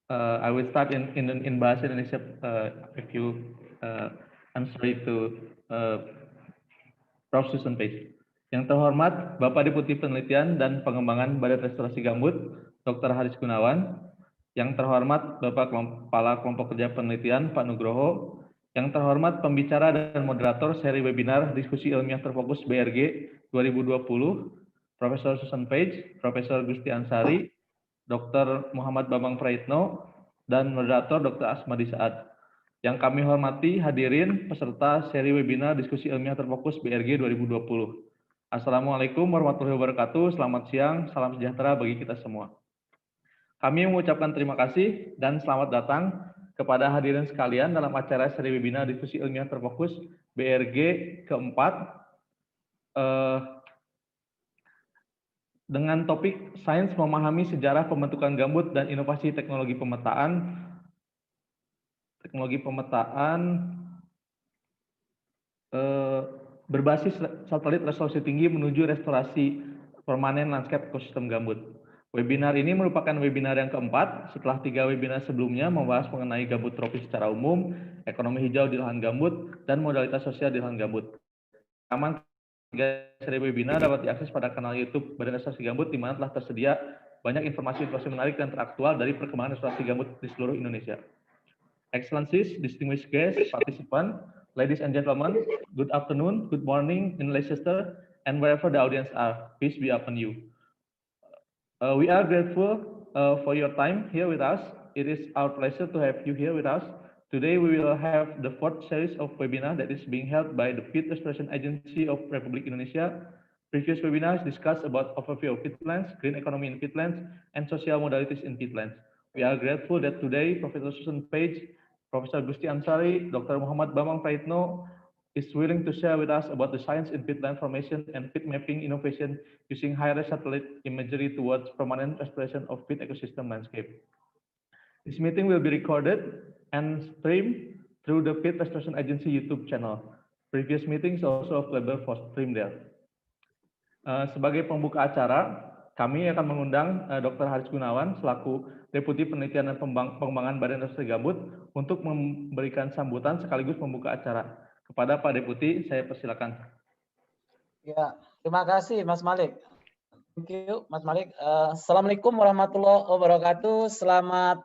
I will start in bahasa Indonesia. If you, I'm sorry to Prof. Susan Page. Yang terhormat Bapak Deputi Penelitian dan Pengembangan Badan Restorasi Gambut, Dr. Haris Gunawan. Yang terhormat Bapak Kepala Kelompok Kerja Penelitian, Pak Nugroho. Yang terhormat pembicara dan moderator seri webinar Diskusi Ilmiah Terfokus BRG 2020, Profesor Susan Page, Profesor Gusti Anshari, Dr. Muhammad Bambang Praitno, dan moderator Dr. Asmadi Saad. Yang kami hormati hadirin peserta seri webinar Diskusi Ilmiah Terfokus BRG 2020. Assalamualaikum warahmatullahi wabarakatuh, selamat siang, salam sejahtera bagi kita semua. Kami mengucapkan terima kasih dan selamat datang kepada hadirin sekalian dalam acara seri webinar Diskusi Ilmiah Terfokus BRG keempat dengan topik Sains Memahami Sejarah Pembentukan Gambut dan Inovasi Teknologi Pemetaan. Berbasis Satelit Resolusi Tinggi menuju Restorasi Permanen Lanskap Ekosistem Gambut. Webinar ini merupakan webinar yang keempat setelah 3 webinar sebelumnya membahas mengenai gambut tropis secara umum, ekonomi hijau di lahan gambut, dan modalitas sosial di lahan gambut. Rekaman 3 seri webinar dapat diakses pada kanal YouTube Badan Restorasi Gambut, di mana telah tersedia banyak informasi-informasi menarik dan teraktual dari perkembangan restorasi gambut di seluruh Indonesia. Excellencies, distinguished guests, participants, ladies and gentlemen, good afternoon, good morning in Leicester, and wherever the audience are, peace be upon you. We are grateful for your time here with us. It is our pleasure to have you here with us. Today we will have the 4th series of webinar that is being held by the Peat Restoration Agency of Republic Indonesia. Previous webinars discussed about overview of peatlands, green economy in peatlands, and social modalities in peatlands. We are grateful that today Professor Susan Page, Professor Gusti Anshari, Dr. Muhammad Bambang Praitno is willing to share with us about the science in peatland formation and peat mapping innovation using high-res satellite imagery towards permanent restoration of peat ecosystem landscape. This meeting will be recorded and streamed through the Peat Restoration Agency YouTube channel. Previous meetings also available for stream there. Sebagai pembuka acara, kami akan mengundang Dr. Haris Gunawan selaku Deputi Penelitian dan Pengembangan Badan Restorasi Gambut untuk memberikan sambutan sekaligus membuka acara. Kepada Pak Deputi, saya persilakan. Ya, terima kasih Mas Malik. Thank you Mas Malik. Assalamualaikum warahmatullahi wabarakatuh. Selamat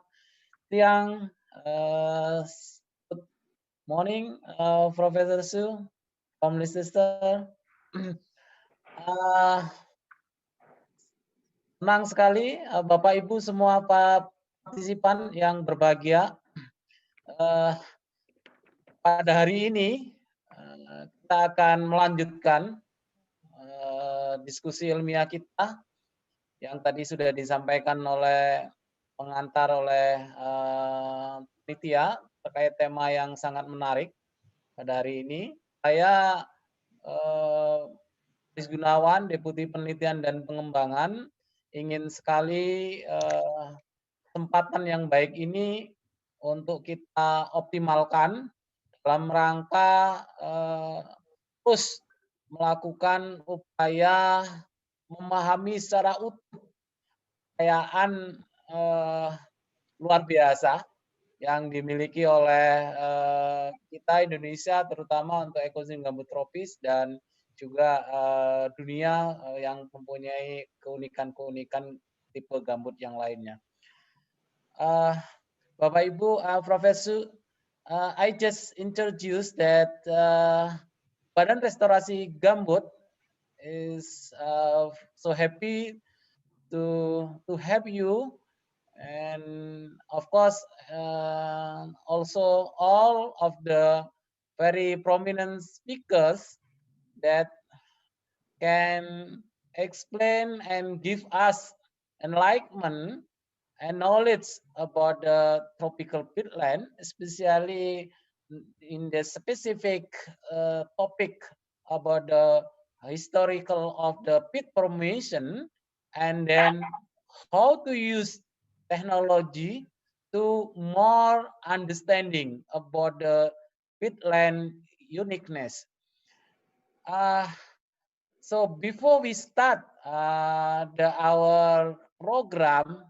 siang, good morning, Professor Su from Leicester. Senang sekali Bapak Ibu semua partisipan yang berbahagia. Pada hari ini kita akan melanjutkan diskusi ilmiah kita yang tadi sudah disampaikan oleh pengantar oleh panitia terkait tema yang sangat menarik pada hari ini. Saya Haris Gunawan, Deputi Penelitian dan Pengembangan, ingin sekali kesempatan yang baik ini untuk kita optimalkan dalam rangka terus melakukan upaya memahami secara utuh kekayaan luar biasa yang dimiliki oleh kita Indonesia, terutama untuk ekosistem gambut tropis dan juga dunia yang mempunyai keunikan-keunikan tipe gambut yang lainnya. Bapak Ibu, Profesor, I just introduced that Badan Restorasi Gambut is so happy to have you, and of course also all of the very prominent speakers that can explain and give us enlightenment and knowledge about the tropical peatland, especially in the specific topic about the historical of the peat formation, and then how to use technology to more understanding about the peatland uniqueness. So before we start our program,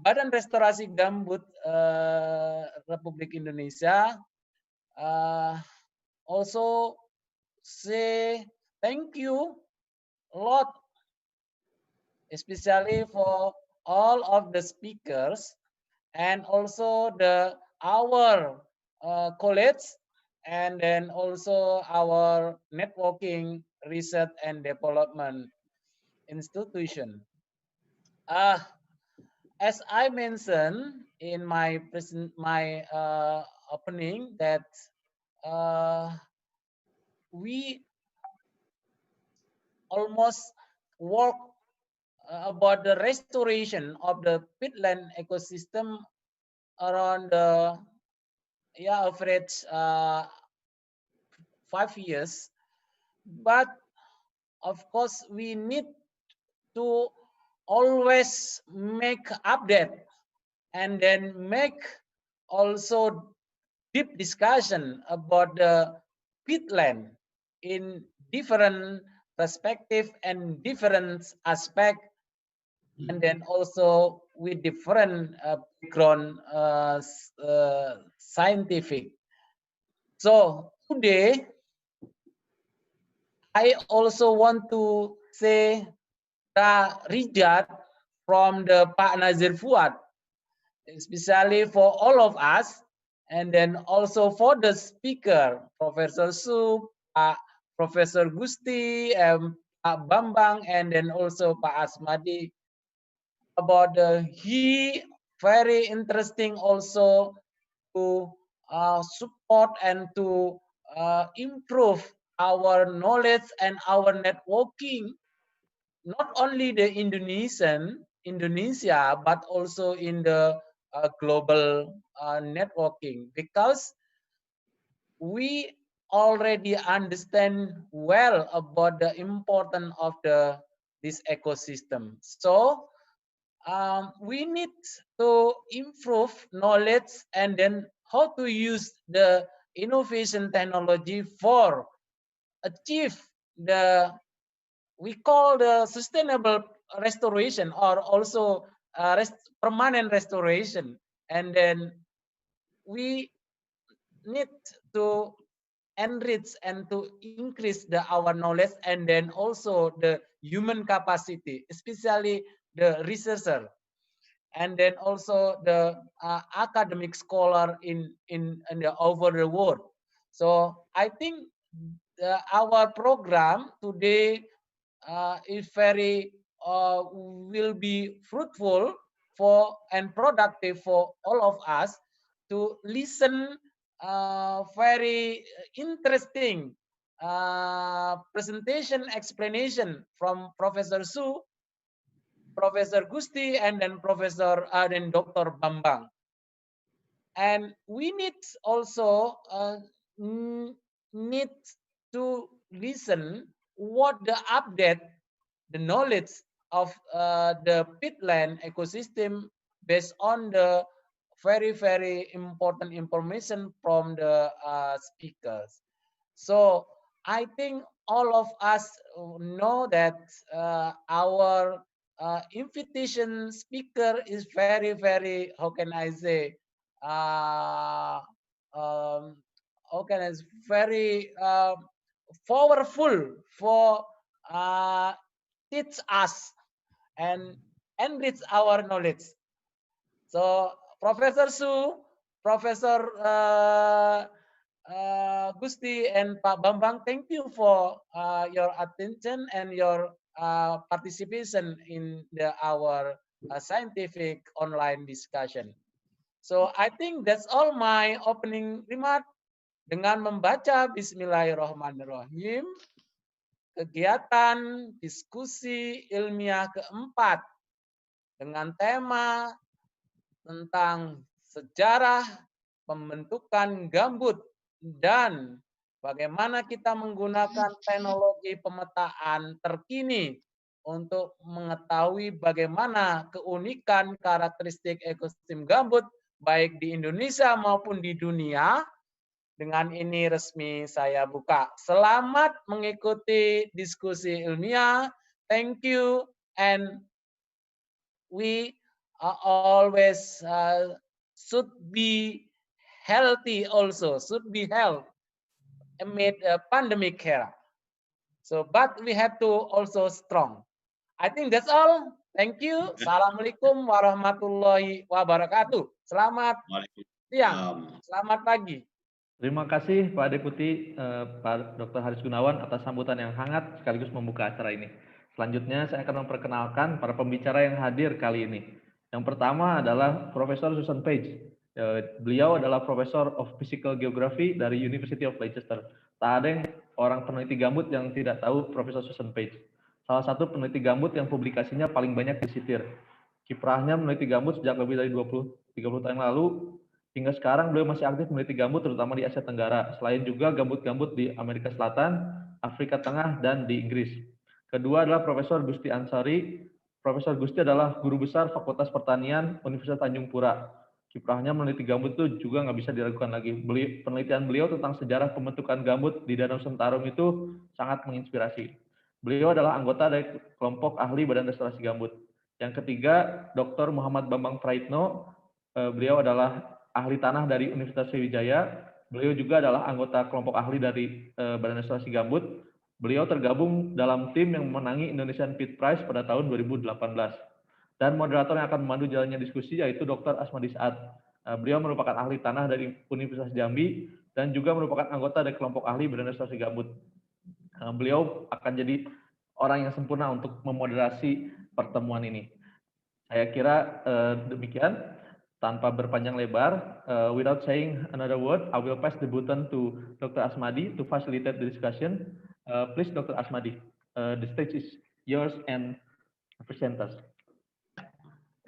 Badan Restorasi Gambut Republik Indonesia also say thank you a lot, especially for all of the speakers and also our colleagues, and then also our networking research and development institution. As I mentioned in my opening, that we almost work about the restoration of the peatland ecosystem around the average 5 years, but of course we need to always make update and then make also deep discussion about the peatland in different perspective and different aspect, and then also with different background scientific. So today I also want to say the Rijat from the Pak Nazir Fuad, especially for all of us, and then also for the speaker, Professor Su, Pak Professor Gusti, Pak Bambang, and then also Pak Asmadi, about he very interesting also to support and to improve our knowledge and our networking, not only the Indonesia, but also in the global networking, because we already understand well about the importance of this ecosystem. So we need to improve knowledge and then how to use the innovation technology for achieve the we call the sustainable restoration, or also permanent restoration, and then we need to enrich and to increase our knowledge, and then also the human capacity, especially the researcher, and then also the academic scholar in the over the world. So I think our program today is very will be fruitful for and productive for all of us to listen very interesting presentation explanation from Professor Su, Professor Gusti, and then Professor and Dr. Bambang. And we need also need to listen what the update, the knowledge of the peatland ecosystem based on the very important information from the speakers. So I think all of us know that our invitation speaker is very, how can I say, uh, um, how can I say, very powerful for teach us and enrich our knowledge. So Professor Su, Professor Gusti, and Pak Bambang, thank you for your attention and your participation in our scientific online discussion. So I think that's all my opening remark. Dengan membaca Bismillahirrahmanirrahim, kegiatan diskusi ilmiah keempat dengan tema tentang sejarah pembentukan gambut dan bagaimana kita menggunakan teknologi pemetaan terkini untuk mengetahui bagaimana keunikan karakteristik ekosistem gambut baik di Indonesia maupun di dunia. Dengan ini resmi saya buka. Selamat mengikuti diskusi ilmiah. Thank you, and we always should be healthy also, should be health amid a pandemic era. So, but we have to also strong. I think that's all. Thank you. Assalamualaikum warahmatullahi wabarakatuh. Selamat siang, selamat pagi. Terima kasih Pak Deputi, Pak Dr. Haris Gunawan atas sambutan yang hangat sekaligus membuka acara ini. Selanjutnya saya akan memperkenalkan para pembicara yang hadir kali ini. Yang pertama adalah Profesor Susan Page. Beliau adalah Profesor of Physical Geography dari University of Leicester. Tak ada yang orang peneliti gambut yang tidak tahu Profesor Susan Page. Salah satu peneliti gambut yang publikasinya paling banyak disitir. Kiprahnya meneliti gambut sejak lebih dari 20-30 tahun lalu. Hingga sekarang beliau masih aktif meneliti gambut terutama di Asia Tenggara. Selain juga gambut-gambut di Amerika Selatan, Afrika Tengah, dan di Inggris. Kedua adalah Profesor Gusti Anshari. Profesor Gusti adalah guru besar Fakultas Pertanian Universitas Tanjung Pura. Kiprahnya meneliti gambut itu juga nggak bisa diragukan lagi. Penelitian beliau tentang sejarah pembentukan gambut di Danau Sentarum itu sangat menginspirasi. Beliau adalah anggota dari kelompok ahli Badan Restorasi Gambut. Yang ketiga, Dr. Muhammad Bambang Praitno. Beliau adalah ahli tanah dari Universitas Sriwijaya. Beliau juga adalah anggota kelompok ahli dari Badan Restorasi Gambut. Beliau tergabung dalam tim yang memenangi Indonesian Peat Prize pada tahun 2018. Dan moderator yang akan memandu jalannya diskusi yaitu Dr. Asmadi Saad. Beliau merupakan ahli tanah dari Universitas Jambi dan juga merupakan anggota dari kelompok ahli Badan Restorasi Gambut. Beliau akan jadi orang yang sempurna untuk memoderasi pertemuan ini. Saya kira demikian. Tanpa berpanjang lebar, without saying another word, I will pass the baton to Dr. Asmadi to facilitate the discussion. Please, Dr. Asmadi, the stage is yours and present us.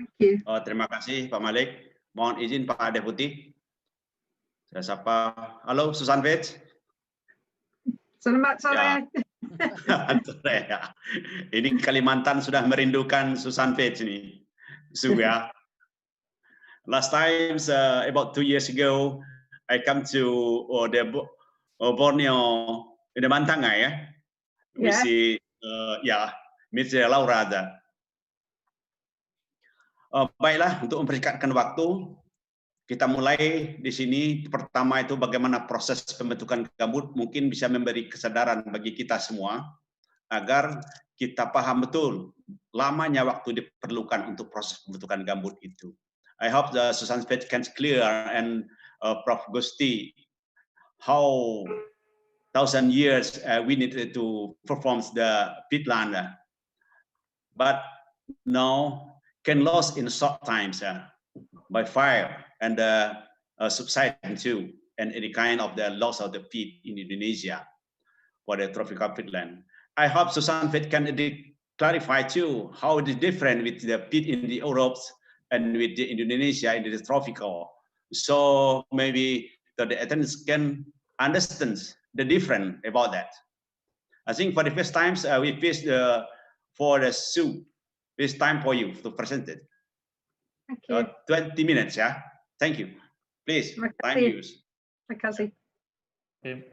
Thank you. Terima kasih Pak Malik. Mohon izin Pak Deputi. Saya sapa. Halo, Susan Page. Selamat sore. Ya. Ini Kalimantan sudah merindukan Susan Page nih. Ya. Last time, about 2 years ago, I come to Borneo in the Mantanga, ya. We see, Miss Laura ada. Baiklah, untuk mempersingkatkan waktu, kita mulai di sini. Pertama itu bagaimana proses pembentukan gambut mungkin bisa memberi kesadaran bagi kita semua agar kita paham betul lamanya waktu diperlukan untuk proses pembentukan gambut itu. I hope the Susan Page can clear and Prof Gusti how 1,000 years we needed to perform the peatland, but now can lost in short times by fire and subsiding too, and any kind of the loss of the peat in Indonesia for the tropical peatland. I hope Susan Page can clarify too how it is different with the peat in the Europe and with the Indonesia in the tropical. So maybe the attendees can understand the difference about that. I think for the first times we faced for the soup. It's time for you to present it. Thank you. 20 minutes, yeah. Thank you. Please, time use. Makasih. Okay.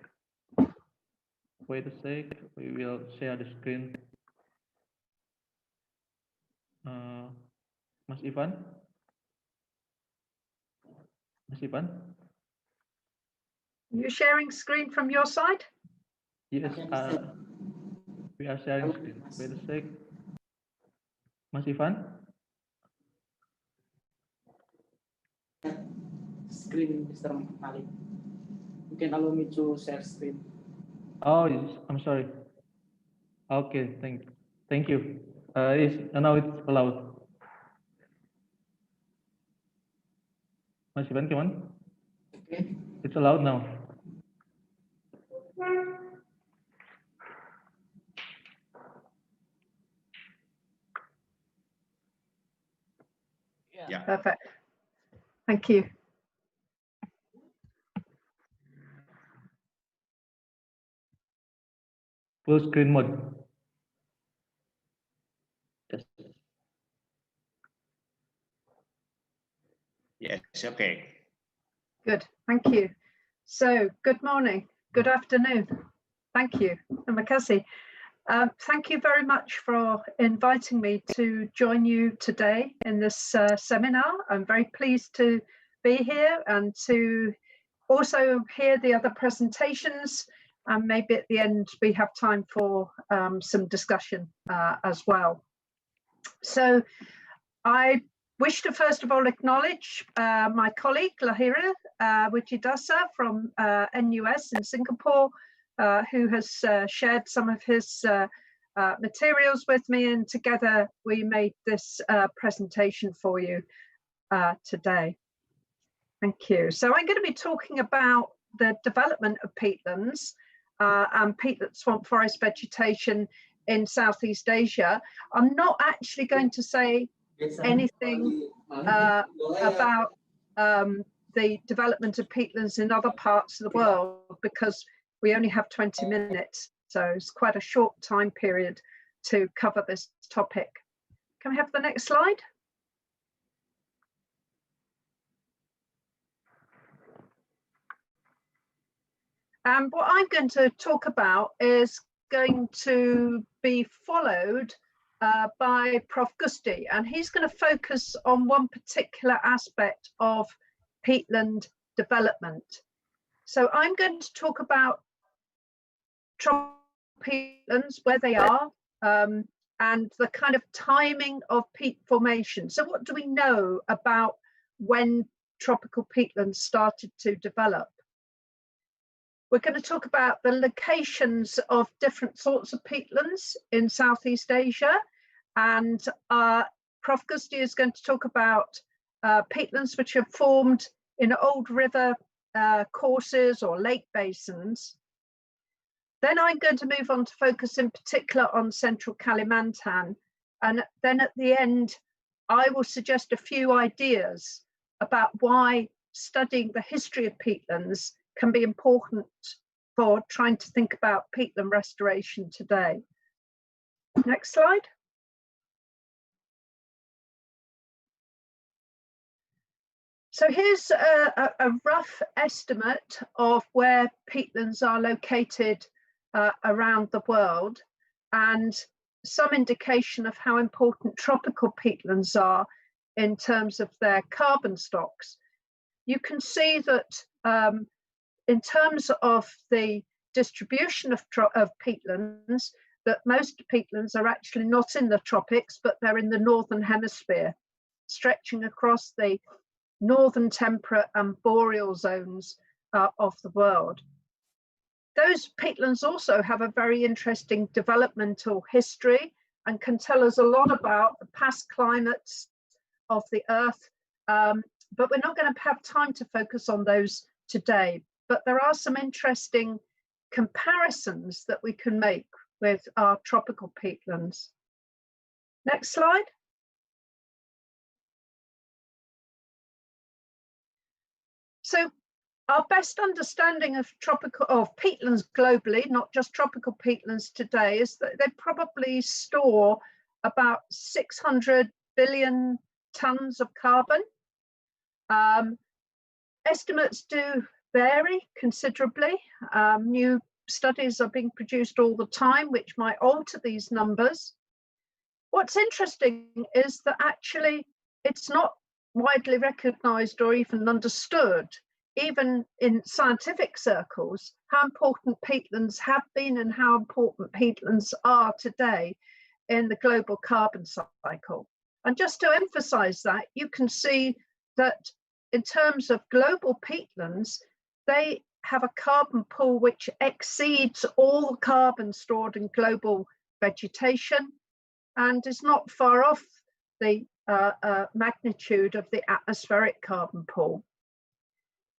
Wait a sec. We will share the screen. Mas Ivan? Mas Ivan? You sharing screen from your side? Yes, we are sharing screen. Wait a sec. Mas Ivan? Screen, Mr. Malik. You can allow me to share screen. Oh, yes, I'm sorry. Okay, thank you. Yes, now it's allowed. Mas Ivan, come on. Okay. It's allowed now. Yeah. Perfect. Thank you. Full screen mode. Yes. Yes, okay. Good. Thank you. So, good morning. Good afternoon. Thank you. Makasih. Thank you very much for inviting me to join you today in this seminar. I'm very pleased to be here and to also hear the other presentations, and maybe at the end we have time for some discussion as well. So I wish to first of all acknowledge my colleague Lahira Wichidasa from NUS in Singapore, who has shared some of his materials with me, and together we made this presentation for you today. Thank you. So I'm going to be talking about the development of peatlands and peatland swamp forest vegetation in Southeast Asia. I'm not actually going to say anything about the development of peatlands in other parts of the world, because we only have 20 minutes, so it's quite a short time period to cover this topic. Can we have the next slide? And what I'm going to talk about is going to be followed by Prof. Gusti, and he's going to focus on one particular aspect of peatland development. So I'm going to talk about tropical peatlands, where they are, and the kind of timing of peat formation. So what do we know about when tropical peatlands started to develop? We're going to talk about the locations of different sorts of peatlands in Southeast Asia, and Prof. Gusti is going to talk about peatlands which are formed in old river courses or lake basins. Then I'm going to move on to focus in particular on central Kalimantan, and then at the end I will suggest a few ideas about why studying the history of peatlands can be important for trying to think about peatland restoration today. Next slide. So here's a rough estimate of where peatlands are located around the world, and some indication of how important tropical peatlands are in terms of their carbon stocks. You can see that in terms of the distribution of peatlands, that most peatlands are actually not in the tropics, but they're in the northern hemisphere, stretching across the northern temperate and boreal zones of the world. Those peatlands also have a very interesting developmental history and can tell us a lot about the past climates of the earth, but we're not going to have time to focus on those today. But there are some interesting comparisons that we can make with our tropical peatlands. Next slide. So our best understanding of peatlands globally, not just tropical peatlands today, is that they probably store about 600 billion tons of carbon. Estimates do vary considerably. New studies are being produced all the time, which might alter these numbers. What's interesting is that actually it's not widely recognized or even understood, even in scientific circles, how important peatlands have been and how important peatlands are today in the global carbon cycle. And just to emphasize that, you can see that in terms of global peatlands, they have a carbon pool which exceeds all the carbon stored in global vegetation and is not far off the magnitude of the atmospheric carbon pool.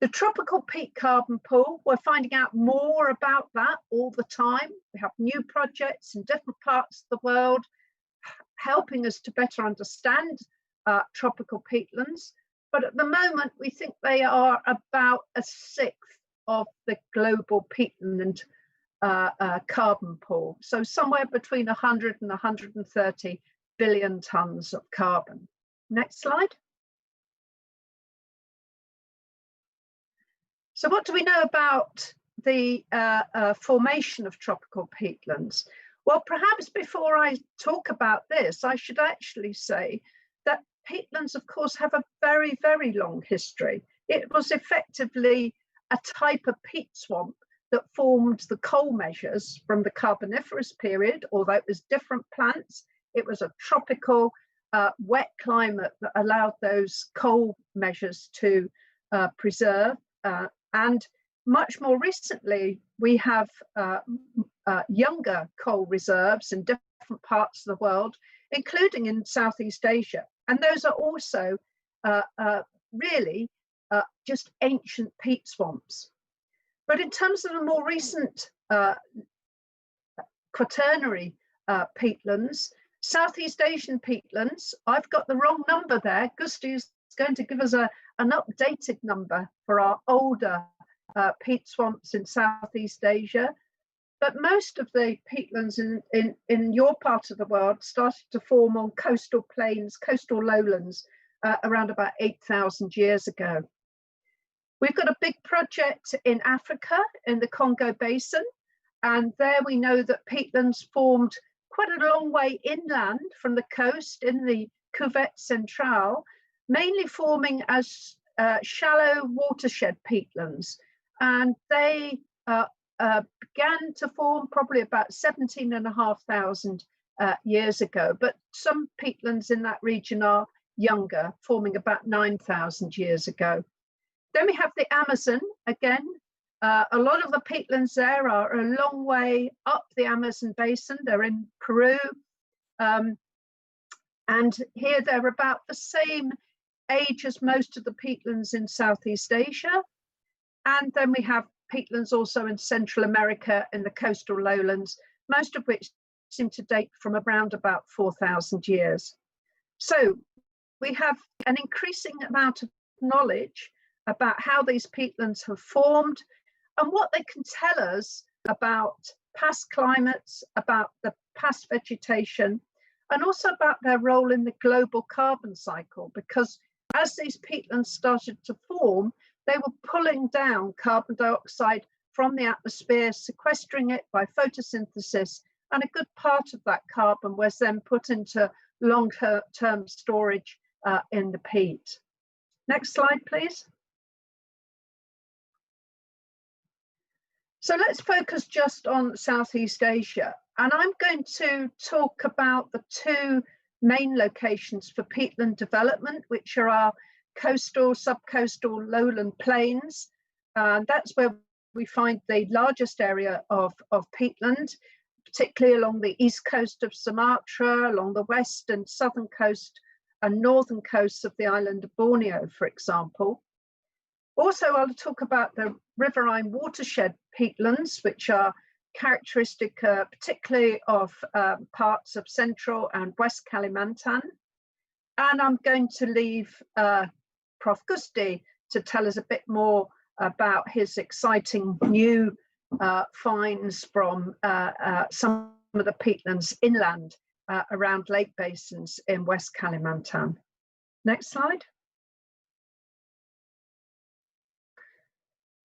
The tropical peat carbon pool, we're finding out more about that all the time. We have new projects in different parts of the world helping us to better understand tropical peatlands. But at the moment, we think they are about a sixth of the global peatland carbon pool. So somewhere between 100 and 130 billion tons of carbon. Next slide. So what do we know about the formation of tropical peatlands? Well, perhaps before I talk about this, I should actually say that peatlands, of course, have a very, very long history. It was effectively a type of peat swamp that formed the coal measures from the Carboniferous period, although it was different plants. It was a tropical, wet climate that allowed those coal measures to preserve. And much more recently, we have younger coal reserves in different parts of the world, including in Southeast Asia. And those are also really just ancient peat swamps. But in terms of the more recent quaternary peatlands, Southeast Asian peatlands, I've got the wrong number there. Gusti is going to give us an updated number for our older peat swamps in Southeast Asia. But most of the peatlands in your part of the world started to form on coastal plains, coastal lowlands, around about 8,000 years ago. We've got a big project in Africa, in the Congo Basin, and there we know that peatlands formed quite a long way inland from the coast in the Cuvette Centrale, mainly forming as shallow watershed peatlands. And they began to form probably about 17,500 years ago, but some peatlands in that region are younger, forming about 9,000 years ago. Then we have the Amazon again. A lot of the peatlands there are a long way up the Amazon basin. They're in Peru. And here they're about the same age as most of the peatlands in Southeast Asia. And then we have peatlands also in Central America in the coastal lowlands, most of which seem to date from around about 4,000 years. So we have an increasing amount of knowledge about how these peatlands have formed and what they can tell us about past climates, about the past vegetation, and also about their role in the global carbon cycle, because as these peatlands started to form, they were pulling down carbon dioxide from the atmosphere, sequestering it by photosynthesis, and a good part of that carbon was then put into long-term storage in the peat. Next slide, please. So let's focus just on Southeast Asia. And I'm going to talk about the two main locations for peatland development, which are our coastal, subcoastal, lowland plains. That's where we find the largest area of peatland, particularly along the east coast of Sumatra, along the west and southern coast and northern coasts of the island of Borneo, for example. Also, I'll talk about the riverine watershed peatlands, which are characteristic particularly of parts of central and west Kalimantan. And I'm going to leave Prof. Gusti to tell us a bit more about his exciting new finds from some of the peatlands inland around lake basins in West Kalimantan. Next slide.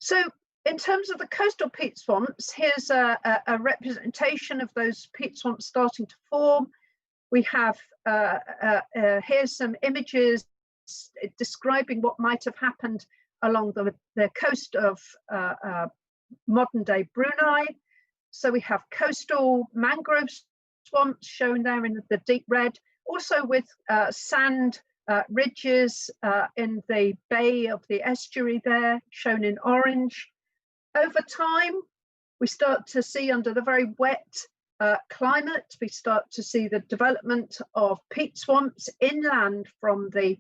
So in terms of the coastal peat swamps, here's a representation of those peat swamps starting to form. We have here's some images describing what might have happened along the coast of modern day Brunei. So we have coastal mangrove swamps shown there in the deep red, also with sand ridges in the bay of the estuary there, shown in orange. Over time, we start to see under the very wet climate, we start to see the development of peat swamps inland from the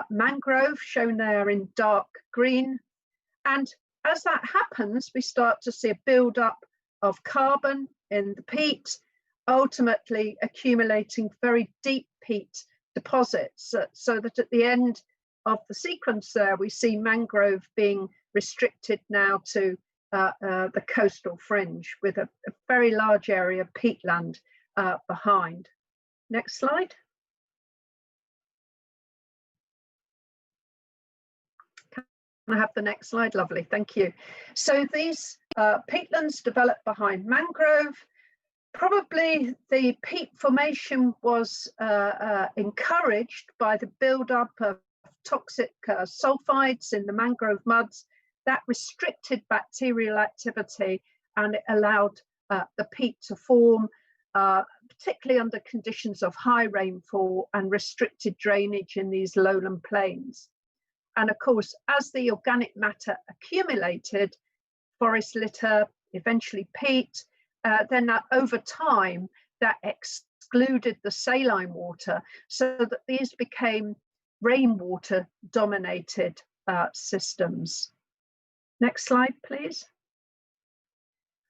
mangrove, shown there in dark green. And as that happens, we start to see a build-up of carbon in the peat, ultimately accumulating very deep peat deposits, so that at the end of the sequence there, we see mangrove being restricted now to the coastal fringe with a very large area of peatland behind. Next slide. Can I have the next slide? Lovely, thank you. So these peatlands develop behind mangrove. Probably the peat formation was encouraged by the buildup of toxic sulfides in the mangrove muds that restricted bacterial activity, and it allowed the peat to form, particularly under conditions of high rainfall and restricted drainage in these lowland plains. And of course, as the organic matter accumulated, forest litter, eventually peat, then over time that excluded the saline water, so that these became rainwater dominated systems. Next slide, please.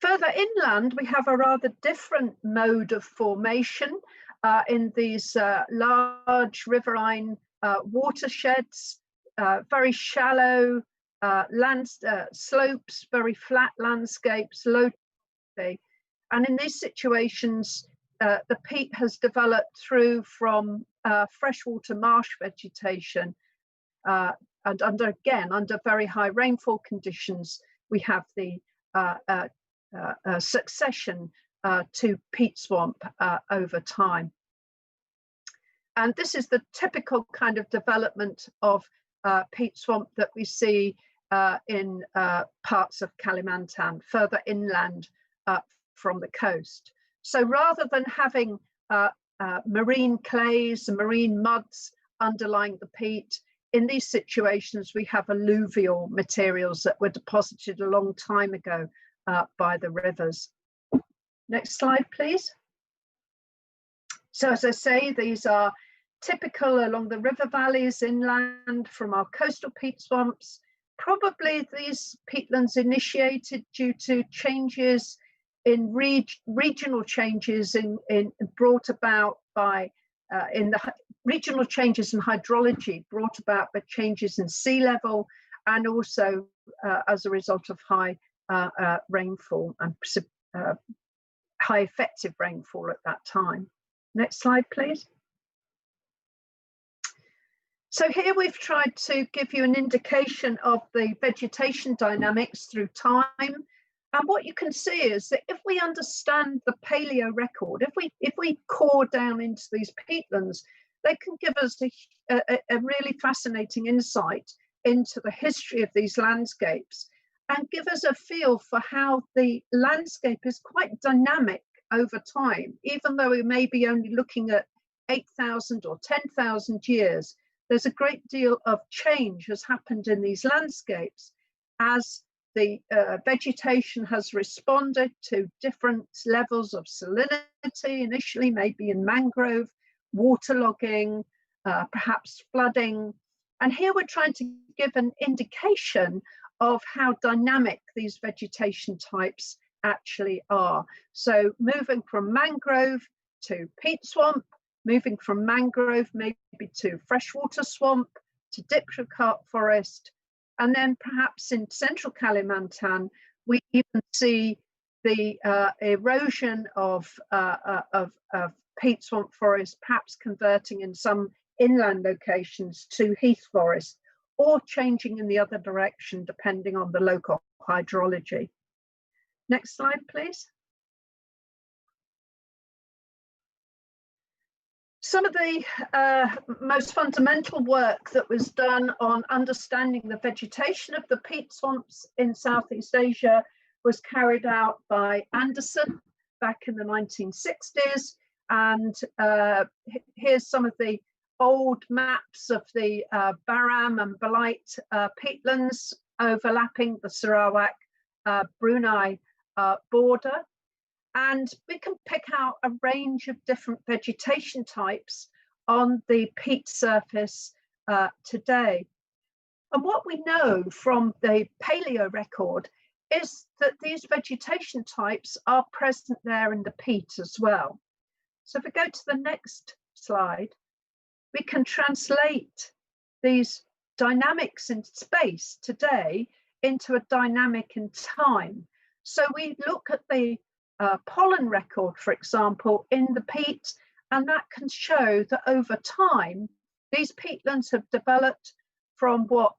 Further inland, we have a rather different mode of formation in these large riverine watersheds, very shallow slopes, very flat landscapes, low. And in these situations, the peat has developed through from freshwater marsh vegetation, and under very high rainfall conditions, we have the succession to peat swamp over time. And this is the typical kind of development of peat swamp that we see in parts of Kalimantan, further inland from the coast. So rather than having marine clays and marine muds underlying the peat, in these situations we have alluvial materials that were deposited a long time ago by the rivers. Next slide, please. So as I say, these are typical along the river valleys inland from our coastal peat swamps. Probably these peatlands initiated due to changes in regional changes brought about by in the regional changes in hydrology brought about by changes in sea level, and also as a result of high rainfall and high effective rainfall at that time. Next slide, please. So here we've tried to give you an indication of the vegetation dynamics through time. And what you can see is that if we understand the paleo record, if we core down into these peatlands, they can give us a really fascinating insight into the history of these landscapes and give us a feel for how the landscape is quite dynamic over time. Even though we may be only looking at 8,000 or 10,000 years, there's a great deal of change has happened in these landscapes as the vegetation has responded to different levels of salinity, initially maybe in mangrove, waterlogging, perhaps flooding. And here we're trying to give an indication of how dynamic these vegetation types actually are. So moving from mangrove to peat swamp, moving from mangrove maybe to freshwater swamp, to diprotodontic forest, and then perhaps in central Kalimantan, we even see the erosion of peat swamp forest, perhaps converting in some inland locations to heath forest, or changing in the other direction depending on the local hydrology. Next slide, please. Some of the most fundamental work that was done on understanding the vegetation of the peat swamps in Southeast Asia was carried out by Anderson back in the 1960s. And here's some of the old maps of the Baram and Balite peatlands overlapping the Sarawak-Brunei border. And we can pick out a range of different vegetation types on the peat surface today. And what we know from the paleo record is that these vegetation types are present there in the peat as well. So if we go to the next slide, we can translate these dynamics in space today into a dynamic in time. So we look at the pollen record, for example, in the peat, and that can show that over time, these peatlands have developed from what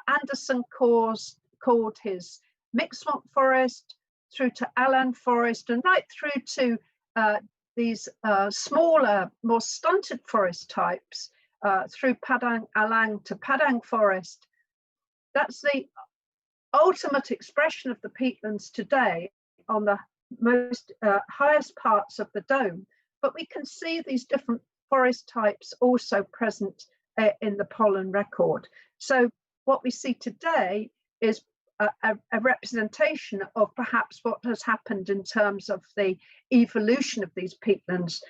Anderson called his mixed swamp forest, through to Alan forest, and right through to these smaller, more stunted forest types through Padang Alang to Padang forest. That's the ultimate expression of the peatlands today on the most highest parts of the dome. But we can see these different forest types also present in the pollen record. So what we see today is a representation of perhaps what has happened in terms of the evolution of these peatlands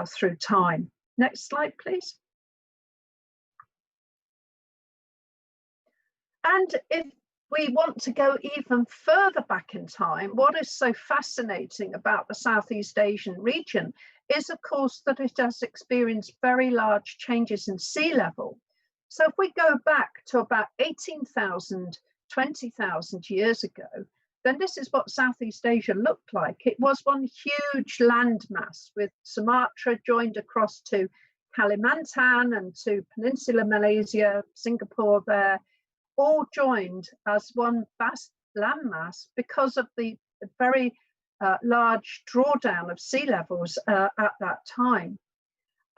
through time. Next slide, please. And if we want to go even further back in time, what is so fascinating about the Southeast Asian region is, of course, that it has experienced very large changes in sea level. So if we go back to about 18,000, 20,000 years ago, then this is what Southeast Asia looked like. It was one huge landmass with Sumatra joined across to Kalimantan and to Peninsular Malaysia, Singapore there, all joined as one vast landmass because of the very large drawdown of sea levels at that time.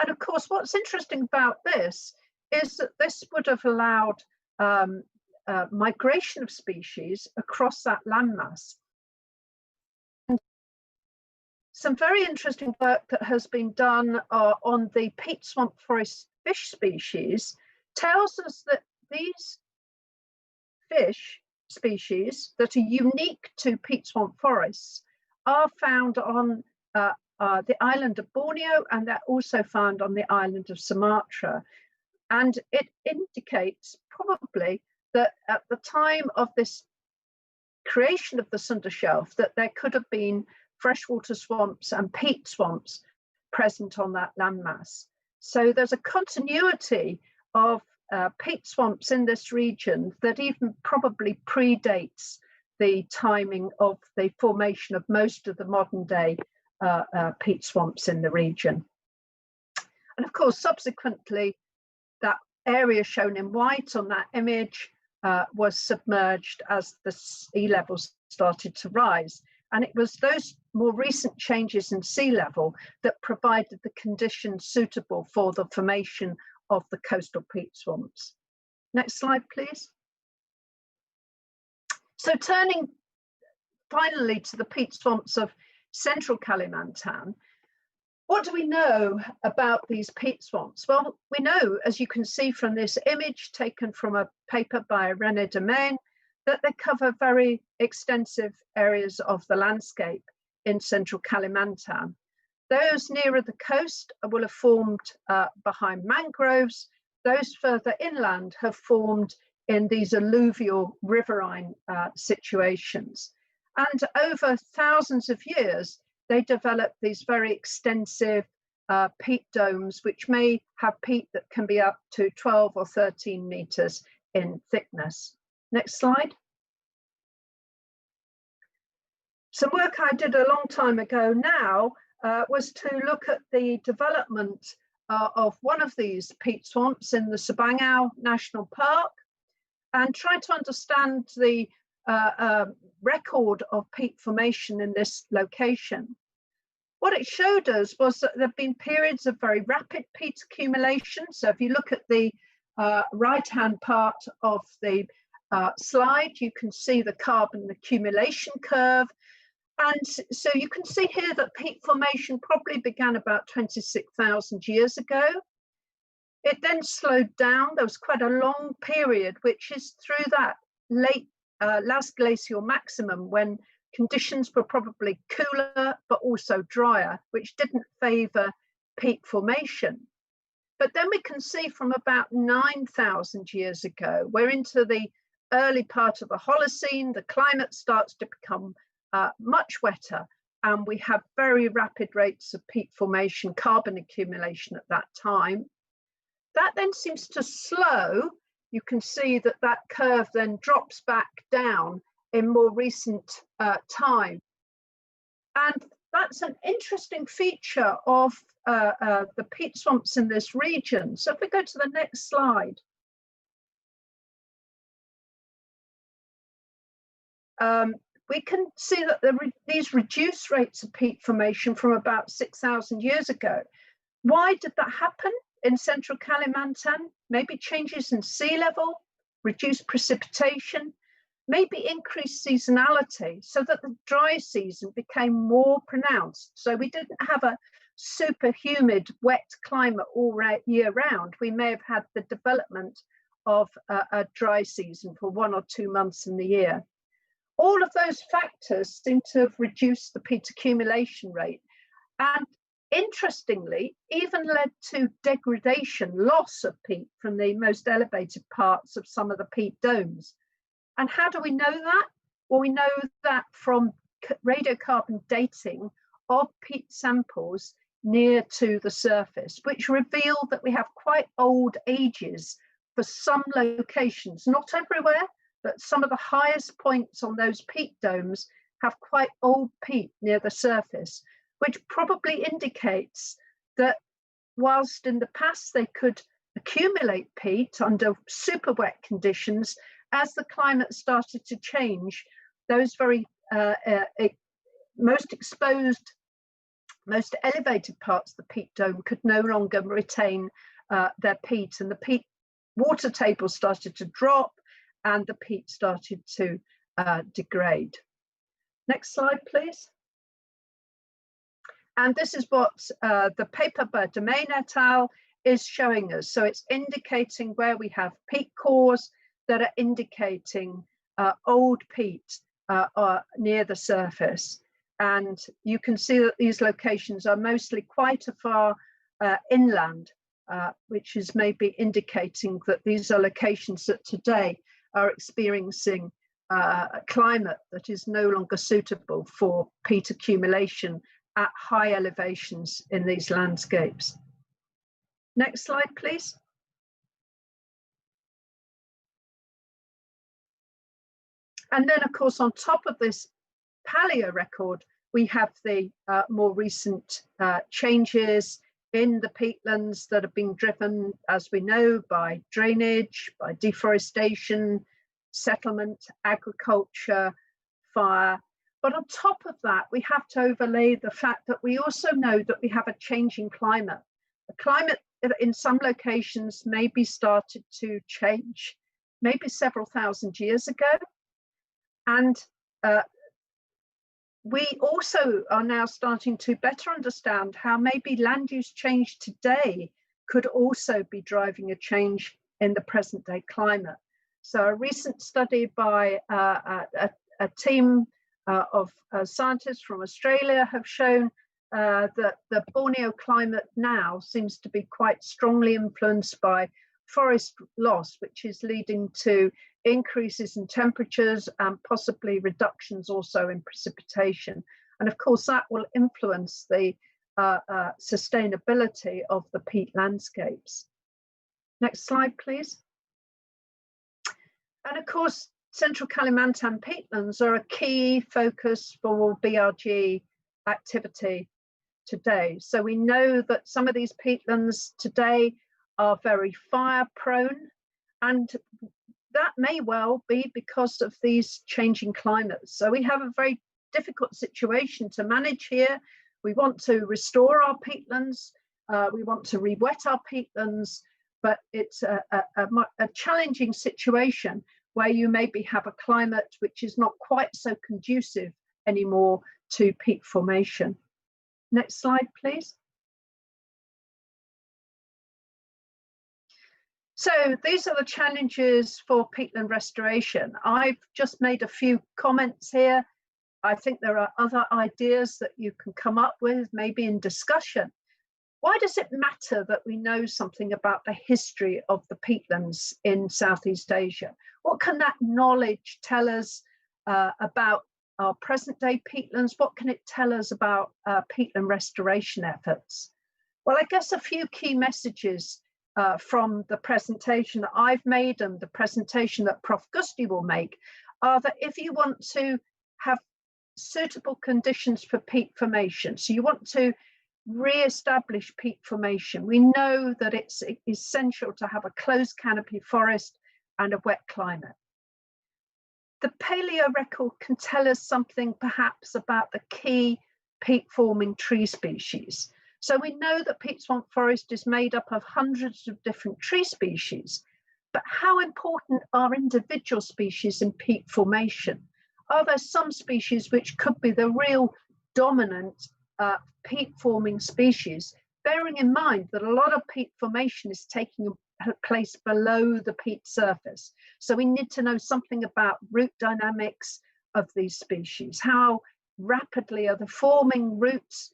And of course, what's interesting about this is that this would have allowed migration of species across that landmass. And some very interesting work that has been done on the peat swamp forest fish species tells us that these fish species that are unique to peat swamp forests are found on the island of Borneo, and they're also found on the island of Sumatra. And it indicates probably that at the time of this creation of the Sunda Shelf, that there could have been freshwater swamps and peat swamps present on that landmass. So there's a continuity of peat swamps in this region that even probably predates the timing of the formation of most of the modern day peat swamps in the region. And of course, subsequently, that area shown in white on that image was submerged as the sea levels started to rise. And it was those more recent changes in sea level that provided the conditions suitable for the formation of the coastal peat swamps. Next slide, please. So turning finally to the peat swamps of central Kalimantan, what do we know about these peat swamps? Well, we know, as you can see from this image taken from a paper by René Demain, that they cover very extensive areas of the landscape in central Kalimantan. Those nearer the coast will have formed behind mangroves. Those further inland have formed in these alluvial riverine situations. And over thousands of years, they developed these very extensive peat domes, which may have peat that can be up to 12 or 13 meters in thickness. Next slide. Some work I did a long time ago now was to look at the development of one of these peat swamps in the Sabangau National Park and try to understand the record of peat formation in this location. What it showed us was that there have been periods of very rapid peat accumulation. So if you look at the right-hand part of the slide, you can see the carbon accumulation curve. And so you can see here that peat formation probably began about 26,000 years ago. It then slowed down. There was quite a long period, which is through that late last glacial maximum when conditions were probably cooler, but also drier, which didn't favor peat formation. But then we can see from about 9,000 years ago, we're into the early part of the Holocene, the climate starts to become much wetter, and we have very rapid rates of peat formation, carbon accumulation at that time. That then seems to slow. You can see that that curve then drops back down in more recent time. And that's an interesting feature of the peat swamps in this region. So if we go to the next slide. we can see that these reduced rates of peat formation from about 6,000 years ago. Why did that happen in central Kalimantan? Maybe changes in sea level, reduced precipitation, maybe increased seasonality, so that the dry season became more pronounced. So we didn't have a super humid, wet climate all year round. We may have had the development of a dry season for 1 or 2 months in the year. All of those factors seem to have reduced the peat accumulation rate, and interestingly, even led to degradation, loss of peat from the most elevated parts of some of the peat domes. And how do we know that? Well, we know that from radiocarbon dating of peat samples near to the surface, which reveal that we have quite old ages for some locations, not everywhere, but some of the highest points on those peat domes have quite old peat near the surface, which probably indicates that whilst in the past they could accumulate peat under super wet conditions, as the climate started to change, those very most exposed, most elevated parts of the peat dome could no longer retain their peat, and the peat water table started to drop and the peat started to degrade. Next slide, please. And this is what the paper by Domain et al. Is showing us. So it's indicating where we have peat cores that are indicating old peat near the surface. And you can see that these locations are mostly quite a far inland, which is maybe indicating that these are locations that today are experiencing a climate that is no longer suitable for peat accumulation at high elevations in these landscapes. Next slide, please. And then, of course, on top of this paleo record, we have the more recent changes in the peatlands that are being driven, as we know, by drainage, by deforestation, settlement, agriculture, fire. But on top of that, we have to overlay the fact that we also know that we have a changing climate. The climate in some locations maybe started to change, maybe several thousand years ago. And we also are now starting to better understand how maybe land use change today could also be driving a change in the present day climate. So a recent study by a team of scientists from Australia have shown that the Borneo climate now seems to be quite strongly influenced by forest loss, which is leading to increases in temperatures and possibly reductions also in precipitation. And of course, that will influence the sustainability of the peat landscapes. Next slide, please. And of course, Central Kalimantan peatlands are a key focus for BRG activity today. So we know that some of these peatlands today are very fire prone, and that may well be because of these changing climates. So we have a very difficult situation to manage here. We want to restore our peatlands, we want to re-wet our peatlands, but it's a challenging situation where you maybe have a climate which is not quite so conducive anymore to peat formation. Next slide, please. So these are the challenges for peatland restoration. I've just made a few comments here. I think there are other ideas that you can come up with, maybe in discussion. Why does it matter that we know something about the history of the peatlands in Southeast Asia? What can that knowledge tell us about our present day peatlands? What can it tell us about peatland restoration efforts? Well, I guess a few key messages from the presentation that I've made and the presentation that Prof. Gusti will make are that if you want to have suitable conditions for peat formation, so you want to re-establish peat formation, we know that it's essential to have a closed canopy forest and a wet climate. the paleo record can tell us something perhaps about the key peat-forming tree species. So we know that peat swamp forest is made up of hundreds of different tree species, but how important are individual species in peat formation? Are there some species which could be the real dominant peat-forming species, bearing in mind that a lot of peat formation is taking place below the peat surface? So we need to know something about root dynamics of these species. How rapidly are they forming roots?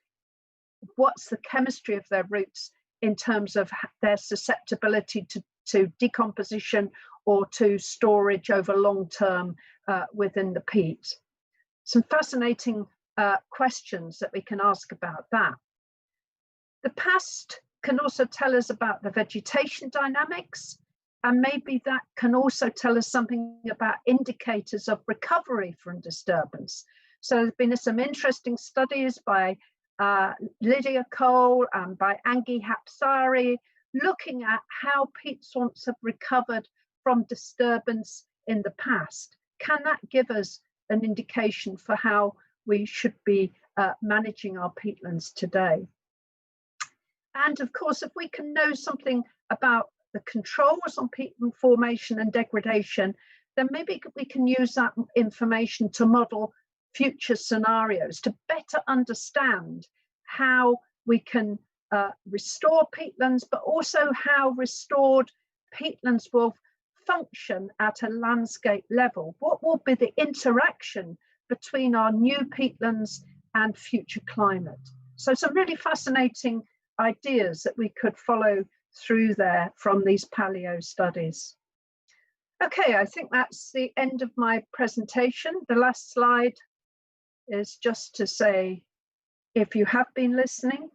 What's the chemistry of their roots in terms of their susceptibility to decomposition or to storage over long term within the peat? Some fascinating questions that we can ask about that. The past can also tell us about the vegetation dynamics, and maybe that can also tell us something about indicators of recovery from disturbance. So there's been some interesting studies by Lydia Cole and by Angie Hapsari looking at how peat swamps have recovered from disturbance in the past. Can that give us an indication for how we should be managing our peatlands today? And of course, if we can know something about the controls on peatland formation and degradation, then maybe we can use that information to model future scenarios to better understand how we can restore peatlands, but also how restored peatlands will function at a landscape level. What will be the interaction between our new peatlands and future climate? So some really fascinating ideas that we could follow through there from these paleo studies. Okay, I think that's the end of my presentation. The last slide is just to say, if you have been listening,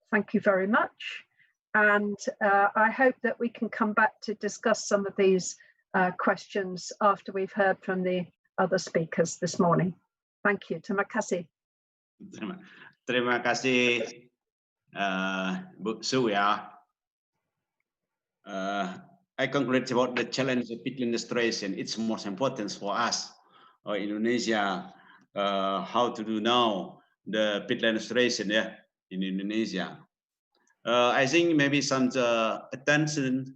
thank you very much. And I hope that we can come back to discuss some of these questions after we've heard from the other speakers this morning. Thank you. Terima kasih. Terima kasih, Bu Su ya. I conclude about the challenge of peatland restoration. It's most important for us, or Indonesia, how to do now the peatland restoration in Indonesia. I think maybe some attention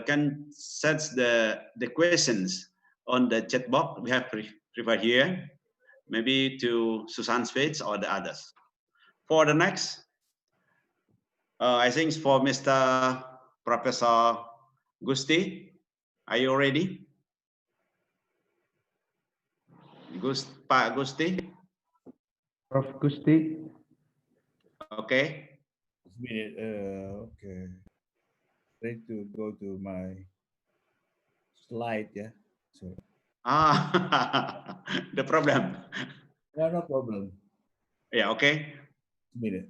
can set the questions on the chat box we have prepared here, maybe to Susan's page or the others. For the next, I think for Mr. Professor Gusti, are you ready? Pak Gusti? Prof. Gusti. Okay. Just a minute. Okay. Try to go to my slide, yeah. So. The problem. No problem. Yeah, okay. Just a minute.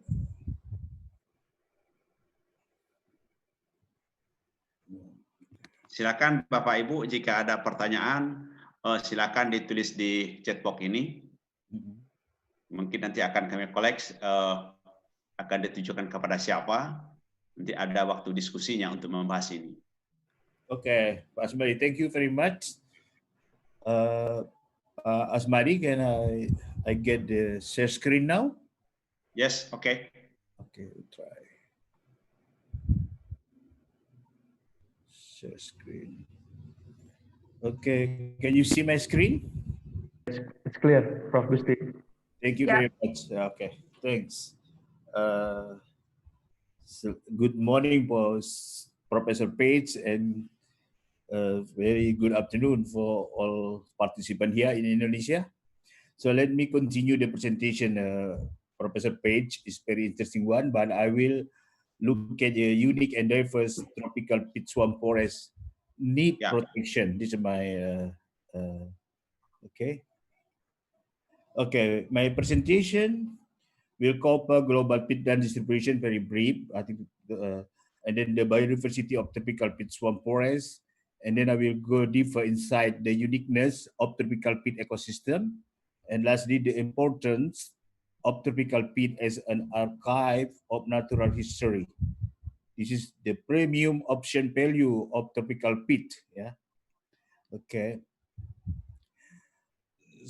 Silakan Bapak Ibu, jika ada pertanyaan, silakan ditulis di chat box ini. Mungkin nanti akan kami koleks, akan ditujukan kepada siapa. Nanti ada waktu diskusinya untuk membahas ini. Okay, Pak Asmari, thank you very much. Asmari, can I get the share screen now? Yes, okay. Okay, we'll try. Share screen. Okay, can you see my screen? It's clear, Prof. Gusti. Thank you very much. Okay, thanks. So good morning, Professor Page, and very good afternoon for all participants here in Indonesia. So let me continue the presentation. Professor Page is very interesting one, but I will look at the unique and diverse tropical peat swamp forest need protection. This is my okay. Okay, my presentation will cover global peatland distribution, very brief. I think, and then the biodiversity of tropical peat swamp forest, and then I will go deeper inside the uniqueness of tropical peat ecosystem, and lastly the importance of tropical peat as an archive of natural history. This is the premium option value of tropical peat. Yeah. Okay.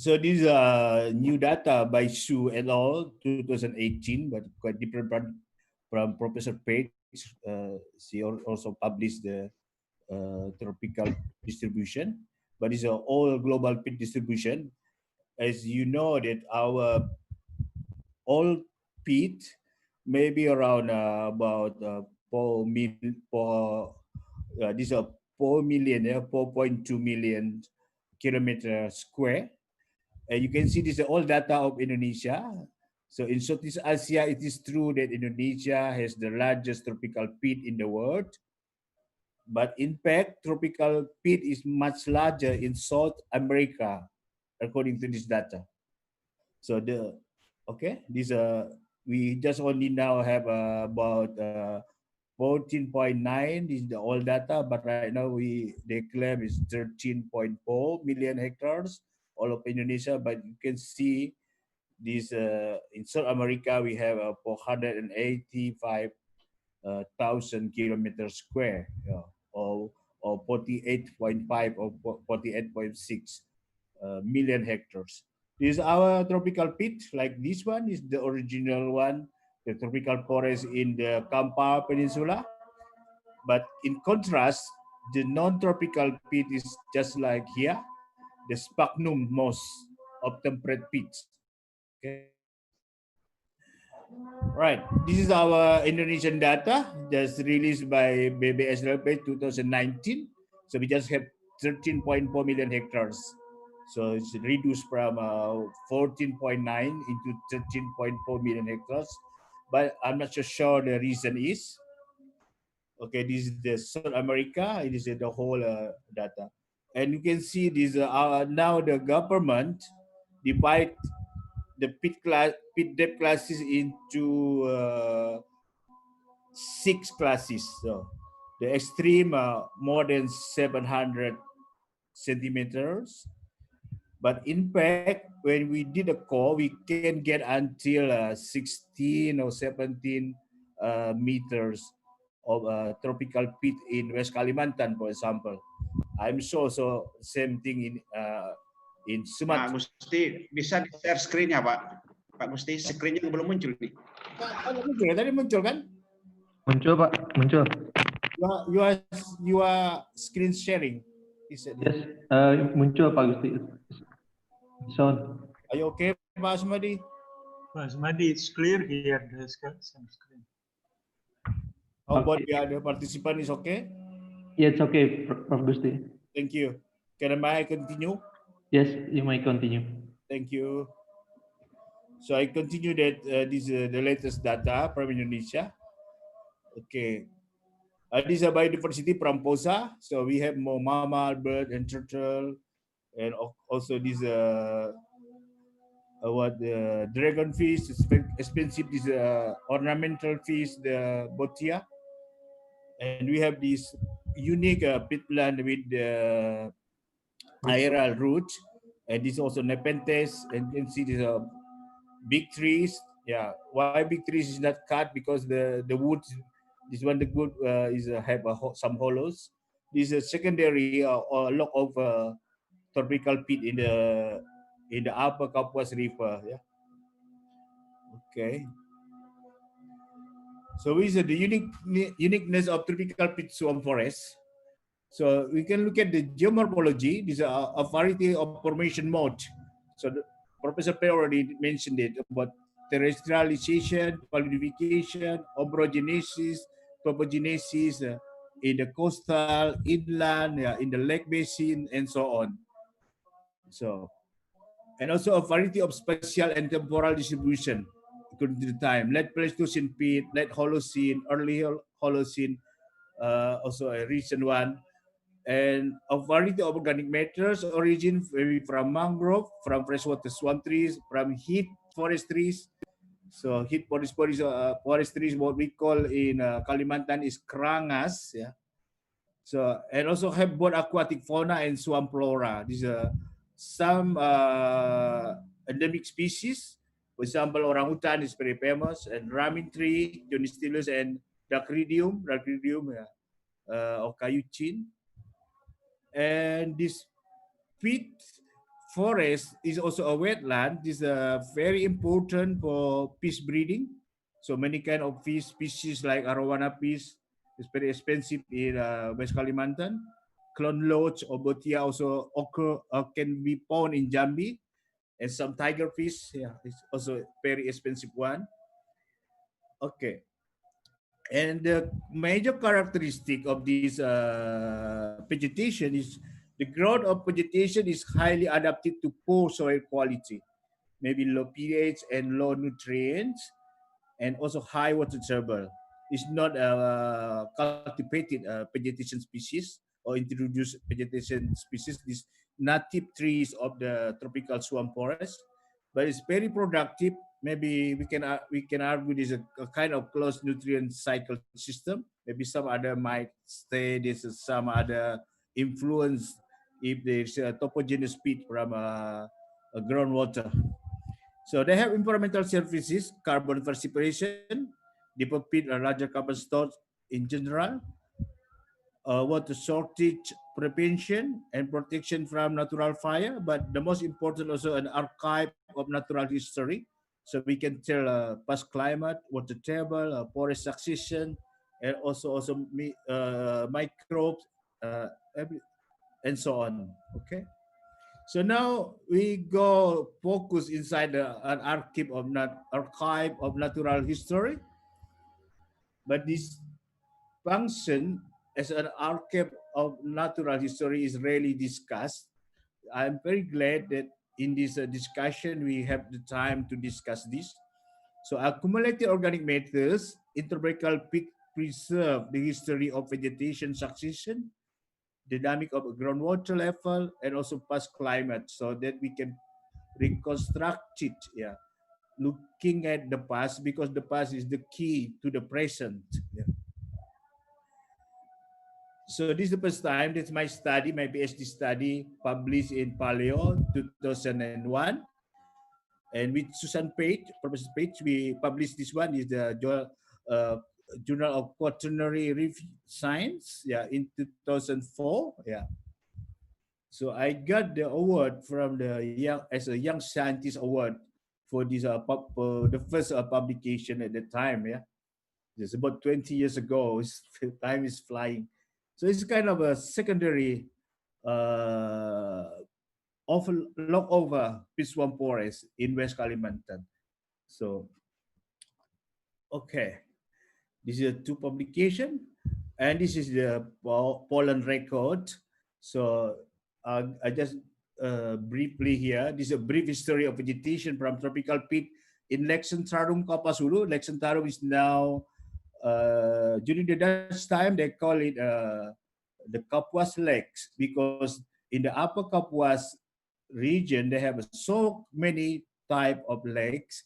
So these are new data by Su et al. 2018, but quite different from Professor Page. She also published the tropical distribution, but it's an all global peat distribution. As you know, that our all peat maybe around about 4 million, 4.2 million kilometer square. And you can see this is all data of Indonesia. So in Southeast Asia, it is true that Indonesia has the largest tropical peat in the world. But in fact, tropical peat is much larger in South America, according to this data. So this we just only now have about 14.9 is the old data, but right now they claim is 13.4 million hectares all of Indonesia. But you can see this in South America we have 485 thousand kilometers square, or 48.5 or 48.6 million hectares. This is our tropical peat. Like this one is the original one, the tropical forest in the Kampa Peninsula. But in contrast, the non-tropical peat is just like here, the sphagnum moss of temperate peats. Okay. Right. This is our Indonesian data just released by BBSLP 2019. So we just have 13.4 million hectares. So it's reduced from 14.9 into 13.4 million hectares. But I'm not so sure the reason is. Okay, this is the South America. It is the whole data. And you can see this now the government divide the pit depth classes into 6 classes. So the extreme more than 700 centimeters. But in fact, when we did a core, we can get until 16 or 17 meters of tropical pit in West Kalimantan, for example. I'm sure so same thing in Sumatera. Pak Gusti, bisa di share screen-nya, Pak? Pak Gusti, screen-nya belum muncul nih. Muncul, tadi muncul kan? Muncul, Pak. Muncul. You are screen sharing. Yes, muncul Pak Gusti. Sound. Are you okay, Pak Asmadi? Pak Asmadi, it's clear here. There's some screen. How about the other participant is okay? Yeah, it's okay, Prof. Gusti. Thank you. Can I continue? Yes, you may continue. Thank you. So I continue that this is the latest data from Indonesia. Okay. This is a biodiversity from POSA. So we have more mammal, bird, and turtle, and also this dragonfish, expensive this ornamental fish, the botia, and we have this unique peatland with the aerial root, and this also Nepenthes, and you can see these big trees. Yeah, why big trees is not cut? Because the wood, this one the good is have some hollows. This is a secondary or lot of tropical peat in the upper Kapuas River. Yeah. Okay. So is the uniqueness of tropical peat swamp forest. So we can look at the geomorphology. These are a variety of formation mode. So Professor Pei already mentioned it about terrestrialization, paludification, abrogenesis, topogenesis in the coastal, inland, in the lake basin, and so on. So, and also a variety of spatial and temporal distribution according to the time. Late Pleistocene peat, late Holocene, early Holocene, also a recent one, and a variety of organic matters origin maybe from mangrove, from freshwater swamp trees, from heath forest trees. So heath forest trees, what we call in Kalimantan is kerangas, yeah. So and also have both aquatic fauna and swamp flora. These are some endemic species. For example, orangutan is very famous, and ramin tree, Jonistilus, and Dacrydium, yeah, or cayuchin. And this peat forest is also a wetland. This is very important for fish breeding. So many kind of fish species like arowana fish is very expensive in West Kalimantan. Clone loach or botia also occur can be found in Jambi, and some tiger fish. Yeah, it's also very expensive one. Okay, and the major characteristic of this vegetation is the growth of vegetation is highly adapted to poor soil quality, maybe low pH and low nutrients, and also high water table. It's not a cultivated vegetation species or introduced vegetation species. These native trees of the tropical swamp forest, but it's very productive. Maybe we can argue this is a kind of closed nutrient cycle system. Maybe some other might say this is some other influence if there's a topogeneous peat from a groundwater. So they have environmental services, carbon separation, deeper pit, larger carbon stores in general, water shortage prevention and protection from natural fire. But the most important also an archive of natural history. So we can tell past climate, water table, forest succession, and also microbes, and so on. Okay. So now we go focus inside an archive of natural history, but this function as an archive of natural history is rarely discussed. I'm very glad that in this discussion we have the time to discuss this. So accumulated organic matters, interbrachial peak preserve the history of vegetation succession, dynamic of groundwater level, and also past climate, so that we can reconstruct it. Yeah, looking at the past because the past is the key to the present. Yeah. So this is the first time that my study, my PhD study, published in Paleo 2001, and with Susan Page, Professor Page, we published this one is the uh, Journal of Quaternary Review Science, yeah, in 2004, yeah. So I got the award from the young scientist award for this the first publication at the time, yeah. It's about 20 years ago. Time is flying. So it's kind of a secondary log over Piswam Forest in West Kalimantan. So, okay. This is a two publication, and this is the pollen record. So I just briefly here. This is a brief history of vegetation from tropical peat in Leicester, Kapasulu. Leicester is now during the Dutch time they call it the Kapuas Lakes, because in the upper Kapuas region they have so many type of lakes.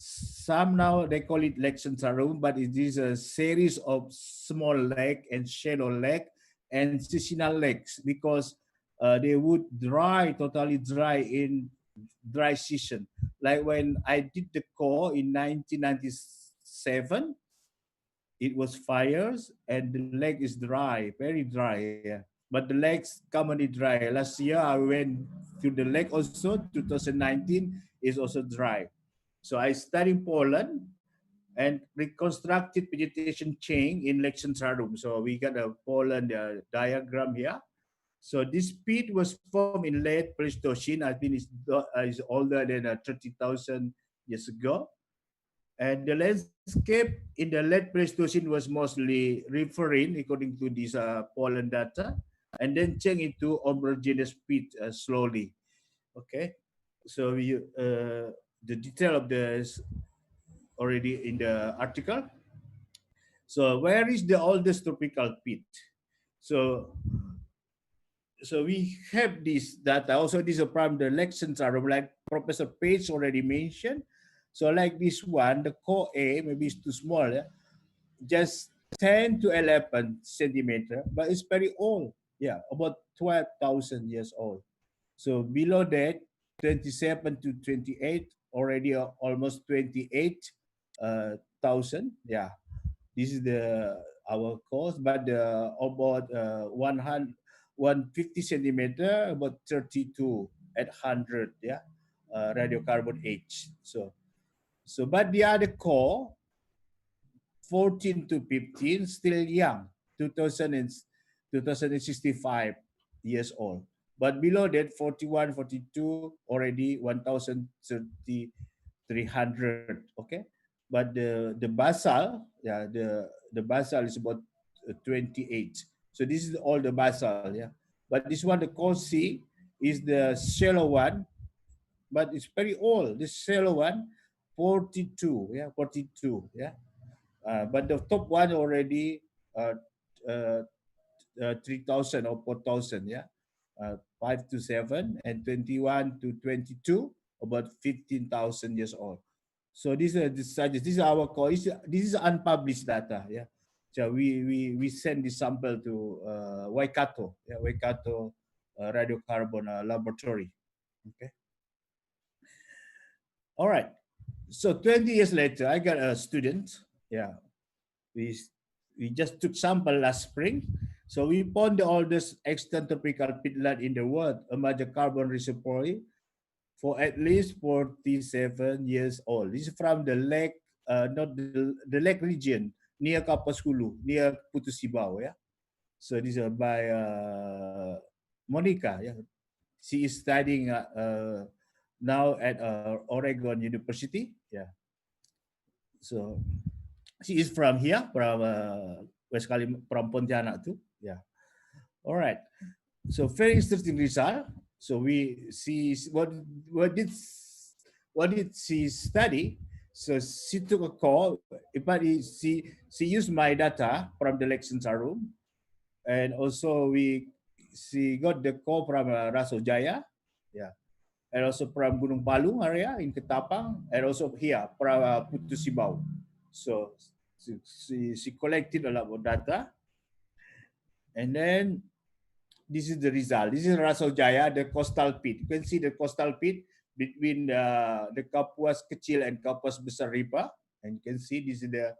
Some now they call it Lake Sentarum, but it is a series of small lake and shallow lake and seasonal lakes, because they would totally dry in dry season. Like when I did the core in 1997, it was fires and the lake is dry, very dry. Yeah. But the lake's commonly dry. Last year I went to the lake also, 2019 is also dry. So I studied Poland and reconstructed vegetation chain in Lake Sentarum. So we got a Poland diagram here. So this peat was formed in late Pleistocene. I think it's older than 30,000 years ago. And the landscape in the late Pleistocene was mostly riverine, according to this Poland data, and then changed into homogeneous peat slowly. Okay, so the detail of this already in the article. So where is the oldest tropical peat? So we have this data. Also, this is from the lections are like Professor Page already mentioned. So like this one, the core A, maybe it's too small, yeah? Just 10 to 11 centimeter, but it's very old. Yeah, about 12,000 years old. So below that, 27 to 28, already almost 28,000. Yeah, this is our cost, but about 150 centimeter, about 32 at 100, yeah, radiocarbon age. So but the other core, 14 to 15, still young, 2065 years old. But below that, 41, 42, already 1,300, okay? But the basal, yeah, the basal is about 28. So this is all the basal, yeah. But this one, the core C, is the shallow one, but it's very old. This shallow one, 42, yeah, 42, yeah. But the top one already uh, uh, 3,000 or 4,000, yeah. 5 to 7 and 21 to 22, about 15,000 years old. So these are the studies. This is our core. This is unpublished data, yeah. So we send this sample to Waikato, yeah, Waikato radiocarbon laboratory. Okay. All right. So 20 years later, I got a student. Yeah, we just took sample last spring. So we found the oldest extant tropical peatland in the world, a major carbon reservoir for at least 47 years old. This is from the lake, not the lake region near Kapuas Hulu, near Putus Sibau. Yeah. So this is by Monica. Yeah, she is studying now at Oregon University. Yeah. So she is from here, from West Kalimantan, from Pontianak too. Yeah. All right. So very interesting result. So we see what did she study? So she took a call, but she used my data from the lecture room, and also she got the call from Raso Jaya, yeah, and also from Gunung Palung area in Ketapang, and also here from Putus Sibau. So she collected a lot of data, and then this is the result. This is Raso Jaya, the coastal pit. You can see the coastal pit between the Kapuas Kecil and Kapuas Besar River, and you can see this is the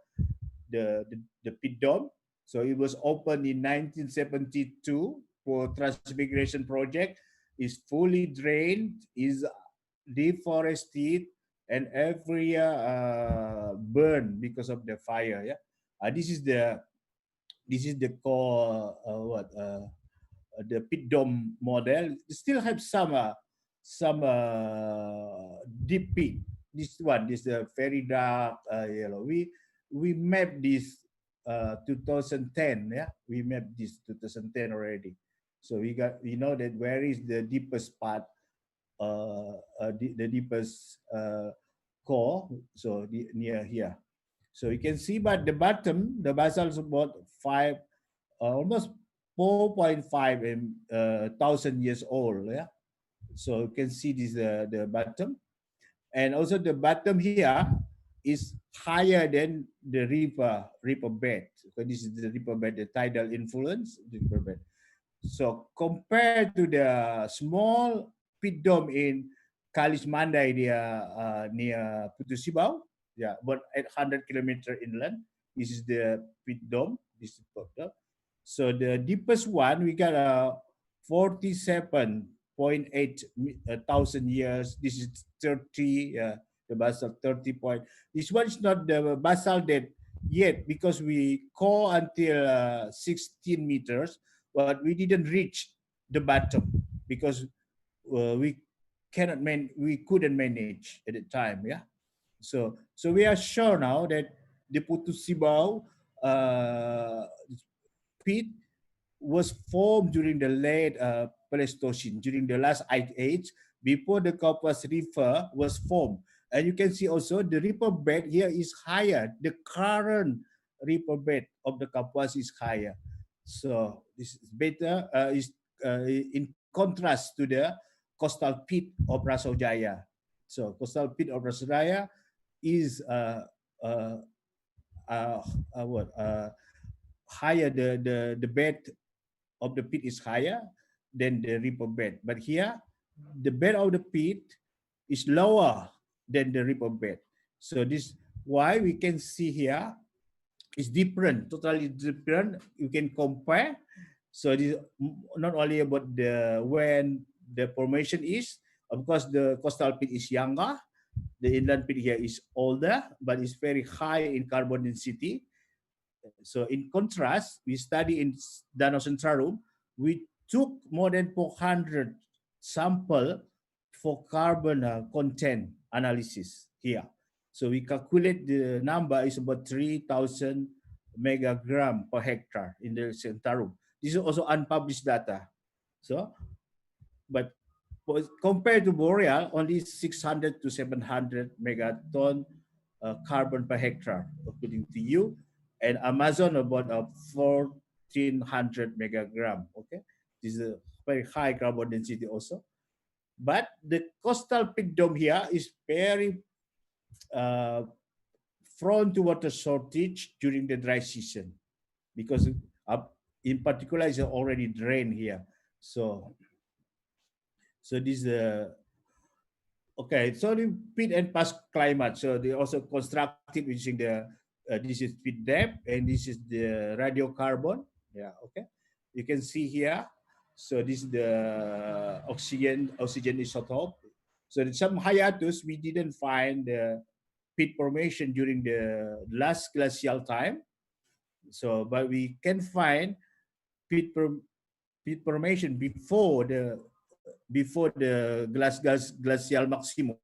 pit dome. So it was opened in 1972 for transmigration project. Is fully drained, is deforested, and every year burned because of the fire. Yeah, this is the core the pit dome model. It still have some deep pit. This one is the very dark yellow. We mapped this 2010. Yeah, we mapped this 2010 already. So we know that where is the deepest part, the deepest core. So near here. So you can see, but the bottom, the basal is about almost 4.5 thousand years old. Yeah. So you can see this the bottom, and also the bottom here is higher than the river bed. So this is the river bed, the tidal influence, the river bed. So compared to the small pit dome in Kalis Mandai near Putus Sibau, yeah, about 800 kilometer inland. This is the pit dome. This is the dome. So the deepest one, we got 47.8 thousand years. This is 30, the basal 30 point. This one is not the basal depth yet because we core until 16 meters, but we didn't reach the bottom because we couldn't manage at the time. Yeah. So we are sure now that the Putus Sibau pit was formed during the late Pleistocene, during the last ice age, before the Kapuas River was formed. And you can see also the river bed here is higher. The current river bed of the Kapuas is higher. So this is better, in contrast to the coastal pit of Raso Jaya. So coastal pit of Raso Jaya is higher, the bed of the pit is higher than the river bed. But here, the bed of the pit is lower than the river bed. So this why we can see here is different, totally different. You can compare. So this is not only about when the formation is, because the coastal pit is younger, the inland pit here is older, but it's very high in carbon density. So in contrast, we study in Danau Sentrarum, we took more than 400 sample for carbon content analysis here. So we calculate the number is about 3,000 megagram per hectare in the Sentrarum. This is also unpublished data. So, but compared to Boreal, only 600 to 700 megaton carbon per hectare, according to you, and Amazon about 1,400 megagram. Okay, this is a very high carbon density also. But the coastal pit dome here is very prone to water shortage during the dry season, because in particular it's already drained here. So this okay. So the pit and past climate. So they also constructed using the this is pit depth and this is the radiocarbon. Yeah. Okay. You can see here. So this is the oxygen isotope. So in some hiatus we didn't find the pit formation during the last glacial time. So but we can find pit formation before the glacial maximum.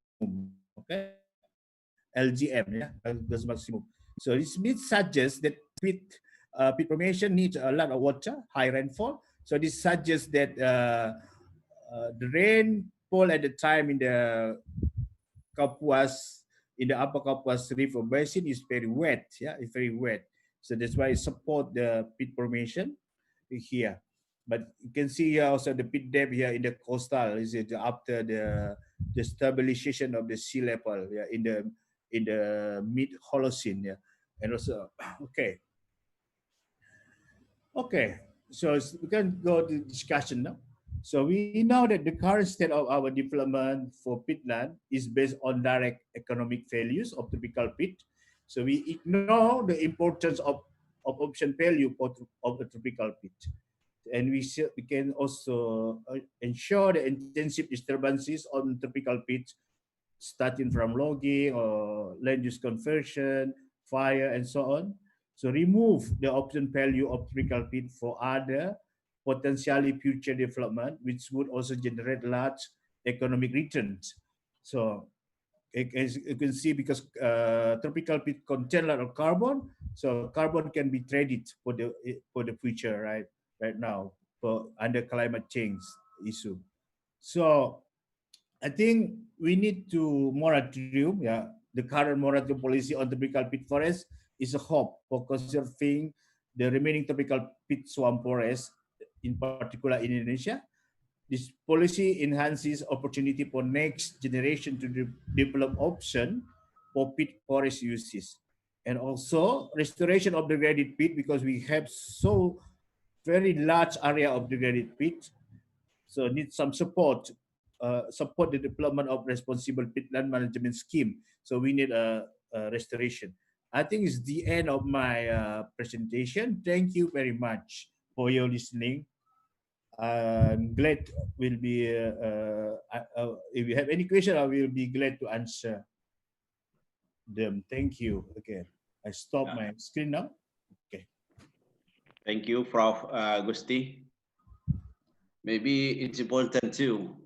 Okay, LGM, yeah, glacial maximum. So this suggests that pit formation needs a lot of water, high rainfall. So this suggests that the rainfall at the time in the Kapuas, in the upper Kapuas River Basin is very wet. Yeah, it's very wet. So that's why it support the pit formation here. But you can see here also the pit depth here in the coastal is it after the stabilization of the sea level, yeah, in the mid Holocene, yeah, and also okay. So we can go to discussion now. So we know that the current state of our development for peatland is based on direct economic values of typical pit. So we ignore the importance of option value of the tropical pit. And we can also ensure the intensive disturbances on tropical pits, starting from logging or land use conversion, fire, and so on. So remove the option value of tropical pit for other potentially future development, which would also generate large economic returns. So as you can see, because tropical pit contain a lot of carbon, so carbon can be traded for the future, right now, for under climate change issue. So I think we need to moratorium, yeah. The current moratorium policy on tropical pit forest is a hope for conserving the remaining tropical pit swamp forest, in particular in Indonesia. This policy enhances opportunity for next generation to develop option for pit forest uses, and also restoration of degraded pit, because we have so very large area of degraded pit, so need some support. Support the development of responsible peatland management scheme. So we need a restoration. I think it's the end of my presentation. Thank you very much for your listening. I'm glad will be if you have any question, I will be glad to answer them. Thank you again. I stop my screen now. Okay. Thank you, Prof. Gusti. Maybe it's important too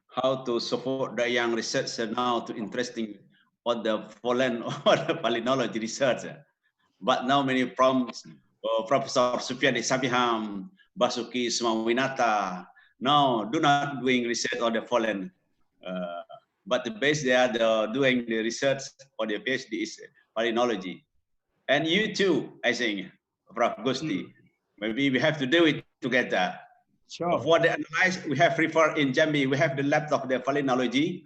how to support the young researcher now to interesting on the pollen or the palynology research. But now many from Professor Sufian Sabiham, Basuki Sumawinata, now do not doing research on the pollen. But the base they are doing the research for the PhD is palynology. And you too, I think, Prof. Gusti, maybe we have to do it together. Sure. For the analyze, we have referred in Jambi, we have the lab of the palynology,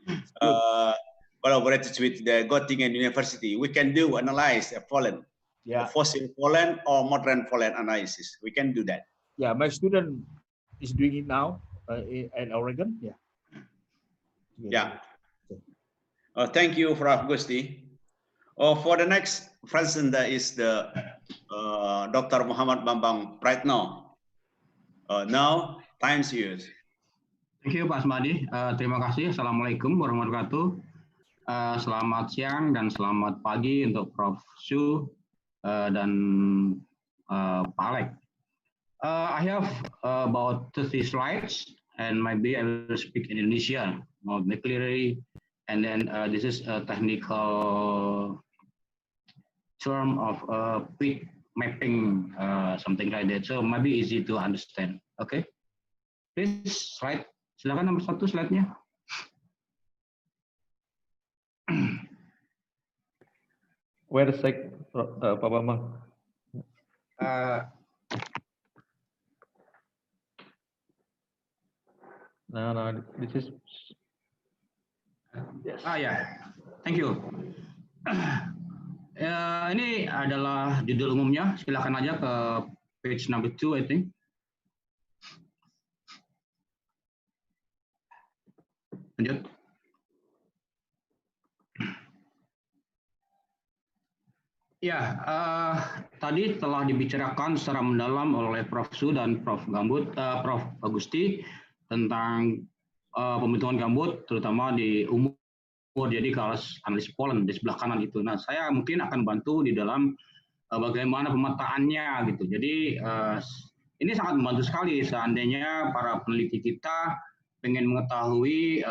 collaborated with the Göttingen University. We can do analyze a pollen, fossil pollen or modern pollen analysis. We can do that. Yeah, my student is doing it now in Oregon. Yeah. Yeah. Thank you, Prof. Gusti. For the next presenter is the Dr. Muhammad Bambang Praetno. Now, time's yours. Thank you Pak Asmadi. Terima kasih. Assalamualaikum warahmatullahi wabarakatuh. Selamat siang dan selamat pagi untuk Prof. Su dan Pak Alek. I have about 30 slides and maybe I will speak in Indonesia more clearly. And then this is a technical term of quick mapping, something like that. So maybe easy to understand. Okay, please slide. Silakan nomor 1 slide-nya. Where is Pak Bambang? No, this is. Yes. Ya, thank you. Ini adalah judul umumnya. Silakan aja ke page number 2, I think. Lanjut. Ya, tadi telah dibicarakan secara mendalam oleh Prof. Su dan Prof. Gambut, Prof. Gusti tentang pembentukan gambut, terutama di umur, jadi kelas analis pollen di sebelah kanan itu. Nah, saya mungkin akan bantu di dalam bagaimana pemetaannya gitu. Jadi ini sangat membantu sekali seandainya para peneliti kita pengen mengetahui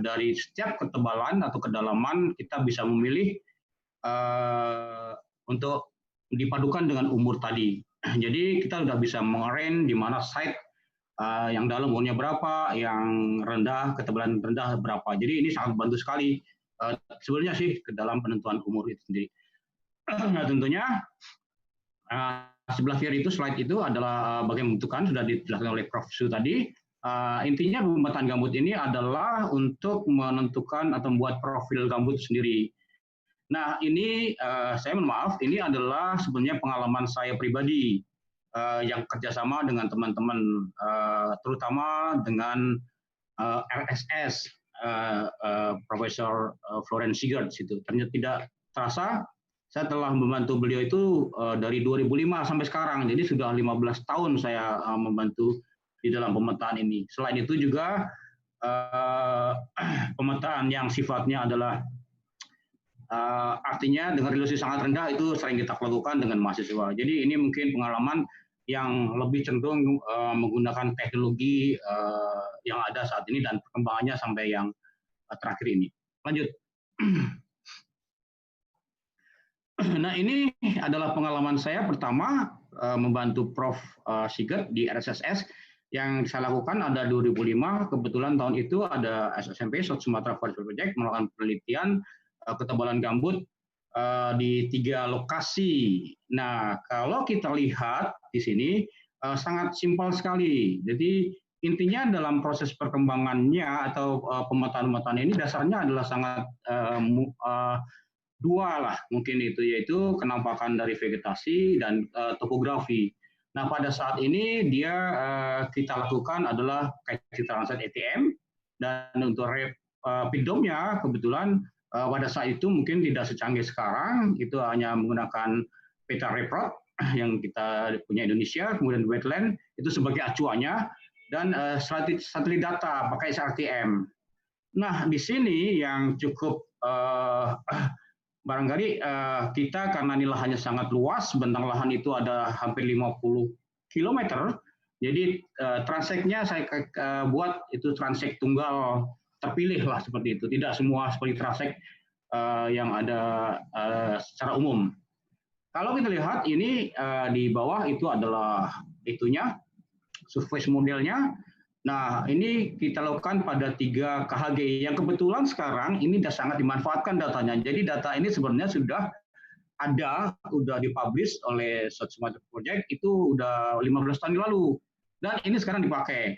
dari setiap ketebalan atau kedalaman kita bisa memilih untuk dipadukan dengan umur tadi. Jadi kita sudah bisa mengarrange di mana site yang dalam umurnya berapa, yang rendah ketebalan rendah berapa. Jadi ini sangat membantu sekali sebenarnya sih ke dalam penentuan umur itu sendiri. Nah tentunya sebelah kiri itu slide itu adalah bagian pembentukan sudah dijelaskan oleh Prof. Su tadi. Intinya pemetaan gambut ini adalah untuk menentukan atau membuat profil gambut sendiri. Nah ini saya mohon maaf, ini adalah sebenarnya pengalaman saya pribadi yang kerjasama dengan teman-teman, terutama dengan RSS, Profesor Florence Sigurd itu. Ternyata tidak terasa saya telah membantu beliau itu dari 2005 sampai sekarang. Jadi sudah 15 tahun saya membantu di dalam pemetaan ini. Selain itu juga pemetaan yang sifatnya adalah artinya dengan resolusi sangat rendah itu sering kita lakukan dengan mahasiswa. Jadi ini mungkin pengalaman yang lebih cenderung menggunakan teknologi yang ada saat ini dan perkembangannya sampai yang terakhir ini. Lanjut. Nah ini adalah pengalaman saya pertama membantu Prof. Sigurd di RSS. Yang saya lakukan ada 2005, kebetulan tahun itu ada SSMP, South Sumatra Forest Project, melakukan penelitian ketebalan gambut di 3 lokasi. Nah, kalau kita lihat di sini sangat simpel sekali. Jadi intinya dalam proses perkembangannya atau pemetaan-pemetaan ini dasarnya adalah sangat dua lah mungkin itu, yaitu kenampakan dari vegetasi dan topografi. Nah, pada saat ini dia kita lakukan adalah kayak translate ATM, dan untuk pigdomnya kebetulan pada saat itu mungkin tidak secanggih sekarang, itu hanya menggunakan peta reprot yang kita punya Indonesia, kemudian wetland itu sebagai acuannya, dan satelit data pakai SRTM. Nah, di sini yang cukup barangkali kita karena ini lahannya sangat luas, bentang lahan itu ada hampir 50 km, jadi transeknya saya buat itu transek tunggal terpilih lah seperti itu, tidak semua seperti transek yang ada secara umum. Kalau kita lihat ini di bawah itu adalah itunya, surface modelnya. Nah, ini kita lakukan pada 3 KHG yang kebetulan sekarang ini sudah sangat dimanfaatkan datanya. Jadi data ini sebenarnya sudah ada, sudah dipublish oleh South Sumatra Project itu udah 15 tahun lalu. Dan ini sekarang dipakai.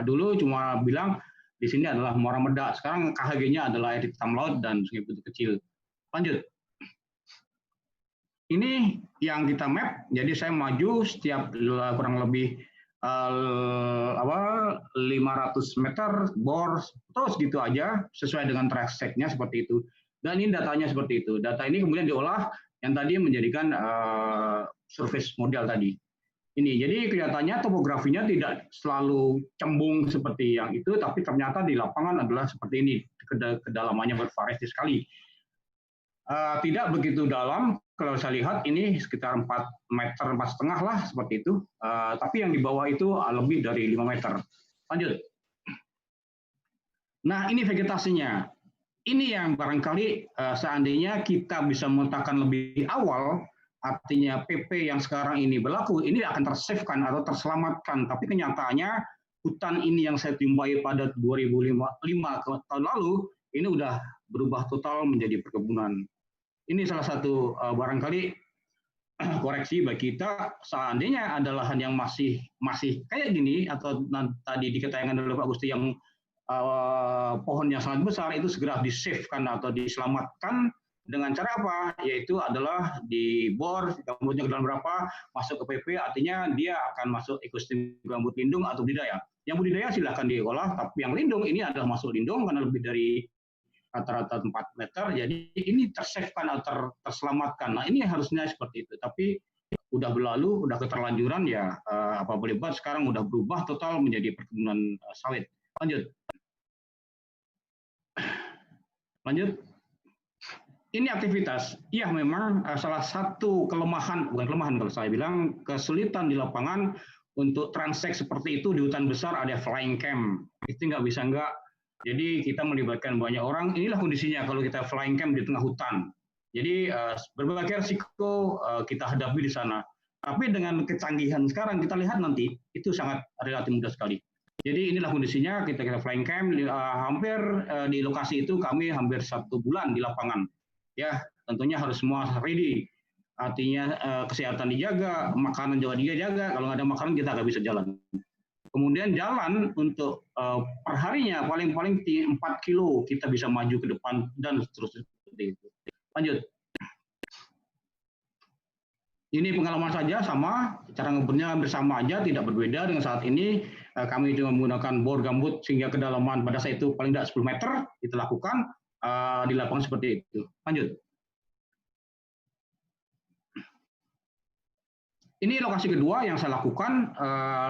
Dulu cuma bilang di sini adalah muara meda. Sekarang KHG-nya adalah air hitam laut dan sungai putih kecil. Lanjut. Ini yang kita map. Jadi saya maju setiap kurang lebih 500 meter bor terus gitu aja sesuai dengan track-nya seperti itu, dan ini datanya seperti itu. Data ini kemudian diolah yang tadi menjadikan surface model tadi. ini. Jadi kelihatannya topografinya tidak selalu cembung seperti yang itu, tapi ternyata di lapangan adalah seperti ini, kedalamannya bervariasi sekali. Tidak begitu dalam, kalau saya lihat ini sekitar 4 meter, 4,5 lah seperti itu. Tapi yang di bawah itu lebih dari 5 meter. Lanjut. Nah ini vegetasinya. Ini yang barangkali seandainya kita bisa memetakan lebih awal, artinya PP yang sekarang ini berlaku, ini akan tersafekan atau terselamatkan. Tapi kenyataannya hutan ini yang saya jumpai pada 2005 tahun lalu, ini udah berubah total menjadi perkebunan. Ini salah satu barangkali koreksi bagi kita, seandainya ada lahan yang masih kayak gini, atau tadi dikatakan oleh Pak Gusti yang pohon yang sangat besar, itu segera di-safekan atau diselamatkan. Dengan cara apa? Yaitu adalah dibor gambutnya ke dalam berapa, masuk ke PP, artinya dia akan masuk ekosistem gambut lindung atau budidaya. Yang budidaya silahkan diolah, tapi yang lindung ini adalah masuk lindung karena lebih dari rata-rata 4 meter, jadi ini tersafekan atau terselamatkan. Nah ini harusnya seperti itu, tapi udah berlalu, udah keterlanjuran ya, apa boleh buat, sekarang udah berubah total menjadi perkebunan sawit. Lanjut. Ini aktivitas, iya memang salah satu kelemahan, bukan kelemahan kalau saya bilang, kesulitan di lapangan untuk transek seperti itu di hutan besar ada flying camp. Itu nggak bisa nggak. Jadi kita melibatkan banyak orang, inilah kondisinya kalau kita flying camp di tengah hutan. Jadi berbagai risiko kita hadapi di sana. Tapi dengan kecanggihan sekarang kita lihat nanti, itu sangat relatif mudah sekali. Jadi inilah kondisinya, kita flying camp, hampir di lokasi itu kami hampir 1 bulan di lapangan. Ya, tentunya harus semua ready. Artinya kesehatan dijaga, makanan juga dijaga. Kalau nggak ada makanan kita nggak bisa jalan. Kemudian jalan untuk perharinya paling-paling 4 kilo kita bisa maju ke depan dan seterusnya seperti itu. Lanjut. Ini pengalaman saja sama, cara ngeburnya bersama aja, tidak berbeda dengan saat ini. Kami juga menggunakan bor gambut sehingga kedalaman pada saat itu paling tidak 10 meter kita lakukan. Di lapangan seperti itu. Lanjut. Ini lokasi kedua yang saya lakukan.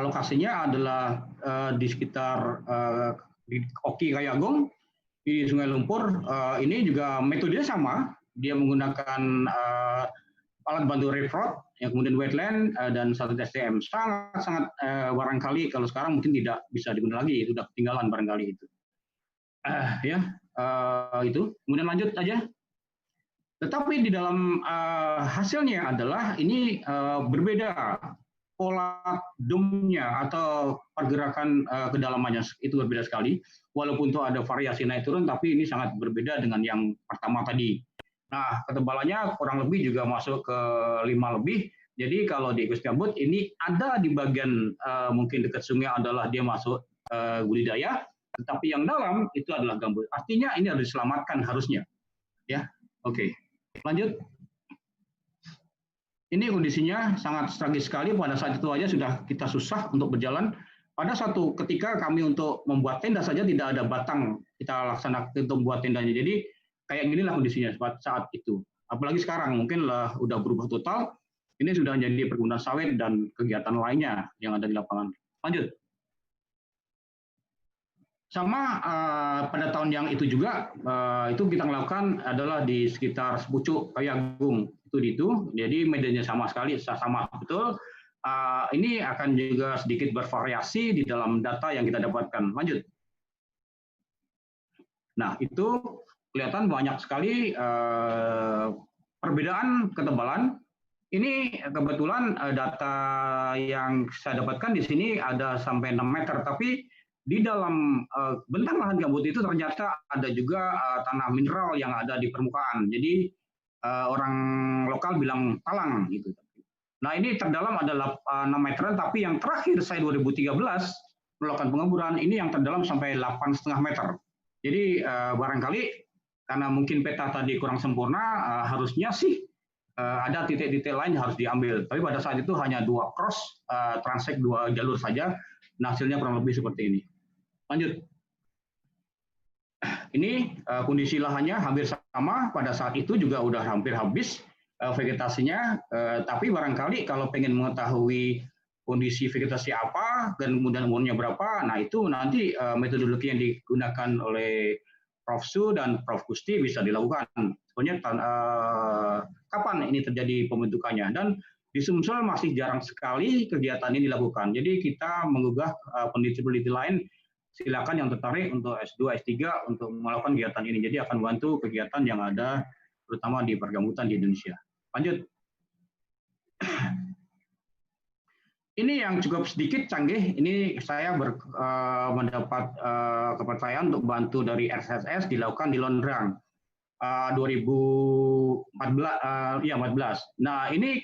Lokasinya adalah di sekitar di Oki Kayagung di Sungai Lumpur. Ini juga metodenya sama. Dia menggunakan alat bantu refrod, yang kemudian wetland dan Satelit STM. Sangat barangkali kalau sekarang mungkin tidak bisa digunakan lagi. Itu sudah ketinggalan barangkali itu. Itu kemudian lanjut aja. Tetapi di dalam hasilnya adalah ini berbeda pola domnya atau pergerakan kedalamannya itu berbeda sekali. Walaupun itu ada variasi naik turun, tapi ini sangat berbeda dengan yang pertama tadi. Nah ketebalannya kurang lebih juga masuk ke 5 lebih. Jadi kalau di ekosistem gambut ini ada di bagian mungkin dekat sungai adalah dia masuk budidaya. Tetapi yang dalam itu adalah gambut. Artinya ini harus diselamatkan harusnya. Ya, oke. Lanjut. Ini kondisinya sangat tragis sekali. Pada saat itu aja sudah kita susah untuk berjalan. Pada satu ketika kami untuk membuat tenda saja tidak ada batang kita laksanakan untuk membuat tendanya. Jadi kayak inilah kondisinya saat itu. Apalagi sekarang mungkin lah udah berubah total. Ini sudah menjadi perkebunan sawit dan kegiatan lainnya yang ada di lapangan. Lanjut. Sama pada tahun yang itu juga itu kita lakukan adalah di sekitar Pucuk Kayagung itu. Jadi medianya sama sekali, sama betul. Ini akan juga sedikit bervariasi di dalam data yang kita dapatkan. Lanjut. Nah itu kelihatan banyak sekali perbedaan ketebalan. Ini kebetulan data yang saya dapatkan di sini ada sampai 6 meter, tapi di dalam bentang lahan gambut itu ternyata ada juga tanah mineral yang ada di permukaan. Jadi orang lokal bilang talang gitu. Nah ini terdalam adalah 6 meteran, tapi yang terakhir saya 2013 melakukan pengemburan ini yang terdalam sampai 8,5 meter. Jadi barangkali karena mungkin peta tadi kurang sempurna, harusnya sih ada titik-titik lain yang harus diambil. Tapi pada saat itu hanya 2 cross, transek 2 jalur saja. Nah hasilnya kurang lebih seperti ini. Lanjut. Ini kondisi lahannya hampir sama, pada saat itu juga udah hampir habis vegetasinya, tapi barangkali kalau pengen mengetahui kondisi vegetasi apa, dan kemudian umurnya berapa. Nah, itu nanti metodologi yang digunakan oleh Prof. Su dan Prof. Gusti bisa dilakukan. Sebenarnya kapan ini terjadi pembentukannya, dan di Sumsel masih jarang sekali kegiatan ini dilakukan. Jadi kita menggugah peneliti-peneliti lain, silakan yang tertarik untuk S2, S3 untuk melakukan kegiatan ini. Jadi akan bantu kegiatan yang ada terutama di pergambutan di Indonesia. Lanjut. Ini yang cukup sedikit canggih. Ini saya mendapat kepercayaan untuk bantu dari RSS dilakukan di Londrang 2014. Nah, ini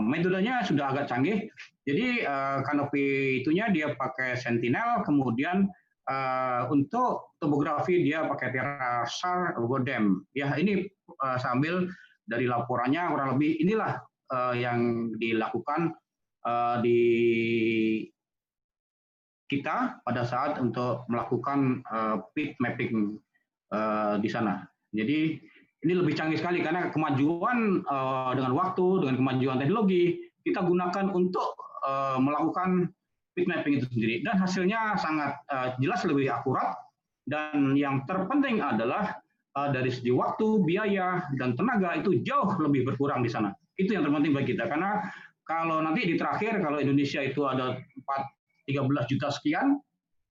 metodenya sudah agak canggih. Jadi kanopi itunya dia pakai Sentinel, kemudian untuk topografi dia pakai Terasar Godem. Ya, ini sambil dari laporannya kurang lebih inilah yang dilakukan di kita pada saat untuk melakukan pit mapping di sana. Jadi ini lebih canggih sekali karena kemajuan dengan waktu, dengan kemajuan teknologi, kita gunakan untuk melakukan pit mapping itu sendiri. Dan hasilnya sangat jelas lebih akurat, dan yang terpenting adalah dari segi waktu, biaya, dan tenaga itu jauh lebih berkurang di sana. Itu yang terpenting bagi kita, karena kalau nanti di terakhir, kalau Indonesia itu ada 13 juta sekian,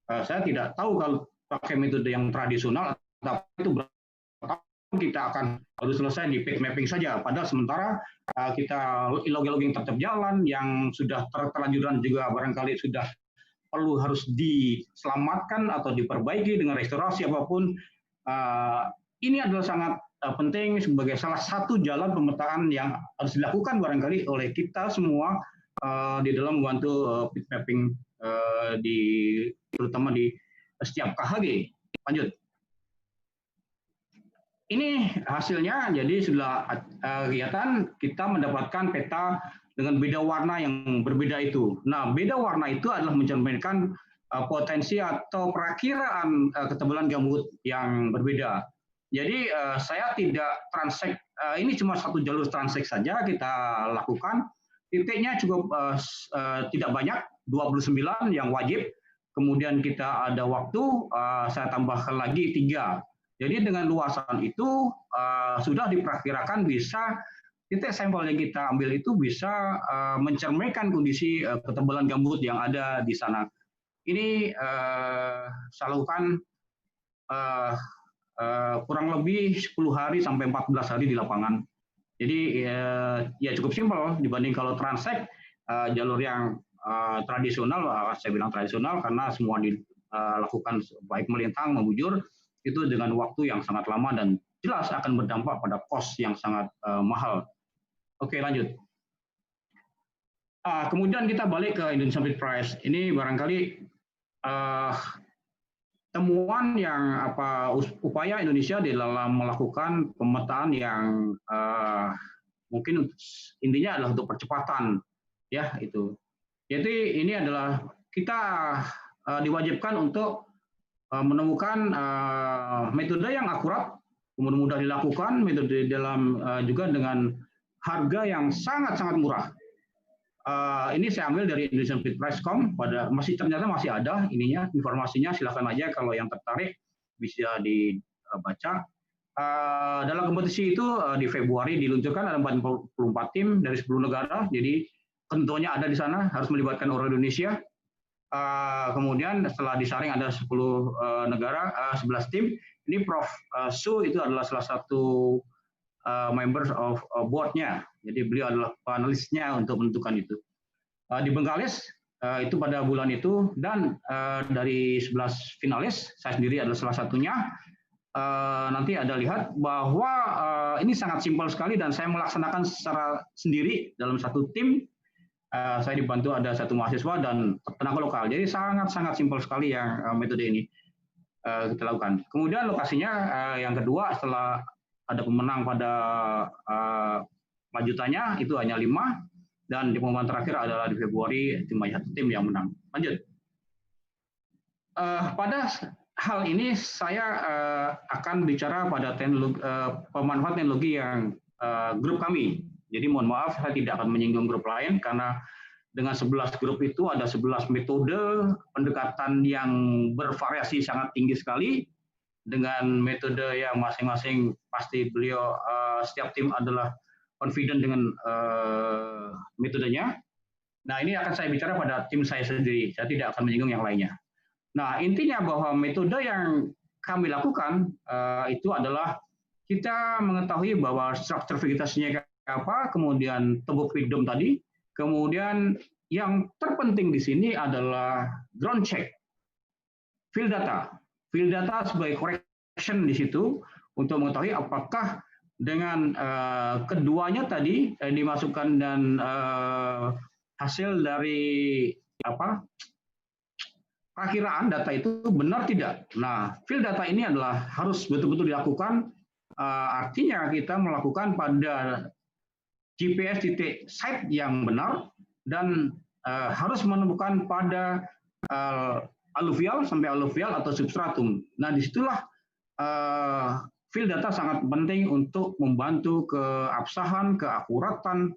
saya tidak tahu kalau pakai metode yang tradisional, atau itu berapa kita akan harus selesai di pit mapping saja. Padahal sementara kita logging tetap jalan, yang sudah terlanjuran juga barangkali sudah perlu harus diselamatkan atau diperbaiki dengan restorasi apapun. Ini adalah sangat penting sebagai salah satu jalan pemetaan yang harus dilakukan barangkali oleh kita semua di dalam membantu pit mapping terutama di setiap KHG. Lanjut. Ini hasilnya, jadi sudah kelihatan kita mendapatkan peta dengan beda warna yang berbeda itu. Nah, beda warna itu adalah mencerminkan potensi atau perakiraan ketebalan gambut yang berbeda. Jadi saya tidak transek, ini cuma satu jalur transek saja kita lakukan. Titiknya cukup tidak banyak, 29 yang wajib. Kemudian kita ada waktu, saya tambahkan lagi 3. Jadi dengan luasan itu sudah diperkirakan bisa titik sampel yang kita ambil itu bisa mencerminkan kondisi ketebalan gambut yang ada di sana. Ini saya lakukan kurang lebih 10 hari sampai 14 hari di lapangan. Jadi ya cukup simpel dibanding kalau transek jalur yang tradisional, saya bilang tradisional karena semua dilakukan baik melintang membujur itu dengan waktu yang sangat lama dan jelas akan berdampak pada kos yang sangat mahal. Oke, lanjut. Kemudian kita balik ke Indonesian Bid Price. Ini barangkali temuan yang upaya Indonesia di dalam melakukan pemetaan yang mungkin intinya adalah untuk percepatan, ya itu. Jadi ini adalah kita diwajibkan untuk menemukan metode yang akurat, kemudian mudah dilakukan, metode dalam juga dengan harga yang sangat-sangat murah. Ini saya ambil dari Indonesian Bid Price.com, ternyata masih ada ininya, informasinya, silakan aja kalau yang tertarik bisa dibaca. Dalam kompetisi itu di Februari diluncurkan ada 44 tim dari 10 negara, jadi ketentuannya ada di sana, harus melibatkan orang Indonesia. Kemudian setelah disaring ada 10 negara, 11 tim. Ini Prof. Su itu adalah salah satu members of board-nya. Jadi beliau adalah panelisnya untuk menentukan itu. Di Bengkalis itu pada bulan itu, dan dari 11 finalis, saya sendiri adalah salah satunya. Nanti ada lihat bahwa ini sangat simpel sekali dan saya melaksanakan secara sendiri dalam satu tim. Saya dibantu ada satu mahasiswa dan tenaga lokal. Jadi sangat-sangat simpel sekali yang metode ini kita lakukan. Kemudian lokasinya yang kedua setelah ada pemenang pada lanjutannya itu hanya 5 dan di pengumuman terakhir adalah di Februari cuma satu tim yang menang. Lanjut. Pada hal ini saya akan bicara pada pemanfaatan teknologi yang grup kami. Jadi mohon maaf saya tidak akan menyinggung grup lain karena dengan 11 grup itu ada 11 metode pendekatan yang bervariasi sangat tinggi sekali, dengan metode yang masing-masing pasti beliau setiap tim adalah confident dengan metodenya. Nah, ini akan saya bicara pada tim saya sendiri, saya tidak akan menyinggung yang lainnya. Nah, intinya bahwa metode yang kami lakukan itu adalah kita mengetahui bahwa struktur vegetasinya apa, kemudian tubuh freedom tadi, kemudian yang terpenting di sini adalah ground check, field data. Field data sebagai correction di situ untuk mengetahui apakah dengan keduanya tadi dimasukkan dan hasil dari perakiraan data itu benar tidak. Nah, field data ini adalah harus betul-betul dilakukan, artinya kita melakukan pada GPS titik site yang benar dan harus menemukan pada aluvial sampai aluvial atau substratum. Nah, disitulah field data sangat penting untuk membantu keabsahan, keakuratan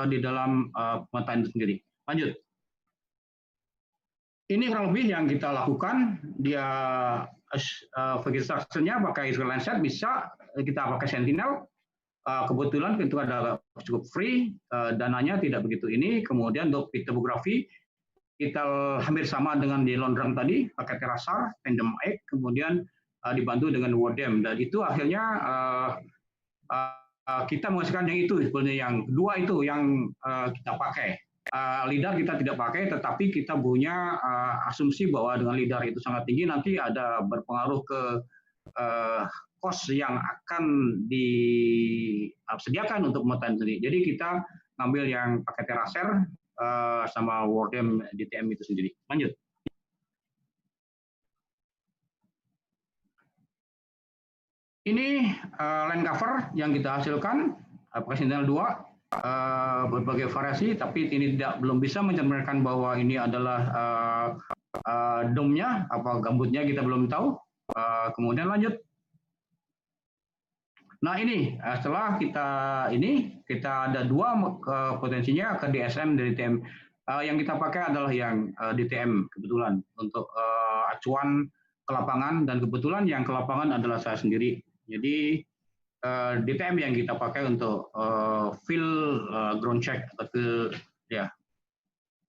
di dalam pemetaan itu sendiri. Lanjut. Ini kurang lebih yang kita lakukan. Dia vegetasinya pakai Lanskap, bisa kita pakai Sentinel. Kebetulan itu ada cukup free, dananya tidak begitu ini. Kemudian untuk topografi kita hampir sama dengan di Londrang tadi, pakai Terasar, Tandem Egg, kemudian dibantu dengan WordM. Dan itu akhirnya kita menghasilkan yang itu, sebenarnya yang kedua itu yang kita pakai. LIDAR kita tidak pakai, tetapi kita punya asumsi bahwa dengan LIDAR itu sangat tinggi, nanti ada berpengaruh ke cost yang akan disediakan untuk pemetaan sendiri. Jadi kita ngambil yang pakai Terasar sama WordM DTM itu sendiri. Lanjut. Ini line cover yang kita hasilkan, pakai Sentinel 2, berbagai variasi, tapi ini belum bisa mencerminkan bahwa ini adalah dome-nya, apa gambutnya kita belum tahu. Kemudian lanjut. Nah, ini setelah kita ada dua potensinya ke DSM dari DTM. Yang kita pakai adalah yang DTM kebetulan untuk acuan ke lapangan, dan kebetulan yang ke lapangan adalah saya sendiri. Jadi DTM yang kita pakai untuk field ground check atau ya.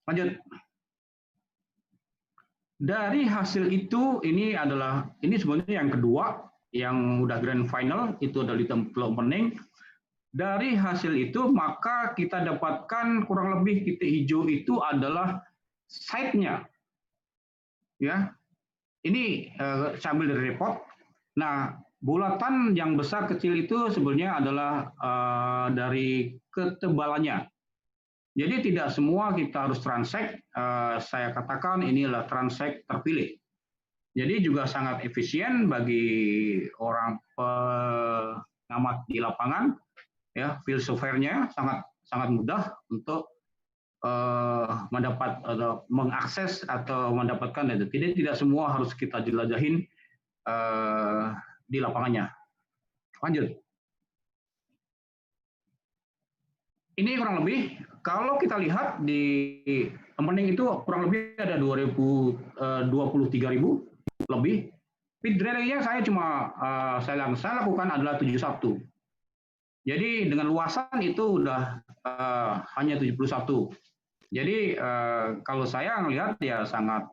Lanjut. Dari hasil itu ini sebenarnya yang kedua, yang udah grand final itu adalah di tempat opening. Dari hasil itu maka kita dapatkan kurang lebih titik hijau itu adalah site-nya. Ya. Ini saya ambil dari report. Nah, bulatan yang besar kecil itu sebenarnya adalah dari ketebalannya. Jadi tidak semua kita harus transect. Saya katakan inilah transect terpilih. Jadi juga sangat efisien bagi orang pengamat di lapangan, ya, field surveyor-nya sangat mudah untuk mengakses atau mendapatkan data. Tidak semua harus kita jelajahin di lapangannya. Lanjut. Ini kurang lebih, kalau kita lihat di opening itu kurang lebih ada 23.000 lebih. Pit drainnya saya lakukan adalah 71. Jadi dengan luasan itu udah hanya 71. Jadi kalau saya melihat ya sangat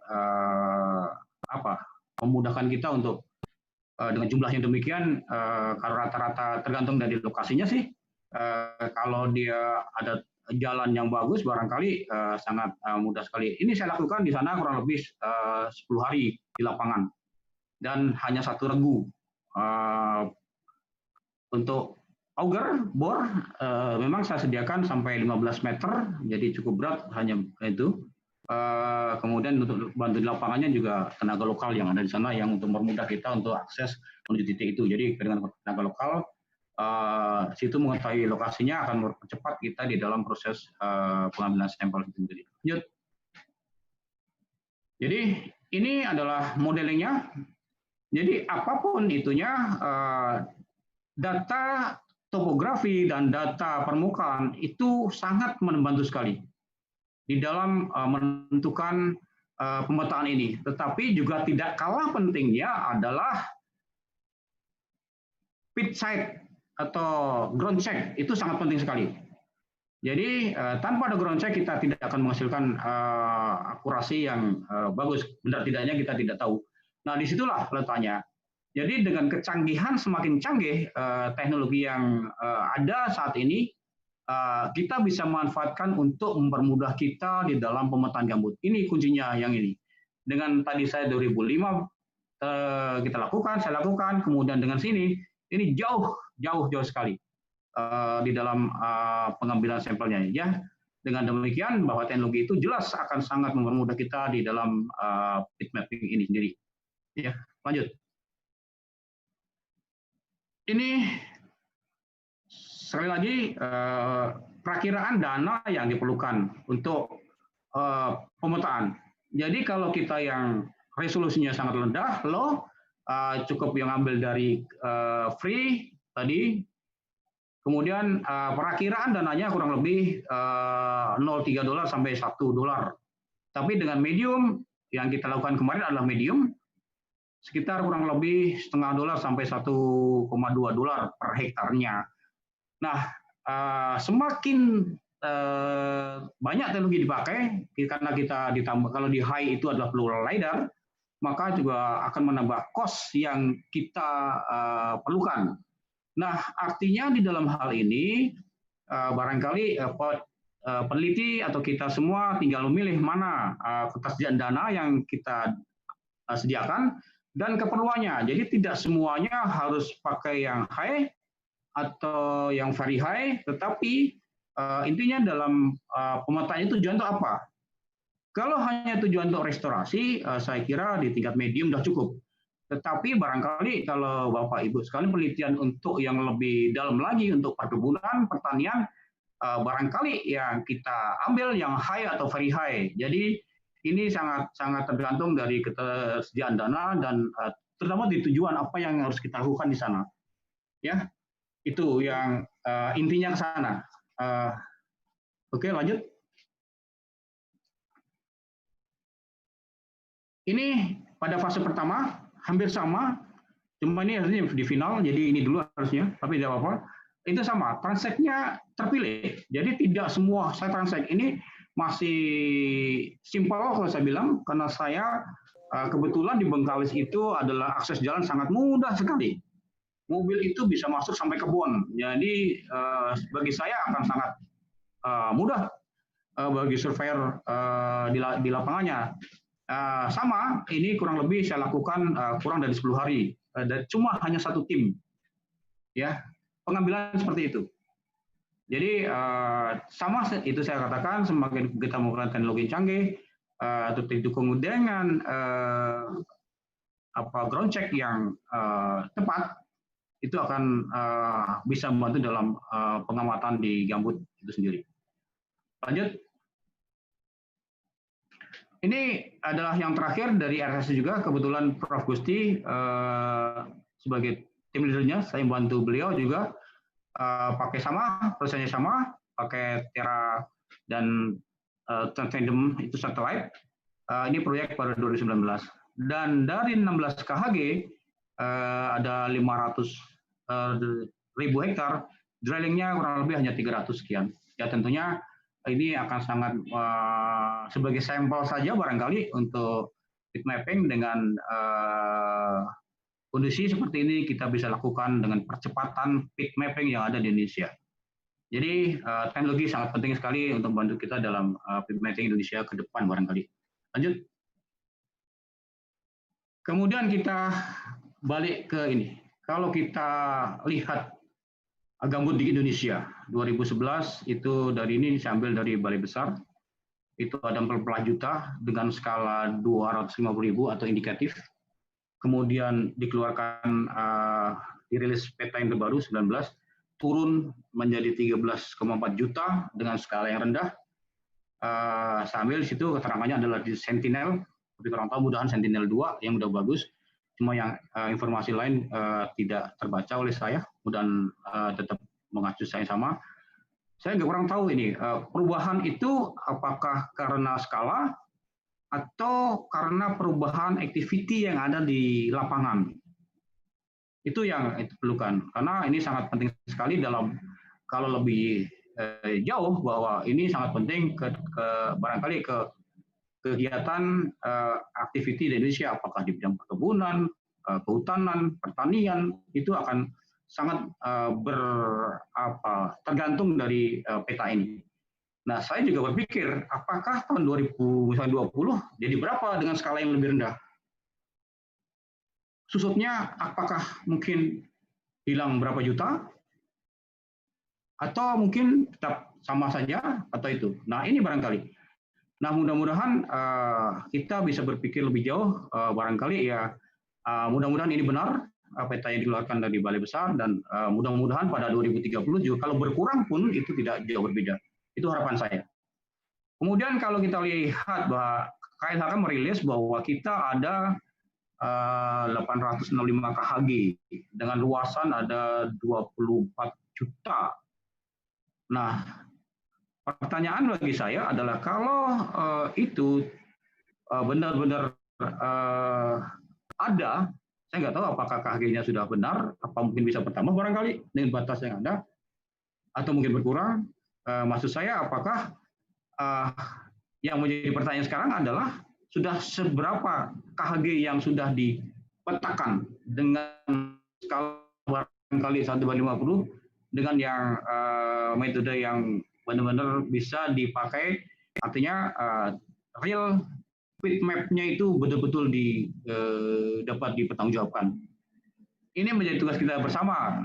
memudahkan kita untuk dengan jumlah yang demikian, kalau rata-rata tergantung dari lokasinya sih. Kalau dia ada jalan yang bagus, barangkali sangat mudah sekali. Ini saya lakukan di sana kurang lebih 10 hari di lapangan dan hanya satu regu. Untuk auger bor memang saya sediakan sampai 15 meter, jadi cukup berat hanya itu. Kemudian untuk bantu di lapangannya juga tenaga lokal yang ada di sana yang untuk mempermudah kita untuk akses menuju titik itu. Jadi dengan tenaga lokal situ mengetahui lokasinya akan mempercepat kita di dalam proses pengambilan sampel itu sendiri. Lanjut. Jadi ini adalah modelingnya. Jadi apapun itunya, data topografi dan data permukaan itu sangat membantu sekali. di dalam menentukan pemetaan ini. Tetapi juga tidak kalah pentingnya adalah pit site atau ground check, itu sangat penting sekali. Jadi tanpa ada ground check kita tidak akan menghasilkan akurasi yang bagus. Benar tidaknya kita tidak tahu. Nah, disitulah letaknya. Jadi dengan kecanggihan semakin canggih teknologi yang ada saat ini, kita bisa manfaatkan untuk mempermudah kita di dalam pemetaan gambut. Ini kuncinya yang ini. Dengan tadi saya 2005 kita lakukan, saya lakukan, kemudian dengan sini, ini jauh sekali di dalam pengambilan sampelnya. Ya, dengan demikian bahwa teknologi itu jelas akan sangat mempermudah kita di dalam pit mapping ini sendiri. Ya, lanjut. Ini sekali lagi perakiraan dana yang diperlukan untuk pemetaan. Jadi kalau kita yang resolusinya sangat rendah, low, cukup yang ambil dari free tadi, kemudian perakiraan dananya kurang lebih $0.3 sampai $1. Tapi dengan medium yang kita lakukan kemarin adalah medium, sekitar kurang lebih $0.5 sampai $1,2 per hektarnya. Nah, semakin banyak teknologi dipakai, karena kita ditambah, kalau di high itu adalah plural lidar, maka juga akan menambah cost yang kita perlukan. Nah, artinya di dalam hal ini barangkali peneliti atau kita semua tinggal memilih mana ketersediaan dana yang kita sediakan dan keperluannya. Jadi tidak semuanya harus pakai yang high atau yang very high, tetapi intinya dalam pemetaan itu tujuan untuk apa? Kalau hanya tujuan untuk restorasi, saya kira di tingkat medium sudah cukup. Tetapi barangkali kalau Bapak Ibu sekalian penelitian untuk yang lebih dalam lagi untuk perkebunan, pertanian, barangkali yang kita ambil yang high atau very high. Jadi ini sangat tergantung dari ketersediaan dana dan terutama di tujuan apa yang harus kita lakukan di sana. Ya, itu yang intinya ke sana. Oke, lanjut. Ini pada fase pertama hampir sama, cuma ini harusnya di final, jadi ini dulu harusnya, tapi tidak apa-apa. Itu sama, transeknya terpilih. Jadi tidak semua saya transek. Ini masih simpel kalau saya bilang, karena saya kebetulan di Bengkalis itu adalah akses jalan sangat mudah sekali. Mobil itu bisa masuk sampai kebun. Jadi bagi saya akan sangat mudah bagi surveyor di lapangannya. Sama, ini kurang lebih saya lakukan kurang dari 10 hari. Cuma hanya satu tim. Ya, pengambilan seperti itu. Jadi sama itu saya katakan, semakin kita menggunakan teknologi canggih atau didukung dengan ground check yang tepat, itu akan bisa membantu dalam pengamatan di gambut itu sendiri. Lanjut. Ini adalah yang terakhir dari RSC juga, kebetulan Prof. Gusti sebagai tim leadernya, saya bantu beliau juga pakai sama, prosesnya sama, pakai Terra dan Tandem itu Satelit. Ini proyek pada 2019. Dan dari 16 KHG ada 500.000 hektar, drillingnya kurang lebih hanya 300 sekian. Ya tentunya ini akan sangat sebagai sampel saja barangkali untuk pit mapping dengan kondisi seperti ini kita bisa lakukan dengan percepatan pit mapping yang ada di Indonesia. Jadi teknologi sangat penting sekali untuk membantu kita dalam pit mapping Indonesia ke depan barangkali. Lanjut. Kemudian kita balik ke ini. Kalau kita lihat gambut di Indonesia 2011 itu dari ini saya ambil dari Balai Besar, itu ada 14 juta dengan skala 250.000 atau indikatif. Kemudian dikeluarkan dirilis peta yang terbaru 19 turun menjadi 13,4 juta dengan skala yang rendah. Saya ambil di situ keterangannya adalah di Sentinel, tapi kurang tahu mudahan Sentinel 2 yang udah bagus. Cuma yang informasi lain tidak terbaca oleh saya, mudah tetap mengacu saya sama. saya nggak kurang tahu ini perubahan itu apakah karena skala atau karena perubahan activity yang ada di lapangan. Itu yang diperlukan, karena ini sangat penting sekali dalam kalau lebih jauh bahwa ini sangat penting barangkali ke kegiatan activity di Indonesia, apakah di bidang perkebunan, kehutanan, pertanian, itu akan sangat tergantung dari peta ini. Nah, saya juga berpikir, apakah tahun 2020 jadi berapa dengan skala yang lebih rendah? Susutnya, apakah mungkin hilang berapa juta? Atau mungkin tetap sama saja, atau itu? Nah, ini barangkali. Nah, mudah-mudahan kita bisa berpikir lebih jauh, barangkali ya, mudah-mudahan ini benar, peta yang dikeluarkan dari Balai Besar, dan mudah-mudahan pada 2030 juga kalau berkurang pun itu tidak jauh berbeda. Itu harapan saya. Kemudian kalau kita lihat bahwa KLHK merilis bahwa kita ada 865 KHG dengan luasan ada 24 juta. Nah, pertanyaan bagi saya adalah kalau itu benar-benar ada, saya nggak tahu apakah KHG-nya sudah benar, apa mungkin bisa bertambah barangkali dengan batas yang ada, atau mungkin berkurang. Maksud saya apakah yang menjadi pertanyaan sekarang adalah sudah seberapa KHG yang sudah dipetakan dengan skala barangkali 1/50 dengan yang metode yang benar-benar bisa dipakai, artinya real fit map-nya itu betul-betul dapat dipertanggungjawabkan. Ini menjadi tugas kita bersama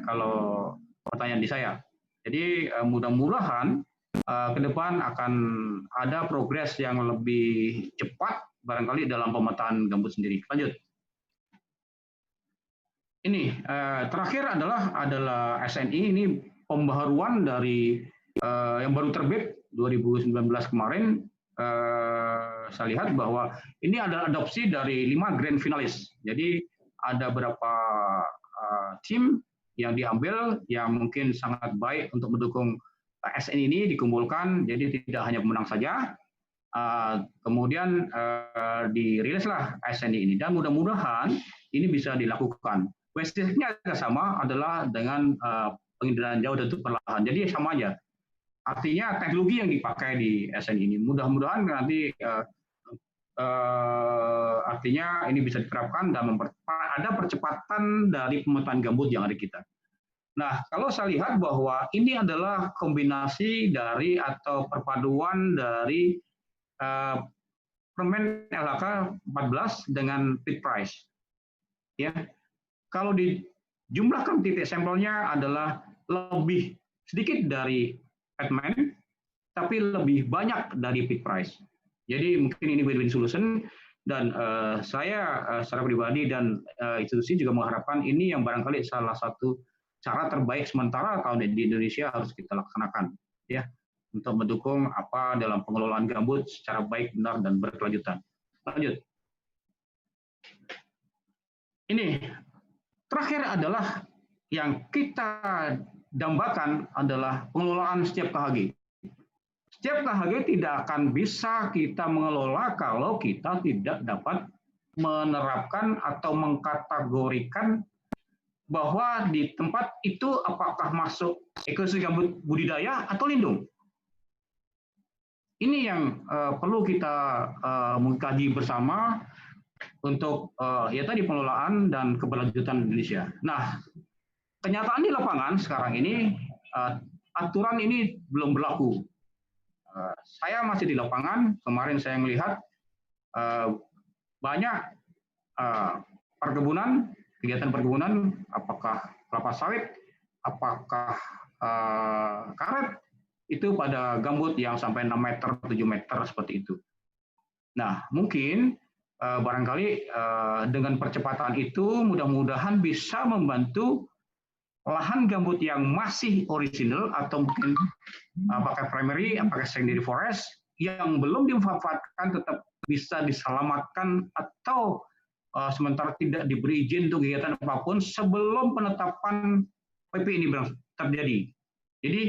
kalau pertanyaan di saya. Jadi mudah-mudahan ke depan akan ada progres yang lebih cepat barangkali dalam pemetaan gambut sendiri. Lanjut. Ini terakhir adalah SNI, ini pembaharuan dari yang baru terbit 2019 kemarin. Saya lihat bahwa ini adalah adopsi dari 5 grand finalis. Jadi ada beberapa tim yang diambil yang mungkin sangat baik untuk mendukung SN ini dikumpulkan, jadi tidak hanya pemenang saja. Kemudian dirilislah SN ini, dan mudah-mudahan ini bisa dilakukan. Basicnya sama adalah dengan penginderaan jauh dan perlahan, jadi sama aja. Artinya teknologi yang dipakai di SN ini, mudah-mudahan nanti artinya ini bisa diterapkan dan ada percepatan dari pemetaan gambut yang ada kita. Nah, kalau saya lihat bahwa ini adalah kombinasi dari atau perpaduan dari permen LHK 14 dengan pit price. Ya, kalau dijumlahkan titik sampelnya adalah lebih sedikit dari permen, tapi lebih banyak dari pit price. Jadi mungkin ini win-win solution, dan saya secara pribadi dan institusi juga mengharapkan ini yang barangkali salah satu cara terbaik sementara tahun di Indonesia harus kita laksanakan, ya, untuk mendukung apa dalam pengelolaan gambut secara baik, benar, dan berkelanjutan. Lanjut. Ini terakhir adalah yang kita dambakan adalah pengelolaan setiap KHG. Setiap KHG tidak akan bisa kita mengelola kalau kita tidak dapat menerapkan atau mengkategorikan bahwa di tempat itu apakah masuk ekosistem gambut budidaya atau lindung. Ini yang perlu kita mengkaji bersama untuk ya tadi pengelolaan dan keberlanjutan Indonesia. Nah, kenyataan di lapangan sekarang ini aturan ini belum berlaku. Saya masih di lapangan, kemarin saya melihat banyak perkebunan, kegiatan perkebunan, apakah kelapa sawit, apakah karet, itu pada gambut yang sampai 6 meter, 7 meter seperti itu. Nah, mungkin barangkali dengan percepatan itu mudah-mudahan bisa membantu lahan gambut yang masih original atau mungkin apakah primary, apakah secondary forest yang belum dimanfaatkan tetap bisa diselamatkan atau sementara tidak diberi izin untuk kegiatan apapun sebelum penetapan PP ini terjadi. Jadi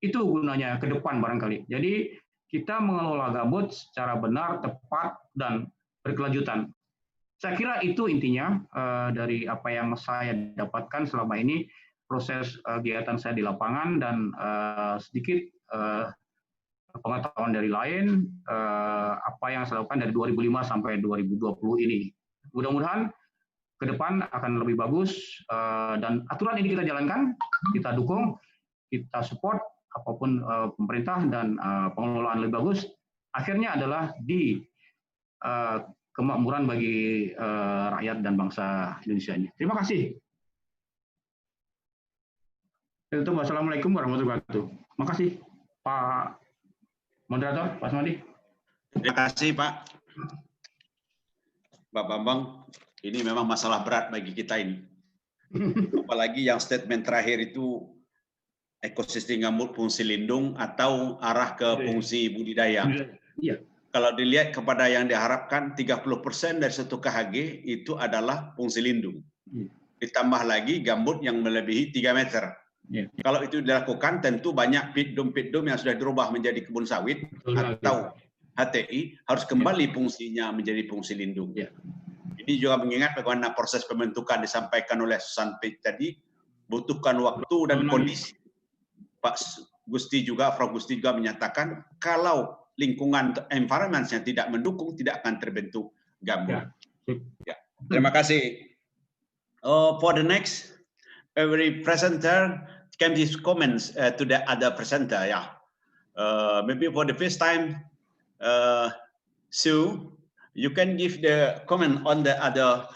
Itu gunanya ke depan barangkali. Jadi kita mengelola gambut secara benar, tepat, dan berkelanjutan. Saya kira itu intinya dari apa yang saya dapatkan selama ini, proses kegiatan saya di lapangan, dan sedikit pengetahuan dari lain, apa yang saya lakukan dari 2005 sampai 2020 ini. Mudah-mudahan ke depan akan lebih bagus, dan aturan ini kita jalankan, kita dukung, kita support apapun pemerintah dan pengelolaan lebih bagus. Akhirnya adalah di kemakmuran bagi rakyat dan bangsa Indonesia ini. Terima kasih. Itu wassalamualaikum warahmatullahi wabarakatuh. Terima kasih Pak Moderator, Pak Asmadi. Terima kasih Pak. Pak Bambang, ini memang masalah berat bagi kita ini. Apalagi yang statement terakhir itu ekosistem gambut fungsi lindung atau arah ke fungsi budidaya. Iya. Kalau dilihat kepada yang diharapkan 30% dari satu KHG itu adalah fungsi lindung. Ditambah lagi gambut yang melebihi 3 meter. Kalau itu dilakukan tentu banyak pitdom yang sudah dirubah menjadi kebun sawit atau HTI harus kembali fungsinya menjadi fungsi lindung. Ini juga mengingat bagaimana proses pembentukan disampaikan oleh Susan Page tadi butuhkan waktu dan kondisi. Pak Gusti juga, Prof Gusti juga menyatakan kalau lingkungan environment yang tidak mendukung tidak akan terbentuk gambut. Ya. Terima kasih. For the next, every presenter can give comments to the other presenter. Yeah. Maybe for the first time, Sue, you can give the comment on the other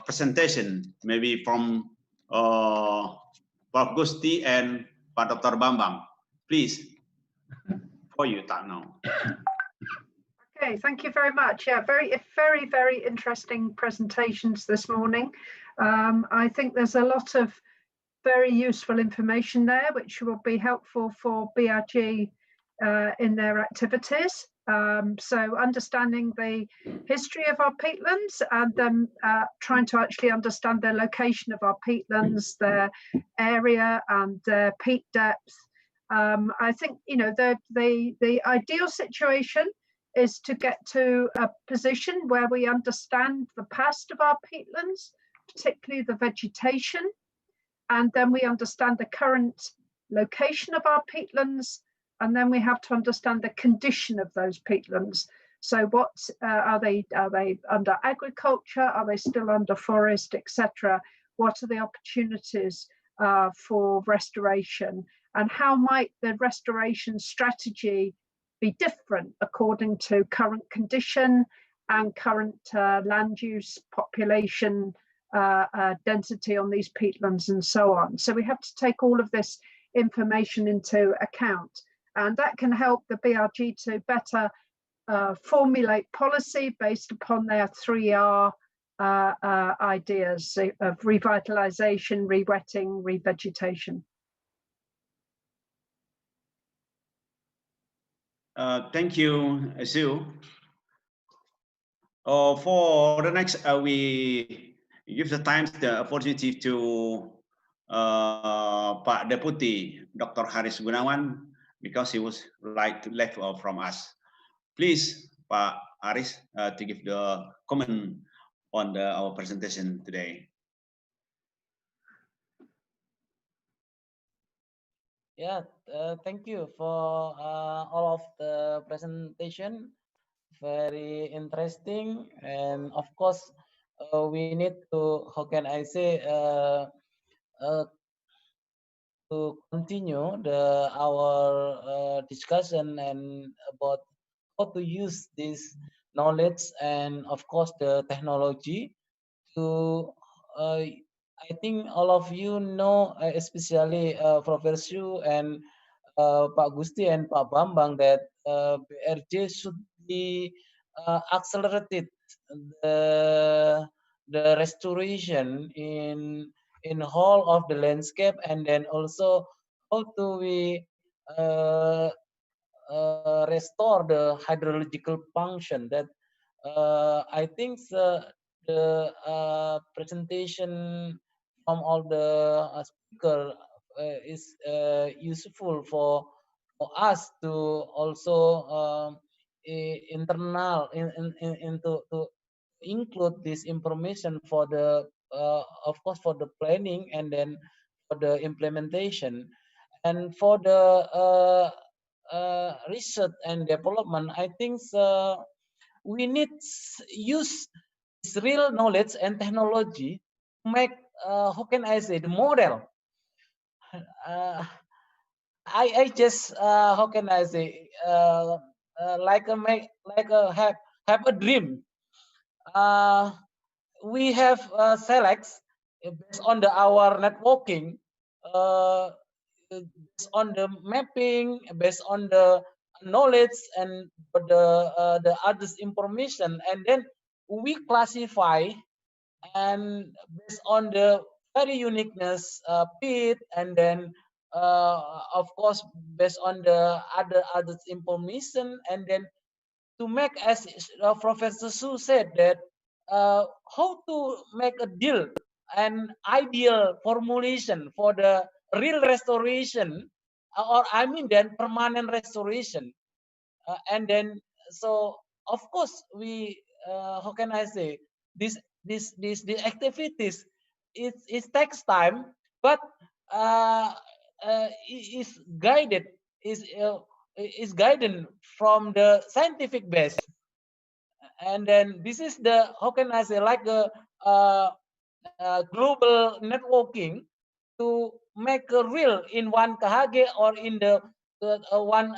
presentation, maybe from Prof Gusti and Pak Dr. Bambang. Please, for you, tak now. Okay, thank you very much. Yeah, very interesting presentations this morning. I think there's a lot of very useful information there, which will be helpful for BRG in their activities. So understanding the history of our peatlands and then trying to actually understand the location of our peatlands, their area and their peat depth. I think, you know, the ideal situation is to get to a position where we understand the past of our peatlands, particularly the vegetation, and then we understand the current location of our peatlands, and then we have to understand the condition of those peatlands. So what are they under agriculture? Are they still under forest, etc.? What are the opportunities for restoration? And how might the restoration strategy be different according to current condition and current land use, population, density on these peatlands and so on. So we have to take all of this information into account, and that can help the BRG to better formulate policy based upon their 3R ideas of revitalization, rewetting, revegetation. Thank you, Sue. For the next, we give the time, the opportunity to Pak Deputy Dr. Haris Gunawan, because he was left from us. Please, Pak Haris, to give the comment on our presentation today. Yeah, thank you for all of the presentation. Very interesting, and of course, we need to, how can I say, to continue our discussion and about how to use this knowledge and of course the technology to I think all of you know, especially Professor and Pak Gusti and Pak Bambang, that BRG should be accelerated the restoration in whole of the landscape, and then also how do we restore the hydrological function. That I think the presentation from all the speaker useful for us to also to include this information for the of course for the planning and then for the implementation and for the research and development. I think we need use this real knowledge and technology to make how can I say the model. I just how can I say like a make like a have a dream. We have selects based on our networking, based on the mapping, based on the knowledge and the others information, and then we classify and based on the very uniqueness pit and then of course based on the other information and then to make as Professor Su said that how to make a deal and ideal formulation for the real restoration or I mean then permanent restoration and then so of course we how can I say these activities it takes time but is guided is guided from the scientific base and then this is the how can I say like the global networking to make a real in one KHG or in the one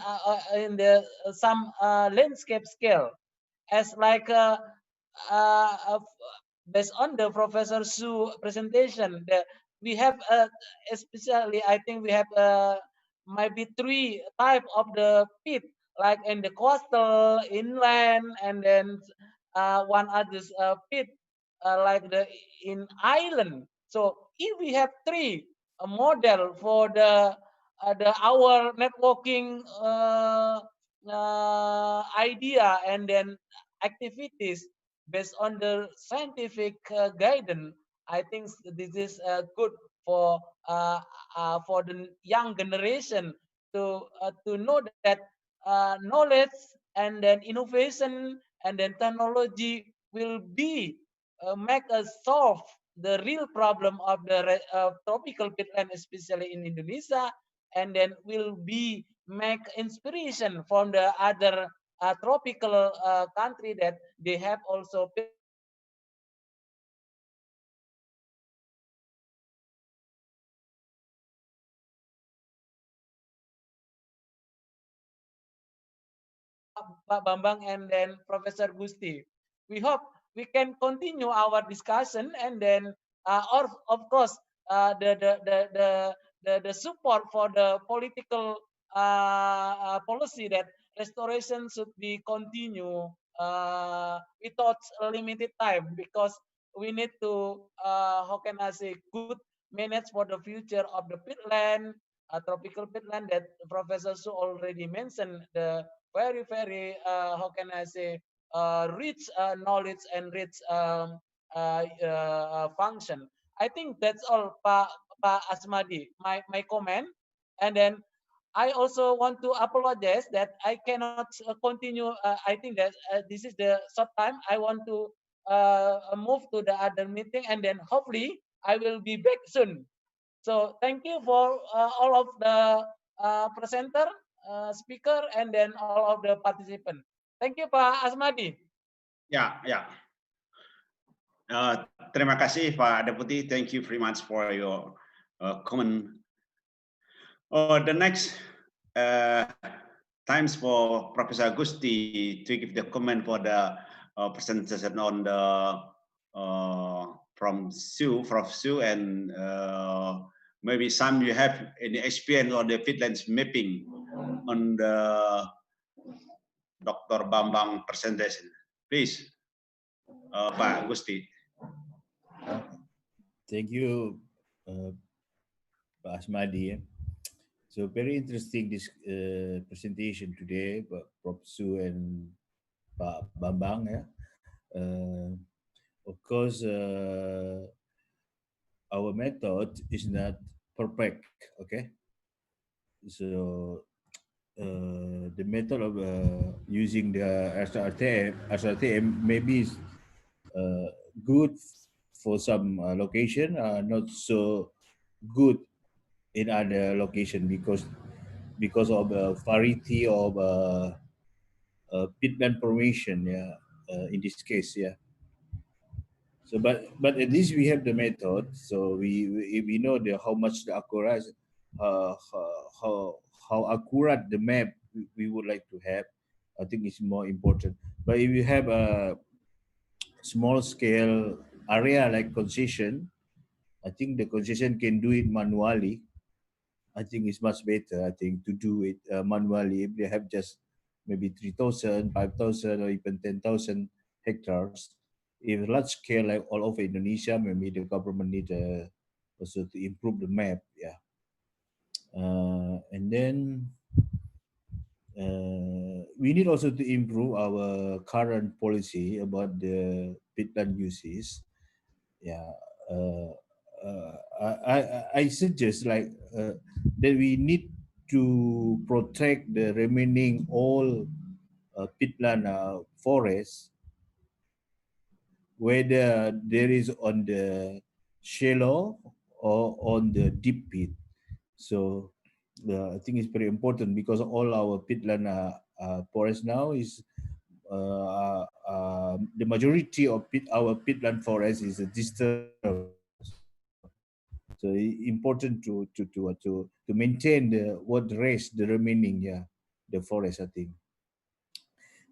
in the some landscape scale as like based on the Professor Su presentation we have especially I think we have might be three type of the pit like in the coastal inland and then one other pit like the in island. So if we have three a model for the our networking idea and then activities based on the scientific guidance, I think this is good for the young generation to know that knowledge and then innovation and then technology will be make us solve the real problem of the tropical peatland, especially in Indonesia, and then will be make inspiration from the other tropical country that they have also Pak Bambang and then Professor Gusti. We hope we can continue our discussion and then or of course the support for the political policy that restoration should be continue without a limited time because we need to how can I say good manage for the future of the peatland, tropical peatland that Professor Su already mentioned the very how can I say rich knowledge and rich function. I think that's all, Pak Asmadi. My comment, and then I also want to apologize that I cannot continue. I think that this is the short time. I want to move to the other meeting, and then hopefully I will be back soon. So thank you for all of the presenter, speaker, and then all of the participants. Thank you, Pak Asmadi. Ya, ya. Terima kasih Pak Deputi. Thank you very much for your comment. The next times for Professor Gusti to give the comment for the presentation on the from Prof. Su, and maybe some you have any experience on the peatlands mapping on the Dr. Bambang presentation. Please, Pak Gusti. Thank you, Pak Asmadi. So very interesting this presentation today, Prof. Su and Pak Bambang. Of course, our method is not perfect. Okay, so the method of using the SRTM maybe is good for some location, not so good in other location because of the variety of peatland formation. Yeah, in this case, yeah. So, but at least we have the method, so we know the how much the accurate, how accurate the map we would like to have. I think it's more important. But if you have a small scale area like concession, I think the concession can do it manually. I think it's much better. I think to do it manually if they have just maybe 3,000, 5,000, or even 10,000 hectares. If large scale like all over Indonesia, maybe the government need also to improve the map. Yeah, and then we need also to improve our current policy about the peatland uses. Yeah, I suggest like that we need to protect the remaining all peatland forests, whether there is on the shallow or on the deep pit. So I think it's very important because all our peatland forest now is the majority of our peatland forest is disturbed. So important to maintain the what rest the remaining, yeah, the forest, I think,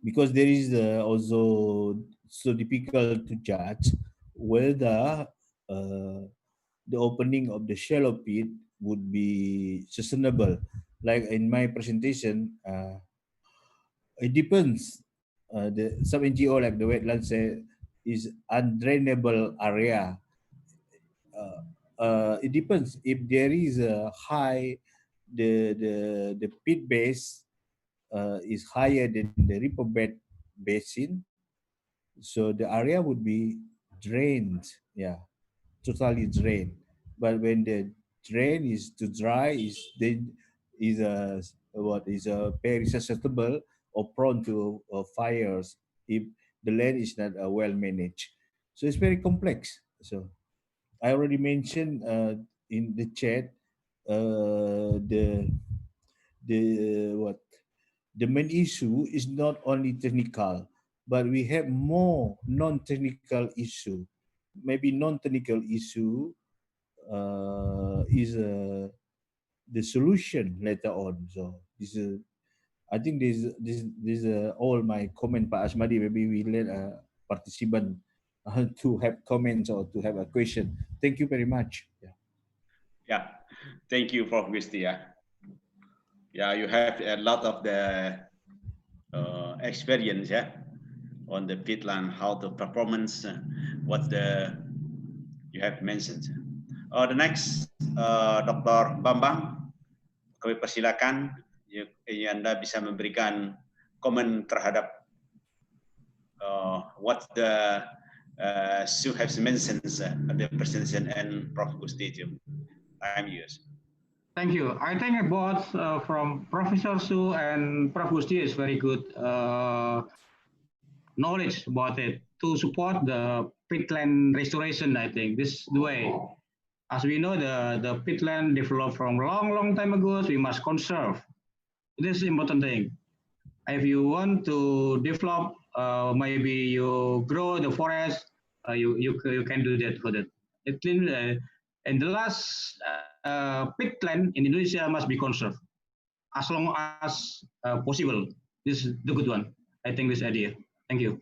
because there is also so difficult to judge whether the opening of the shallow pit would be sustainable. Like in my presentation, it depends. Some NGO like the wetlands say is undrainable area. It depends if there is a high the pit base is higher than the riverbed basin, so the area would be drained, yeah, totally drained. But when the drain is too dry, is a what is a very susceptible or prone to fires if the land is not well managed. So it's very complex. So I already mentioned in the chat the what the main issue is not only technical, but we have more non-technical issue. Maybe non-technical issue is the solution later on. So this is, I think this all my comment, Pak Asmadi. Maybe we let a participant to have comments or to have a question. Thank you very much. Yeah. Yeah, thank you, Prof. Gusti. Yeah, you have a lot of the experience, yeah, on the peatland, how the performance, what the you have mentioned. The next, Dr. Bambang, kami persilakan Anda bisa memberikan komen terhadap what the Sue has mentioned the presentation and Prof. Gusti too. I'm yours. Thank you. I think both from Professor Su and Prof. Gusti is very good knowledge about it to support the peatland restoration. I think this is the way. As we know, the peatland developed from long time ago, so we must conserve. This is important thing. If you want to develop, maybe you grow the forest, you can do that for that. And the last peatland in Indonesia must be conserved as long as possible. This is the good one. I think this idea. Thank you.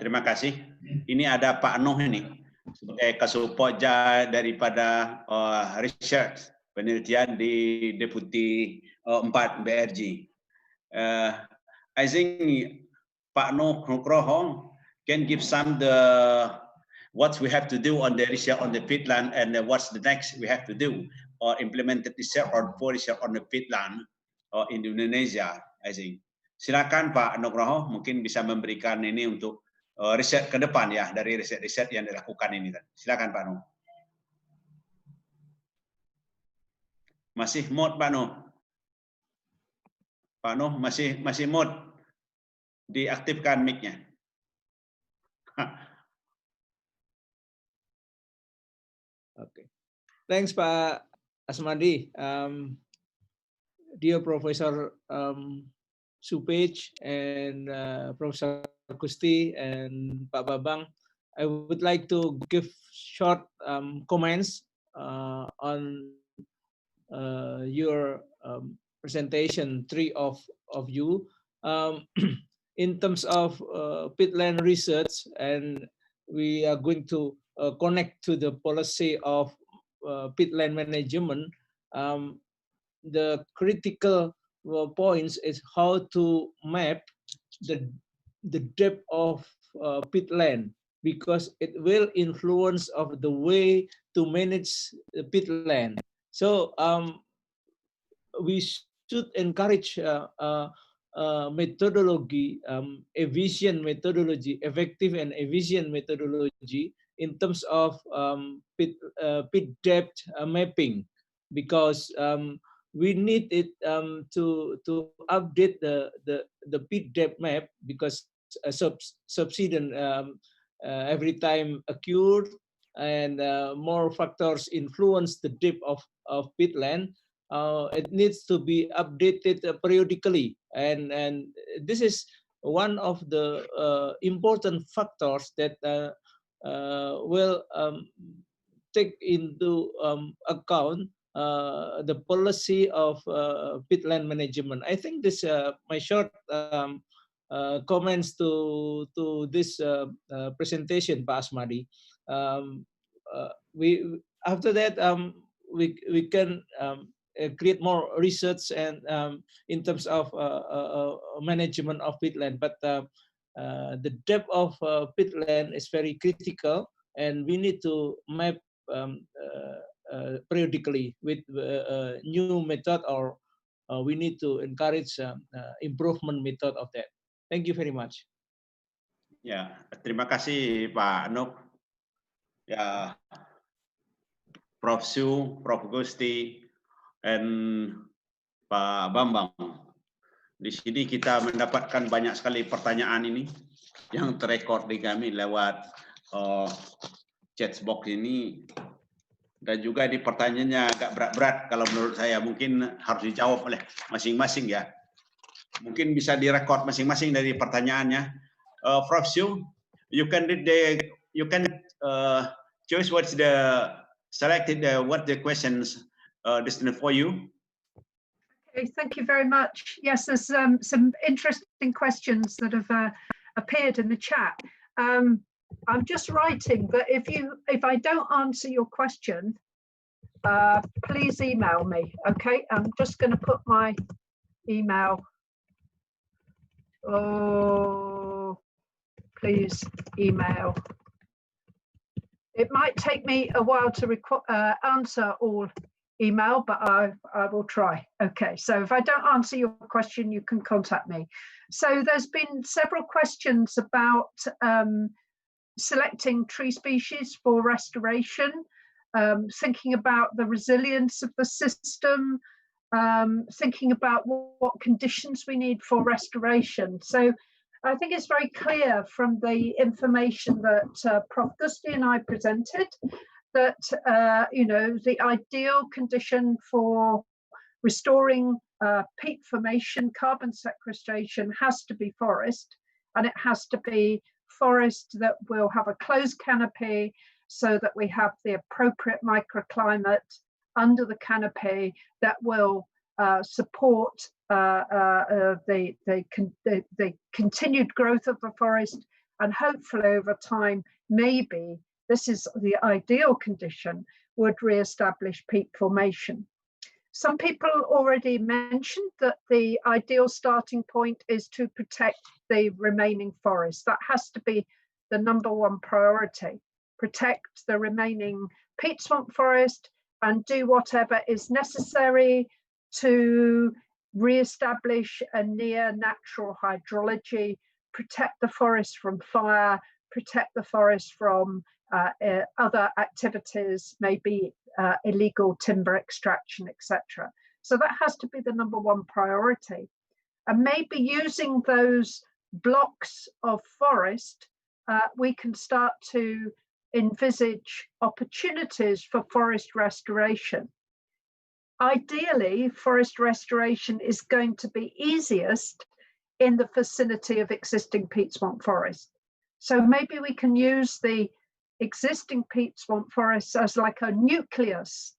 Terima kasih. Ini ada Pak Noh ini sebagai kasupoja daripada research penelitian di Deputi 4 BRG. I think Pak Noh Nugroho can give some the what we have to do on the research on the peatland and what's the next we have to do or implemented research or research on the peatland in Indonesia. I think. Silakan Pak Nugroho mungkin bisa memberikan ini untuk riset ke depan ya dari riset-riset yang dilakukan ini. Silakan Pak Nugroho. Masih mute Pak Nuh. Pak Nuh masih mute. Diaktifkan mic-nya. Okay. Thanks, Pak Asmadi. Dear Professor Supej and Professor Gusti and Pak Babang, I would like to give short comments on your presentation, three of you. In terms of peatland research, and we are going to connect to the policy of peatland management. The critical points is how to map the depth of peatland, because it will influence of the way to manage the peatland. So we should encourage methodology, efficient methodology, effective and efficient methodology in terms of pit depth mapping, because we need it to update the pit depth map, because subsidence every time occurred, and more factors influence the depth of peatland. It needs to be updated periodically, and this is one of the important factors that will take into account the policy of peatland management. I think this my short comments to this presentation, Pak Asmadi. We after that we can create more research and in terms of management of peatland, but the depth of peatland is very critical, and we need to map periodically with new method, or we need to encourage improvement method of that. Thank you very much. Ya, terima kasih Pak Nuh. Ya, Prof. Su, Prof. Gusti, dan Pak Bambang. Di sini kita mendapatkan banyak sekali pertanyaan ini yang terekord di kami lewat chat box ini, dan juga di pertanyaannya agak berat-berat kalau menurut saya, mungkin harus dijawab oleh masing-masing ya. Mungkin bisa direkod masing-masing dari pertanyaannya. Prof. Su, you can choose what's the selected what the questions destined for you. Okay, thank you very much. Yes, there's some interesting questions that have appeared in the chat. I'm just writing, but if I don't answer your question, please email me. Okay, I'm just going to put my email. Oh, please email. It might take me a while to answer all email, but I will try. Okay, so if I don't answer your question, you can contact me. So there's been several questions about selecting tree species for restoration, thinking about the resilience of the system, thinking about what conditions we need for restoration. So I think it's very clear from the information that Prof. Gusti and I presented that the ideal condition for restoring peat formation, carbon sequestration, has to be forest, and it has to be forest that will have a closed canopy so that we have the appropriate microclimate under the canopy that will support the continued growth of the forest, and hopefully over time, maybe this is the ideal condition, would re-establish peat formation. Some people already mentioned that the ideal starting point is to protect the remaining forest. That has to be the #1 priority. Protect the remaining peat swamp forest and do whatever is necessary to re-establish a near natural hydrology, protect the forest from fire, protect the forest from other activities, maybe illegal timber extraction, etc. So that has to be the #1 priority. And maybe using those blocks of forest, we can start to envisage opportunities for forest restoration. Ideally, forest restoration is going to be easiest in the vicinity of existing peat swamp forest. So maybe we can use the existing peat swamp forests as like a nucleus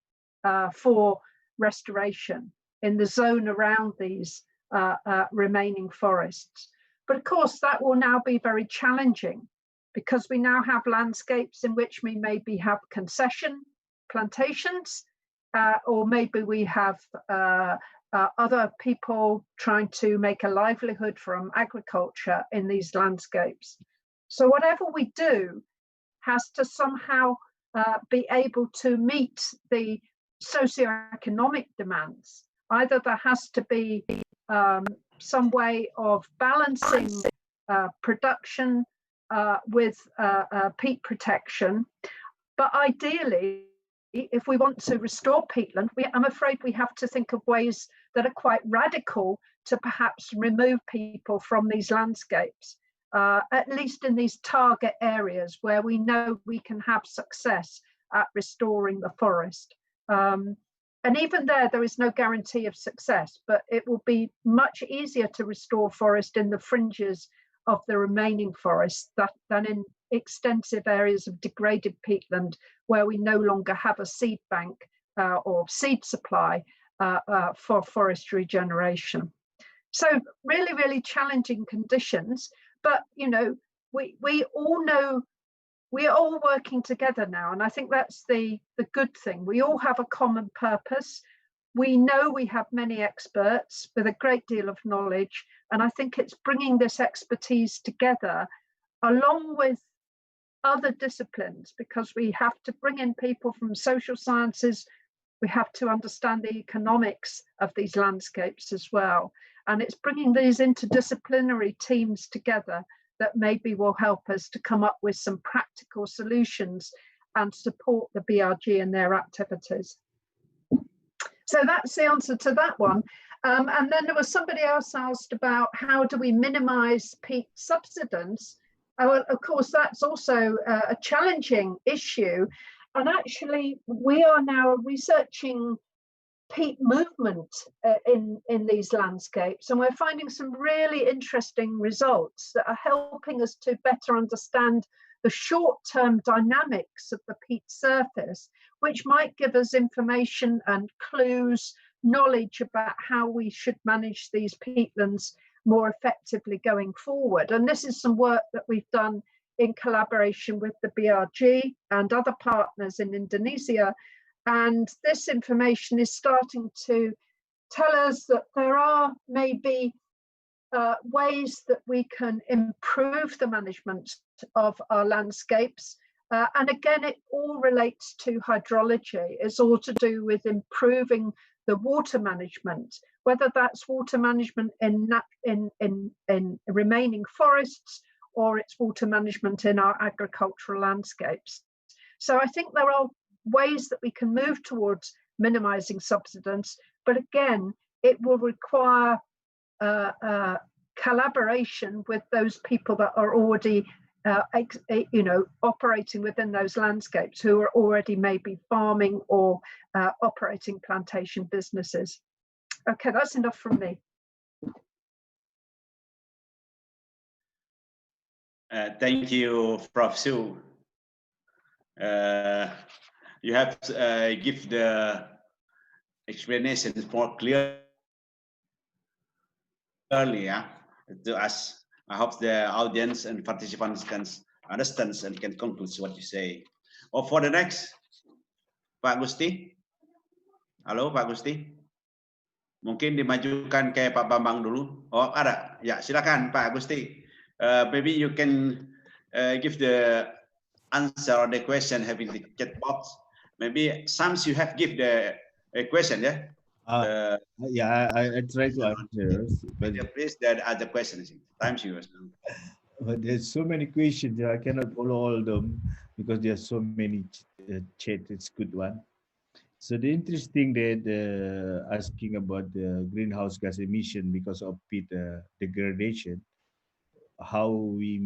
for restoration in the zone around these remaining forests. But of course, that will now be very challenging because we now have landscapes in which we maybe have concession plantations, or maybe we have other people trying to make a livelihood from agriculture in these landscapes. So whatever we do has to somehow be able to meet the socioeconomic demands. Either there has to be some way of balancing production with peat protection, but ideally, if we want to restore peatland, I'm afraid we have to think of ways that are quite radical to perhaps remove people from these landscapes, at least in these target areas where we know we can have success at restoring the forest. And even there is no guarantee of success, but it will be much easier to restore forest in the fringes of the remaining forest than in extensive areas of degraded peatland where we no longer have a seed bank or seed supply for forest regeneration. So really, really challenging conditions, but you know, we all know we're all working together now, and I think that's the good thing. We all have a common purpose. We know we have many experts with a great deal of knowledge, and I think it's bringing this expertise together along with other disciplines, because we have to bring in people from social sciences. We have to understand the economics of these landscapes as well. And it's bringing these interdisciplinary teams together that maybe will help us to come up with some practical solutions and support the BRG in their activities. So that's the answer to that one. And then there was somebody else asked about how do we minimize peat subsidence? Well, of course, that's also a challenging issue. And actually, we are now researching peat movement in these landscapes, and we're finding some really interesting results that are helping us to better understand the short-term dynamics of the peat surface, which might give us information and clues, knowledge about how we should manage these peatlands more effectively going forward. And this is some work that we've done in collaboration with the BRG and other partners in Indonesia. And this information is starting to tell us that there are maybe ways that we can improve the management of our landscapes. And again, it all relates to hydrology. It's all to do with improving the water management, whether that's water management in remaining forests or it's water management in our agricultural landscapes. So I think there are ways that we can move towards minimizing subsidence, but again, it will require collaboration with those people that are already operating within those landscapes, who are already maybe farming or operating plantation businesses. Okay, that's enough from me. Thank you, Prof. Su. You have give the explanations more clearly to us. I hope the audience and participants can understand and can conclude what you say. Oh, for the next, Pak Gusti. Halo, Pak Gusti. Mungkin dimajukan kayak Pak Bambang dulu. Oh, ada. Ya, silakan Pak Gusti. Maybe you can give the answer or the question having the chat box. Maybe some you have give the question, yeah? Yeah, I try to answer. But please, there are other questions. Time's yours. But there's so many questions. I cannot follow all of them because there's so many chat. It's a good one. So the interesting that asking about the greenhouse gas emission because of peat degradation, how we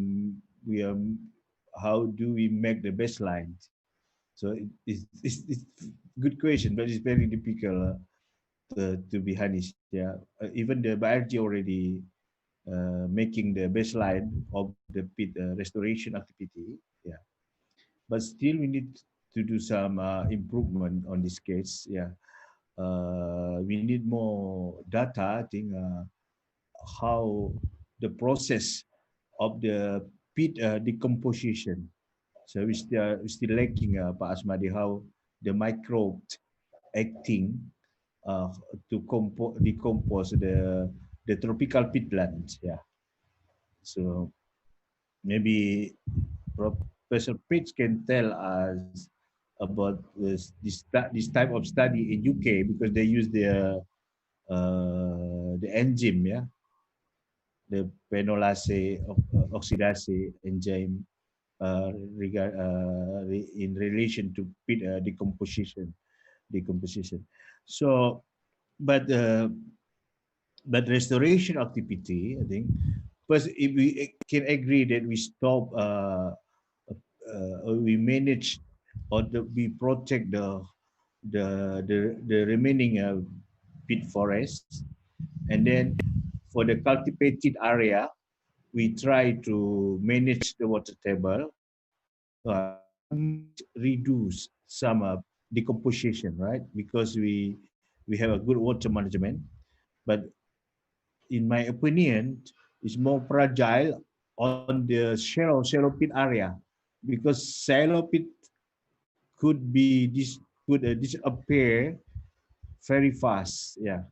how do we make the baseline? So it's good question, but it's very difficult to be honest. Yeah, even the biology already making the baseline of the pit restoration activity. Yeah, but still we need to do some improvement on this case. Yeah, we need more data. I think how the process of the pit decomposition. So we still lacking, Pak Asmadi, how the microbes acting uh, to decompose the tropical peatlands. Yeah. So maybe Professor Pitts can tell us about this type of study in UK because they use the enzyme, yeah, the phenolase oxidase enzyme in relation to peat decomposition. So, but but restoration activity, I think, first if we can agree that we stop, we manage or we protect the remaining peat forests, and then for the cultivated area, we try to manage the water table, reduce some decomposition, right? Because we have a good water management, but in my opinion, is more fragile on the shallow pit area because shallow pit could disappear very fast, yeah,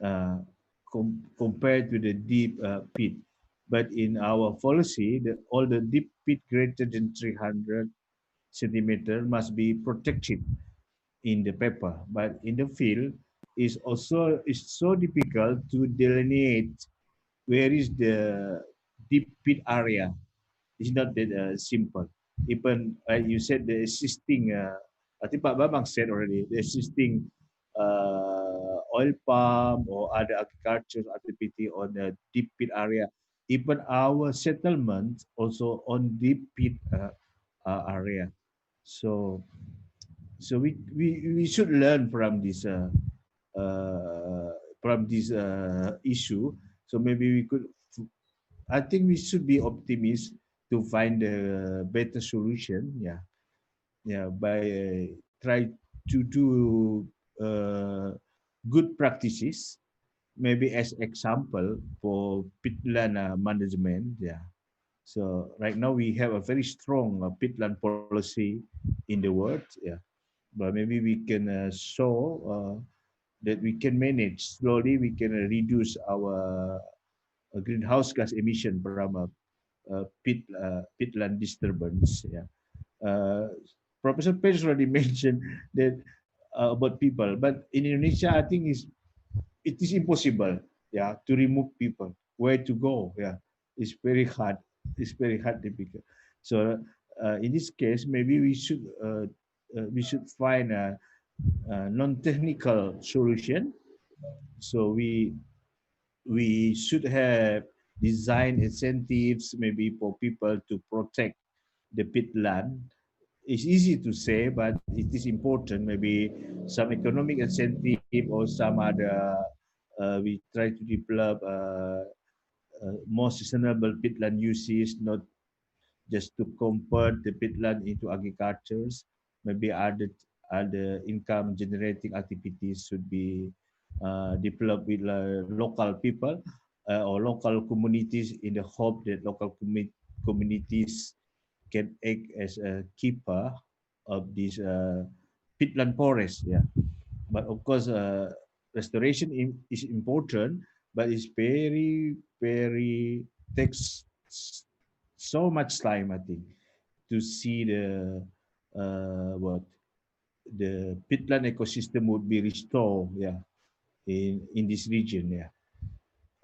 uh, compared to the deep pit. But in our policy, all the deep pit greater than 300 centimeter must be protected in the paper. But in the field, it's so difficult to delineate where is the deep pit area. It's not that simple. Even you said the existing, I think Pak Babang said already, the existing oil palm or other agricultural activity on the deep pit area. Even our settlement also on deep pit area. So we should learn from this issue. So maybe we could. I think we should be optimistic to find a better solution. Yeah, yeah, by try to do good practices. Maybe as example for peatland management. Yeah. So right now we have a very strong peatland policy in the world. Yeah, but maybe we can show that we can manage slowly. We can reduce our greenhouse gas emission from peatland disturbance. Yeah. Professor Page already mentioned that about people, but in Indonesia, I think it is impossible, yeah, to remove people. Where to go? Yeah, it's very hard. It's very hard, difficult. So in this case, maybe we should find a non-technical solution. So we should have design incentives maybe for people to protect the peatland. It's easy to say, but it is important. Maybe some economic incentive or some other. We try to develop more sustainable peatland uses, not just to convert the peatland into agricultures. Maybe other income generating activities should be developed with local people or local communities in the hope that local communities can act as a keeper of this peatland forest. Yeah, but of course, restoration is important, but it's very takes so much time. I think to see what the peatland ecosystem would be restored. Yeah, in this region. Yeah,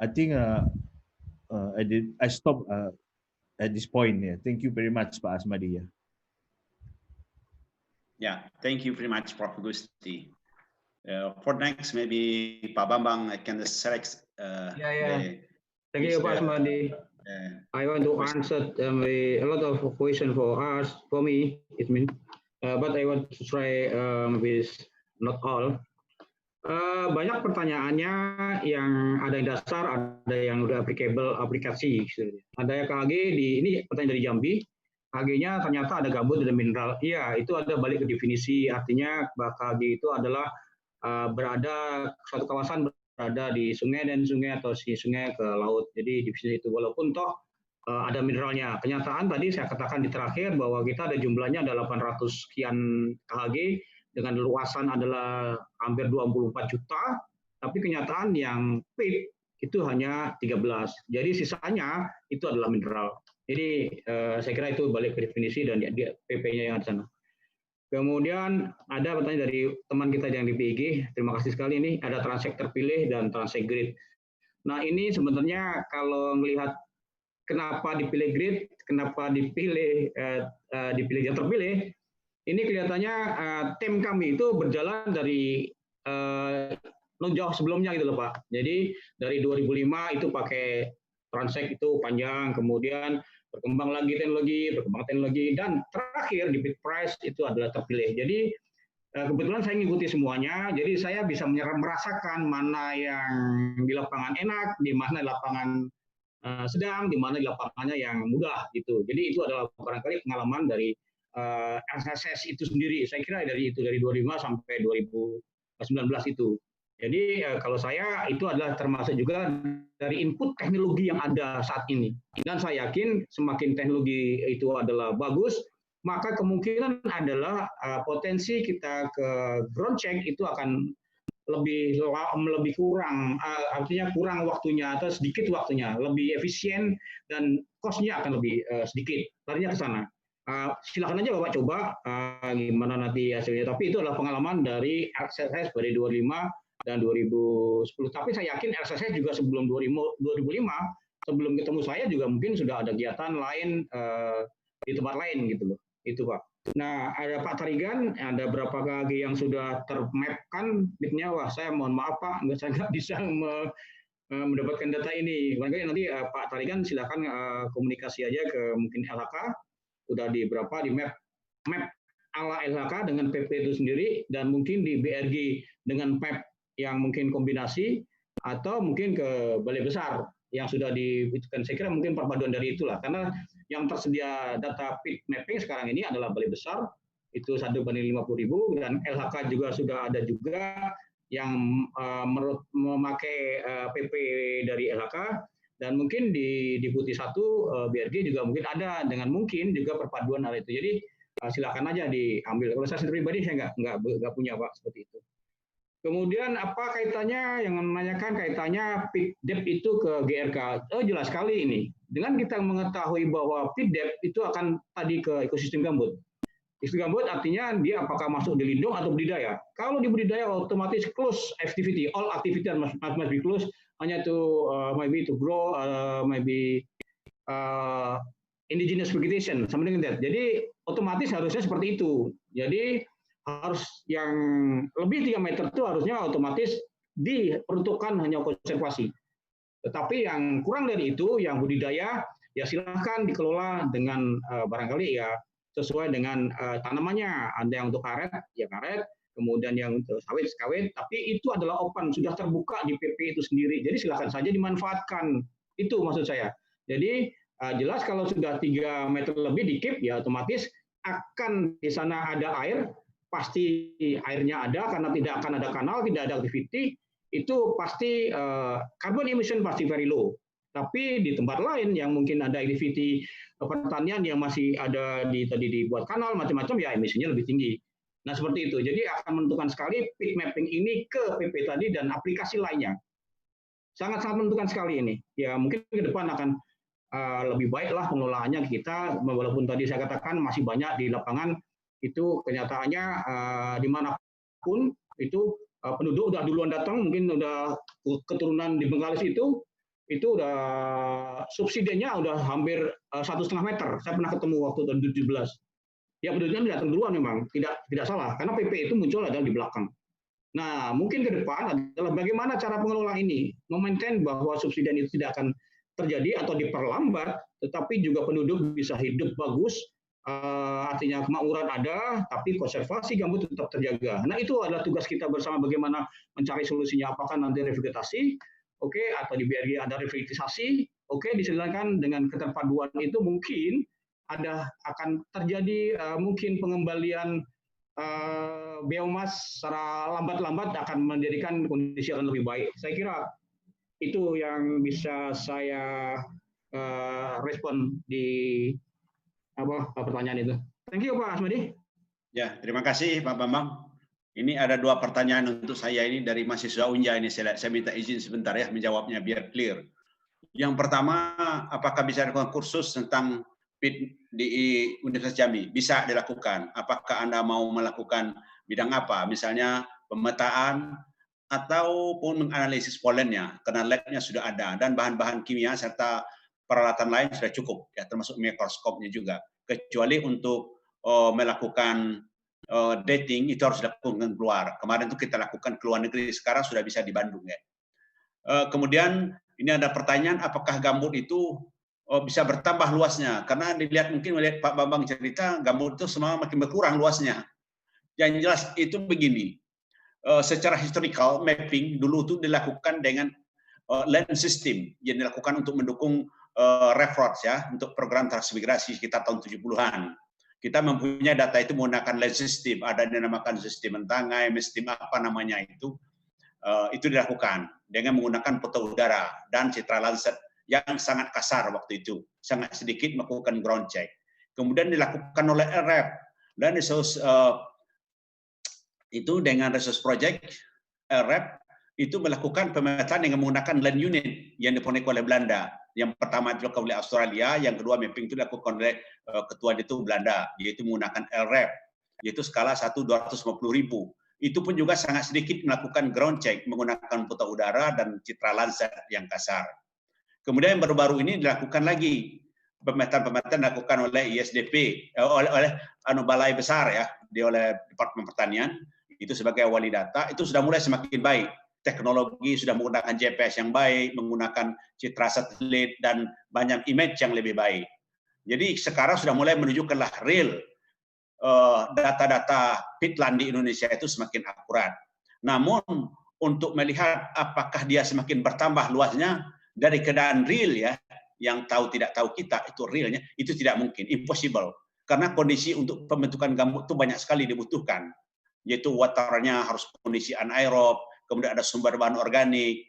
I think I stop at this point. Yeah, thank you very much, Pak Asmadi. Yeah. Yeah, thank you very much, Prof. Gusti. For next, maybe Pak Bambang can select Thank you, Pak Madi. I want to answer a lot of questions for me, but I want to try with not all. Banyak pertanyaannya yang ada yang dasar, ada yang udah applicable aplikasi. Ada yang KG ini pertanyaan dari Jambi. KG-nya ternyata ada gambut dan mineral. Iya, itu ada balik ke definisi. Artinya KG itu adalah berada suatu kawasan berada di sungai dan sungai atau si sungai ke laut. Jadi definisi itu walaupun toh ada mineralnya. Kenyataan tadi saya katakan di terakhir bahwa kita ada jumlahnya ada 800 sekian KG dengan luasan adalah hampir 24 juta, tapi kenyataan yang PIT itu hanya 13. Jadi sisanya itu adalah mineral. Jadi saya kira itu balik ke definisi dan di PP-nya yang ada sana. Kemudian ada pertanyaan dari teman kita yang di PIG, terima kasih sekali ini, ada transek terpilih dan transek grid. Nah ini sebenarnya kalau melihat kenapa dipilih grid, kenapa dipilih yang terpilih, ini kelihatannya tim kami itu berjalan dari jauh sebelumnya gitu loh Pak. Jadi dari 2005 itu pakai transek itu panjang, kemudian berkembang lagi teknologi, dan terakhir di bid price itu adalah terpilih. Jadi kebetulan saya mengikuti semuanya, jadi saya bisa merasakan mana yang di lapangan enak, di mana di lapangan sedang, di mana di lapangannya yang mudah gitu. Jadi itu adalah barangkali pengalaman dari RSS itu sendiri. Saya kira dari 2005 sampai 2019 itu. Jadi kalau saya itu adalah termasuk juga dari input teknologi yang ada saat ini. Dan saya yakin semakin teknologi itu adalah bagus, maka kemungkinan adalah potensi kita ke ground check itu akan lebih kurang, artinya kurang waktunya atau sedikit waktunya, lebih efisien dan cost-nya akan lebih sedikit. Larinya ke sana. Silakan aja Bapak coba gimana nanti hasilnya. Tapi itu adalah pengalaman dari RSS dari 2005 dan 2010. Tapi saya yakin RSS juga sebelum 2005, sebelum ketemu saya juga mungkin sudah ada kegiatan lain di tempat lain gitu loh. Itu Pak. Nah ada Pak Tarigan, ada berapa KG yang sudah termapkan bitnya? Wah saya mohon maaf Pak, saya nggak bisa mendapatkan data ini. Barangkali nanti Pak Tarigan silakan komunikasi aja ke mungkin LHK. Udah di berapa di map ala LHK dengan PP itu sendiri, dan mungkin di BRG dengan map yang mungkin kombinasi, atau mungkin ke Balai Besar yang sudah dibutuhkan. Saya kira mungkin perpaduan dari itulah, karena yang tersedia data pit mapping sekarang ini adalah Balai Besar itu 1/50.000, dan LHK juga sudah ada juga yang memakai PP dari LHK. Dan mungkin di Putih 1 BRG juga mungkin ada, dengan mungkin juga perpaduan hal itu. Jadi silakan aja diambil. Kalau saya sendiri pribadi saya nggak punya Pak seperti itu. Kemudian apa kaitannya yang menanyakan kaitannya pit depth itu ke GRK? Oh jelas sekali ini. Dengan kita mengetahui bahwa pit depth itu akan tadi ke ekosistem gambut. Ekosistem gambut artinya dia apakah masuk di lindung atau budidaya. Kalau di budidaya otomatis close activity, all activity must be close. Hanya to maybe to grow, maybe indigenous vegetation, something like that. Jadi otomatis harusnya seperti itu. Jadi harus yang lebih 3 meter itu harusnya otomatis diperuntukkan hanya konservasi. Tetapi yang kurang dari itu, yang budidaya, ya silahkan dikelola dengan barangkali ya sesuai dengan tanamannya. Ada yang untuk karet, ya karet. Kemudian yang untuk sawit, tapi itu adalah open, sudah terbuka di PP itu sendiri. Jadi silakan saja dimanfaatkan. Itu maksud saya. Jadi jelas kalau sudah 3 meter lebih di keep, ya otomatis akan di sana ada air, pasti airnya ada karena tidak akan ada kanal, tidak ada activity, itu pasti carbon emission pasti very low. Tapi di tempat lain yang mungkin ada activity pertanian yang masih ada tadi dibuat kanal macam-macam, ya emisinya lebih tinggi. Nah seperti itu, jadi akan menentukan sekali pit mapping ini ke PP tadi dan aplikasi lainnya. Sangat-sangat menentukan sekali ini. Ya mungkin ke depan akan lebih baiklah pengelolaannya kita, walaupun tadi saya katakan masih banyak di lapangan, itu kenyataannya dimanapun itu penduduk udah duluan datang, mungkin udah keturunan di Bengkalis itu udah subsidinya udah hampir 1,5 meter. Saya pernah ketemu waktu tahun 2017. Ya penelitian datang duluan memang, tidak salah, karena PP itu muncul adalah di belakang. Nah, mungkin ke depan adalah bagaimana cara pengelola ini memaintain bahwa subsidian itu tidak akan terjadi atau diperlambat, tetapi juga penduduk bisa hidup bagus, artinya kemakmuran ada, tapi konservasi gambut tetap terjaga. Nah, itu adalah tugas kita bersama bagaimana mencari solusinya. Apakah nanti revegetasi, oke, atau di BRG ada revegetisasi, oke, diselesaikan dengan keterpaduan itu mungkin akan terjadi mungkin pengembalian biomas secara lambat-lambat akan menjadikan kondisi akan lebih baik. Saya kira itu yang bisa saya respon di pertanyaan itu. Thank you Pak Asmadi. Ya, terima kasih Pak Bambang. Ini ada 2 pertanyaan untuk saya ini dari mahasiswa Unja ini. Saya minta izin sebentar ya menjawabnya biar clear. Yang pertama, apakah bisa dilakukan kursus tentang PIT di Universitas Jambi? Bisa dilakukan. Apakah Anda mau melakukan bidang apa? Misalnya pemetaan ataupun menganalisis polennya, karena labnya sudah ada dan bahan-bahan kimia serta peralatan lain sudah cukup, ya termasuk mikroskopnya juga. Kecuali untuk melakukan dating itu harus dilakukan keluar. Kemarin itu kita lakukan ke luar negeri, sekarang sudah bisa di Bandung ya. Kemudian ini ada pertanyaan, apakah gambut itu bisa bertambah luasnya? Karena mungkin melihat Pak Bambang cerita, gambut itu semakin makin berkurang luasnya. Yang jelas itu begini, secara historical mapping dulu itu dilakukan dengan land system yang dilakukan untuk mendukung REFRODS ya, untuk program transmigrasi sekitar tahun 70-an. Kita mempunyai data itu menggunakan land system, ada yang dinamakan sistem mentangai, sistem apa namanya itu dilakukan dengan menggunakan foto udara dan citra Lanskap yang sangat kasar waktu itu, sangat sedikit melakukan ground check. Kemudian dilakukan oleh LREP dan itu dengan resource project LREP itu melakukan pemetaan dengan menggunakan land unit yang dipunyai oleh Belanda. Yang pertama itu dilakukan oleh Australia, yang kedua mapping itu dilakukan oleh ketua itu Belanda, yaitu menggunakan LREP, yaitu skala 1/250.000. Itu pun juga sangat sedikit melakukan ground check menggunakan foto udara dan citra Lanskap yang kasar. Kemudian yang baru-baru ini dilakukan lagi pemetaan dilakukan oleh ISDP, oleh Balai Besar ya, oleh Departemen Pertanian, itu sebagai wali data, itu sudah mulai semakin baik. Teknologi sudah menggunakan GPS yang baik, menggunakan citra satelit dan banyak image yang lebih baik. Jadi sekarang sudah mulai menunjukkanlah real data-data peatland di Indonesia itu semakin akurat. Namun untuk melihat apakah dia semakin bertambah luasnya dari keadaan real ya, yang tidak tahu kita itu realnya, itu tidak mungkin, impossible. Karena kondisi untuk pembentukan gambut itu banyak sekali dibutuhkan, yaitu waternya harus kondisi anaerob, kemudian ada sumber bahan organik,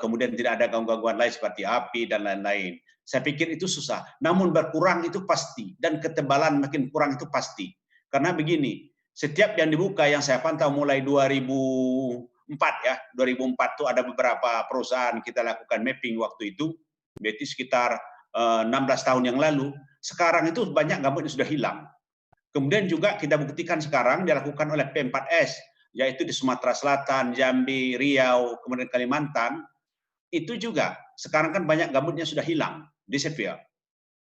kemudian tidak ada gangguan lain seperti api dan lain-lain. Saya pikir itu susah. Namun berkurang itu pasti, dan ketebalan makin kurang itu pasti. Karena begini, setiap yang dibuka yang saya pantau mulai 2004 ya, 2004 itu ada beberapa perusahaan kita lakukan mapping waktu itu, berarti sekitar 16 tahun yang lalu. Sekarang itu banyak gambut yang sudah hilang. Kemudian juga kita buktikan sekarang dilakukan oleh P4S, yaitu di Sumatera Selatan, Jambi, Riau, kemudian Kalimantan, itu juga sekarang kan banyak gambutnya sudah hilang, disappear.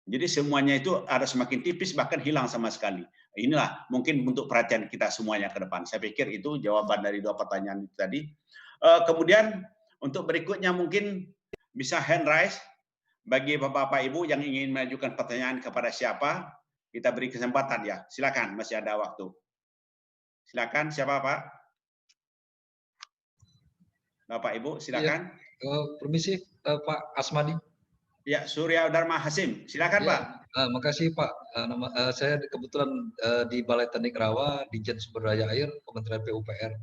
Jadi semuanya itu ada semakin tipis, bahkan hilang sama sekali. Inilah mungkin untuk perhatian kita semuanya ke depan. Saya pikir itu jawaban dari 2 pertanyaan itu tadi. Kemudian untuk berikutnya mungkin bisa hand raise bagi Bapak-Bapak Ibu yang ingin mengajukan pertanyaan kepada siapa, kita beri kesempatan ya. Silakan, masih ada waktu. Silakan, siapa Pak? Bapak Ibu, silakan. Ya, permisi Pak Asmadi. Ya, Surya Dharma Hasim. Silakan ya, Pak. Makasih Pak. Saya kebetulan di Balai Teknik Rawa, Dijen Sumber Daya Air, Kementerian PUPR.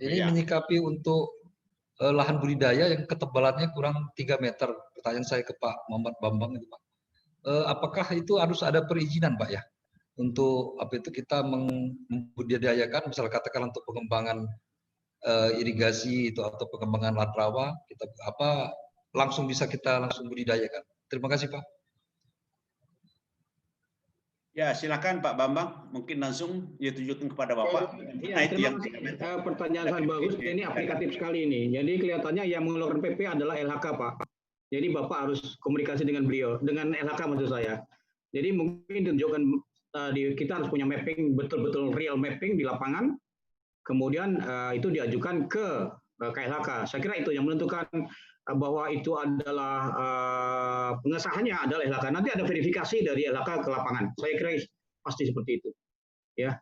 Ini menyikapi untuk lahan budidaya yang ketebalannya kurang 3 meter. Pertanyaan saya ke Pak Muhammad Bambang itu Pak. Apakah itu harus ada perizinan Pak ya? Untuk kita membudidayakan, misal katakan untuk pengembangan irigasi itu atau pengembangan lahan rawa, kita langsung bisa kita langsung budidayakan. Terima kasih Pak. Ya, silakan Pak Bambang, mungkin langsung ditujukan kepada Bapak. Ya, terima kasih. Pertanyaan sangat bagus. Ini aplikatif sekali ini. Jadi kelihatannya yang mengeluarkan PP adalah LHK Pak. Jadi Bapak harus komunikasi dengan beliau, dengan LHK maksud saya. Jadi mungkin tunjukkan kita harus punya mapping, betul-betul real mapping di lapangan, kemudian itu diajukan ke KLHK. Saya kira itu yang menentukan bahwa itu adalah pengesahannya adalah LHK. Nanti ada verifikasi dari LHK ke lapangan. Saya kira pasti seperti itu. Ya,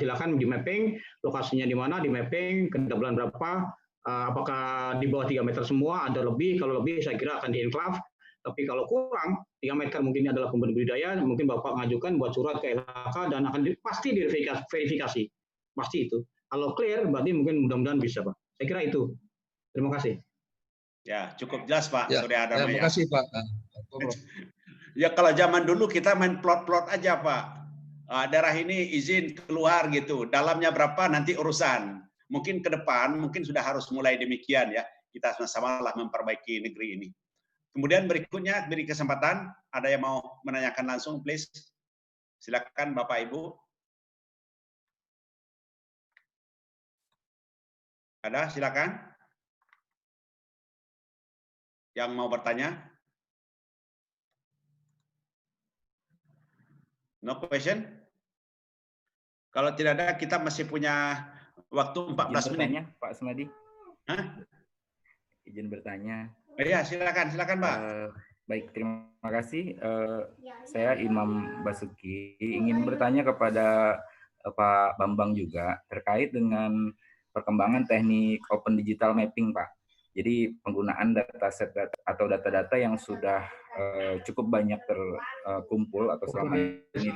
silakan di mapping, lokasinya di mana, di mapping, ketebalan berapa, apakah di bawah 3 meter semua, ada lebih, kalau lebih saya kira akan di-enclave, tapi kalau kurang 3 meter mungkin ini adalah pembentuk budidaya, mungkin Bapak mengajukan buat surat ke LHK dan akan pasti diverifikasi, pasti itu. Kalau clear berarti mungkin mudah-mudahan bisa Pak. Saya kira itu. Terima kasih. Ya, cukup jelas Pak Ya, Surya Adama terima ya. kasih Pak. Ya kalau zaman dulu kita main plot-plot aja Pak. Daerah ini izin keluar gitu, dalamnya berapa nanti urusan. Mungkin ke depan mungkin sudah harus mulai demikian ya. Kita sama-sama lah memperbaiki negeri ini. Kemudian berikutnya beri kesempatan, ada yang mau menanyakan langsung please. Silakan Bapak Ibu. Ada, silakan. Yang mau bertanya? No question? Kalau tidak ada, kita masih punya waktu 14 menit. Pak Asmadi. Hah? Izin bertanya. Iya, silakan Pak. Baik, terima kasih. Saya M.Agr.Sc ingin bertanya kepada Pak Bambang juga terkait dengan perkembangan teknik open digital mapping, Pak. Jadi penggunaan dataset atau data-data yang sudah cukup banyak terkumpul atau selama ini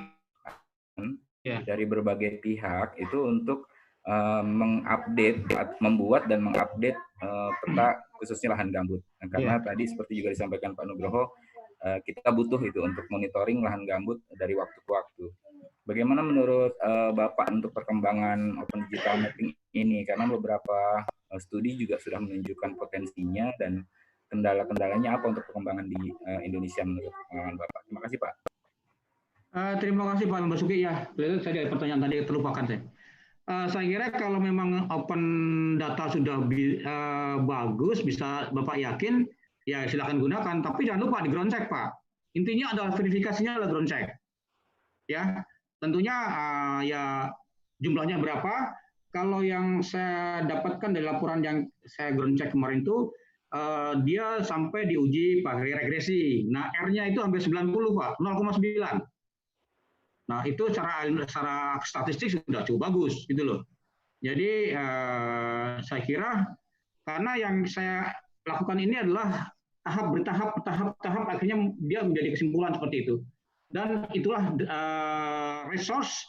dari berbagai pihak itu untuk mengupdate, membuat dan mengupdate peta khususnya lahan gambut. Nah, karena tadi seperti juga disampaikan Pak Nugroho, kita butuh itu untuk monitoring lahan gambut dari waktu ke waktu. Bagaimana menurut Bapak untuk perkembangan open digital mapping ini? Karena beberapa studi juga sudah menunjukkan potensinya dan kendala-kendalanya apa untuk perkembangan di Indonesia menurut pengalaman Bapak. Terima kasih Pak. Terima kasih Pak M.Agr.Sc. Ya, saya ada pertanyaan tadi terlupakan saya. Saya kira kalau memang open data sudah bagus, bisa Bapak yakin, ya silakan gunakan. Tapi jangan lupa di ground check Pak. Intinya adalah verifikasinya adalah ground check. Ya, tentunya ya jumlahnya berapa. Kalau yang saya dapatkan dari laporan yang saya ground check kemarin itu, dia sampai diuji pakai regresi. Nah, R-nya itu hampir 90 Pak, 0,9. Nah, itu secara statistik sudah cukup bagus, gitu loh. Jadi, saya kira karena yang saya lakukan ini adalah tahap, akhirnya dia menjadi kesimpulan seperti itu. Dan itulah resource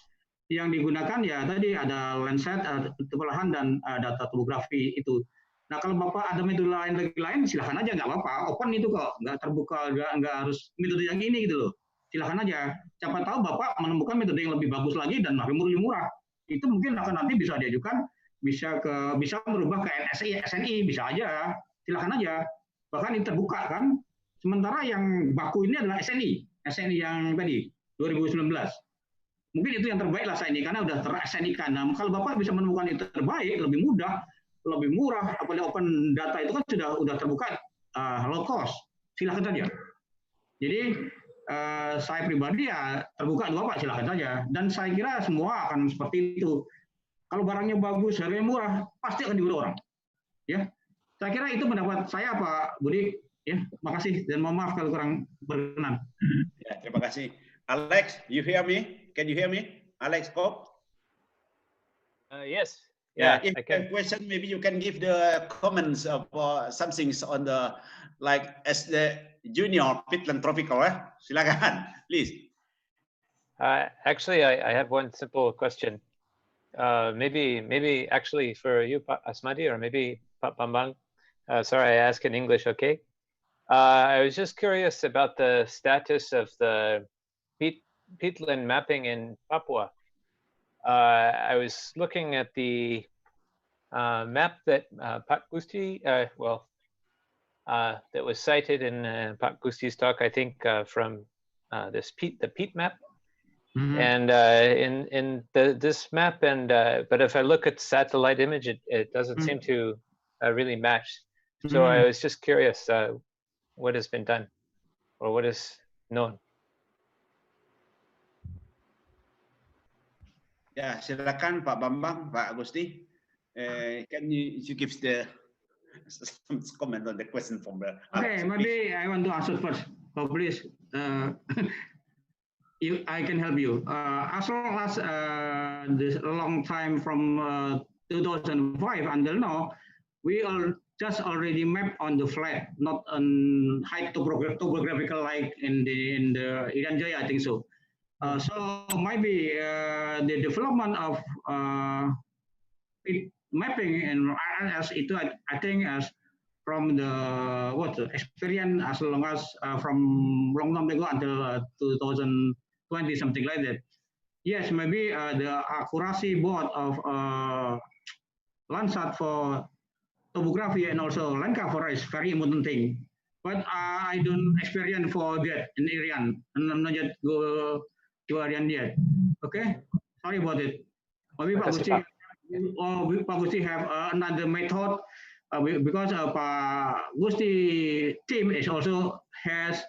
yang digunakan ya tadi ada Lanskap, lahan dan data topografi itu. Nah, kalau Bapak ada metode lain silahkan aja, nggak apa-apa. Open itu kok, nggak terbuka, nggak harus metode yang ini gitu loh. Silahkan aja. Siapa tahu Bapak menemukan metode yang lebih bagus lagi dan lebih murah. Itu mungkin akan nanti bisa diajukan, bisa merubah ke SNI, bisa aja. Silahkan aja. Bahkan ini terbuka kan. Sementara yang baku ini adalah SNI yang tadi 2019. Mungkin itu yang terbaik lah SNI karena udah ter-SNI-kan. Nah, kalau Bapak bisa menemukan itu terbaik, lebih mudah, lebih murah, apalagi open data itu kan sudah terbuka low cost. Silahkan saja. Jadi saya pribadi ya terbuka untuk Bapak, silahkan saja. Dan saya kira semua akan seperti itu. Kalau barangnya bagus, harganya murah, pasti akan diburu orang. Ya, saya kira itu pendapat saya Pak Budi. Ya, makasih dan mohon maaf kalau kurang berkenan. Ya, terima kasih. Alex, you hear me? Can you hear me? Alex Kopp? Yes. Yeah, Yeah, if I you can. have question, maybe you can give the comments of some things on the, like as the junior peatland tropical. Silakan, please. Actually, I have one simple question. Maybe actually for you, Pak Asmadi, or maybe Pak Bambang. Sorry, I ask in English, okay? I was just curious about the status of the peatland mapping in Papua. I was looking at the map that Pak Gusti, that was cited in Pak Gusti's talk, I think, from the peat map. Mm-hmm. And in this map, but if I look at satellite image, it doesn't seem to really match. So I was just curious what has been done or what is known. Ya, silakan Pak Bambang, Pak Gusti. Can you give the some comment on the question from the Okay, maybe I want to answer first. So please, I can help you. As long as this long time from 2005 until now, we all just already mapped on the flat, not on high topographical like in the Irian Jaya, I think so. So maybe the development of mapping and RNS itu I think as from the experience as long as from long time ago until 2020 something like that. Yes, maybe the accuracy both of Landsat for topography and also Lanskap for is very important thing. But I don't experience for that in Irian, and I'm not yet go to Irian yet. Okay, sorry about it. Maybe Pak Gusti have another method because Pak Gusti team is also has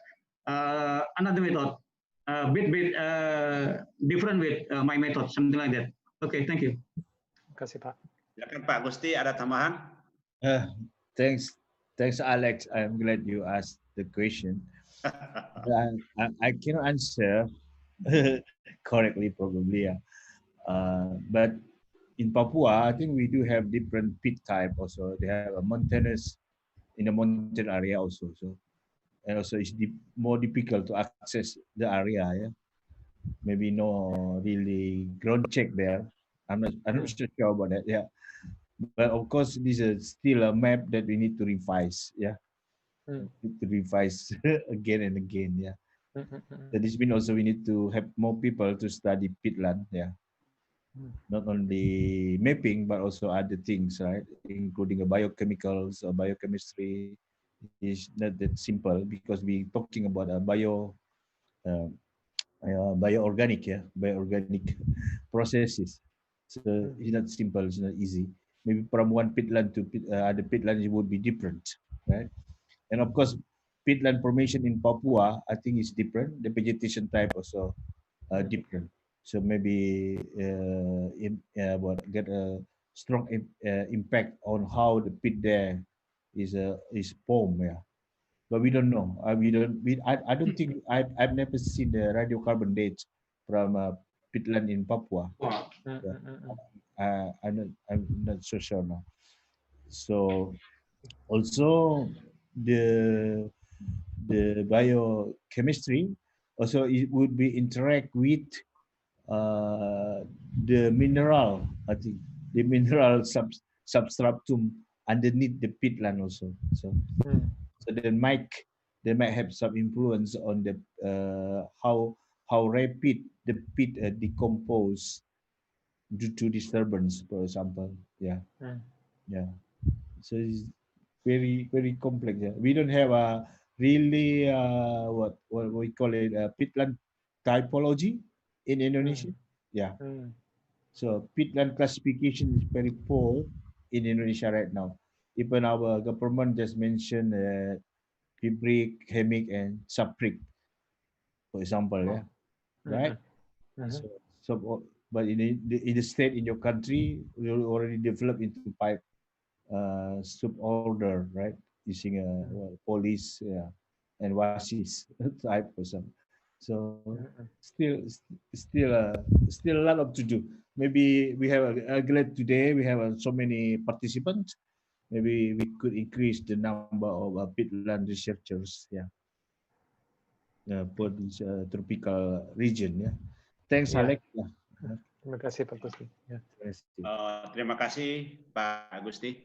another method, bit different with my method, something like that. Okay, thank you. Terima kasih Pak. Silakan Pak Gusti, ada tambahan? Thanks, Alex. I'm glad you asked the question. I cannot answer correctly, probably. But in Papua, I think we do have different pit type also. They have a mountainous in the mountain area also. So, and also it's more difficult to access the area. Yeah, maybe no really ground check there. I'm not sure about that. Yeah. But of course, this is still a map that we need to revise. Yeah, to revise again and again. Yeah, that this means also we need to have more people to study pitland. Yeah, not only mapping but also other things, right? Including biochemicals or biochemistry. Is not that simple because we talking about a bioorganic, bioorganic processes. So it's not simple. It's not easy. Maybe from one pitland to other pitland it would be different, right? And of course, pitland formation in Papua, I think is different. The vegetation type also different. So maybe get a strong impact on how the pit there is formed. Yeah, but we don't know. I don't think I've never seen the radiocarbon dates from pitland in Papua. I'm not so sure now. So also the biochemistry also it would be interact with the mineral. I think the mineral substratum underneath the pitland also. So they might have some influence on the how rapid the pit decompose due to disturbance, for example. Yeah. So it's very complex. Yeah. We don't have a really what we call it pitland typology in Indonesia. Yeah. So pitland classification is very poor in Indonesia right now. Even our government just mentioned fibric, hemic, and subric, for example. Yeah. Right. So but in the state in your country, we already developed into 5 suborder, right? Using police and wasis type or something. So still a lot of to do. Maybe we have glad today we have so many participants. Maybe we could increase the number of pitland researchers. Yeah. For this tropical region. Yeah. Thanks, Alex. Terima kasih Pak Gusti. Terima kasih Pak Gusti.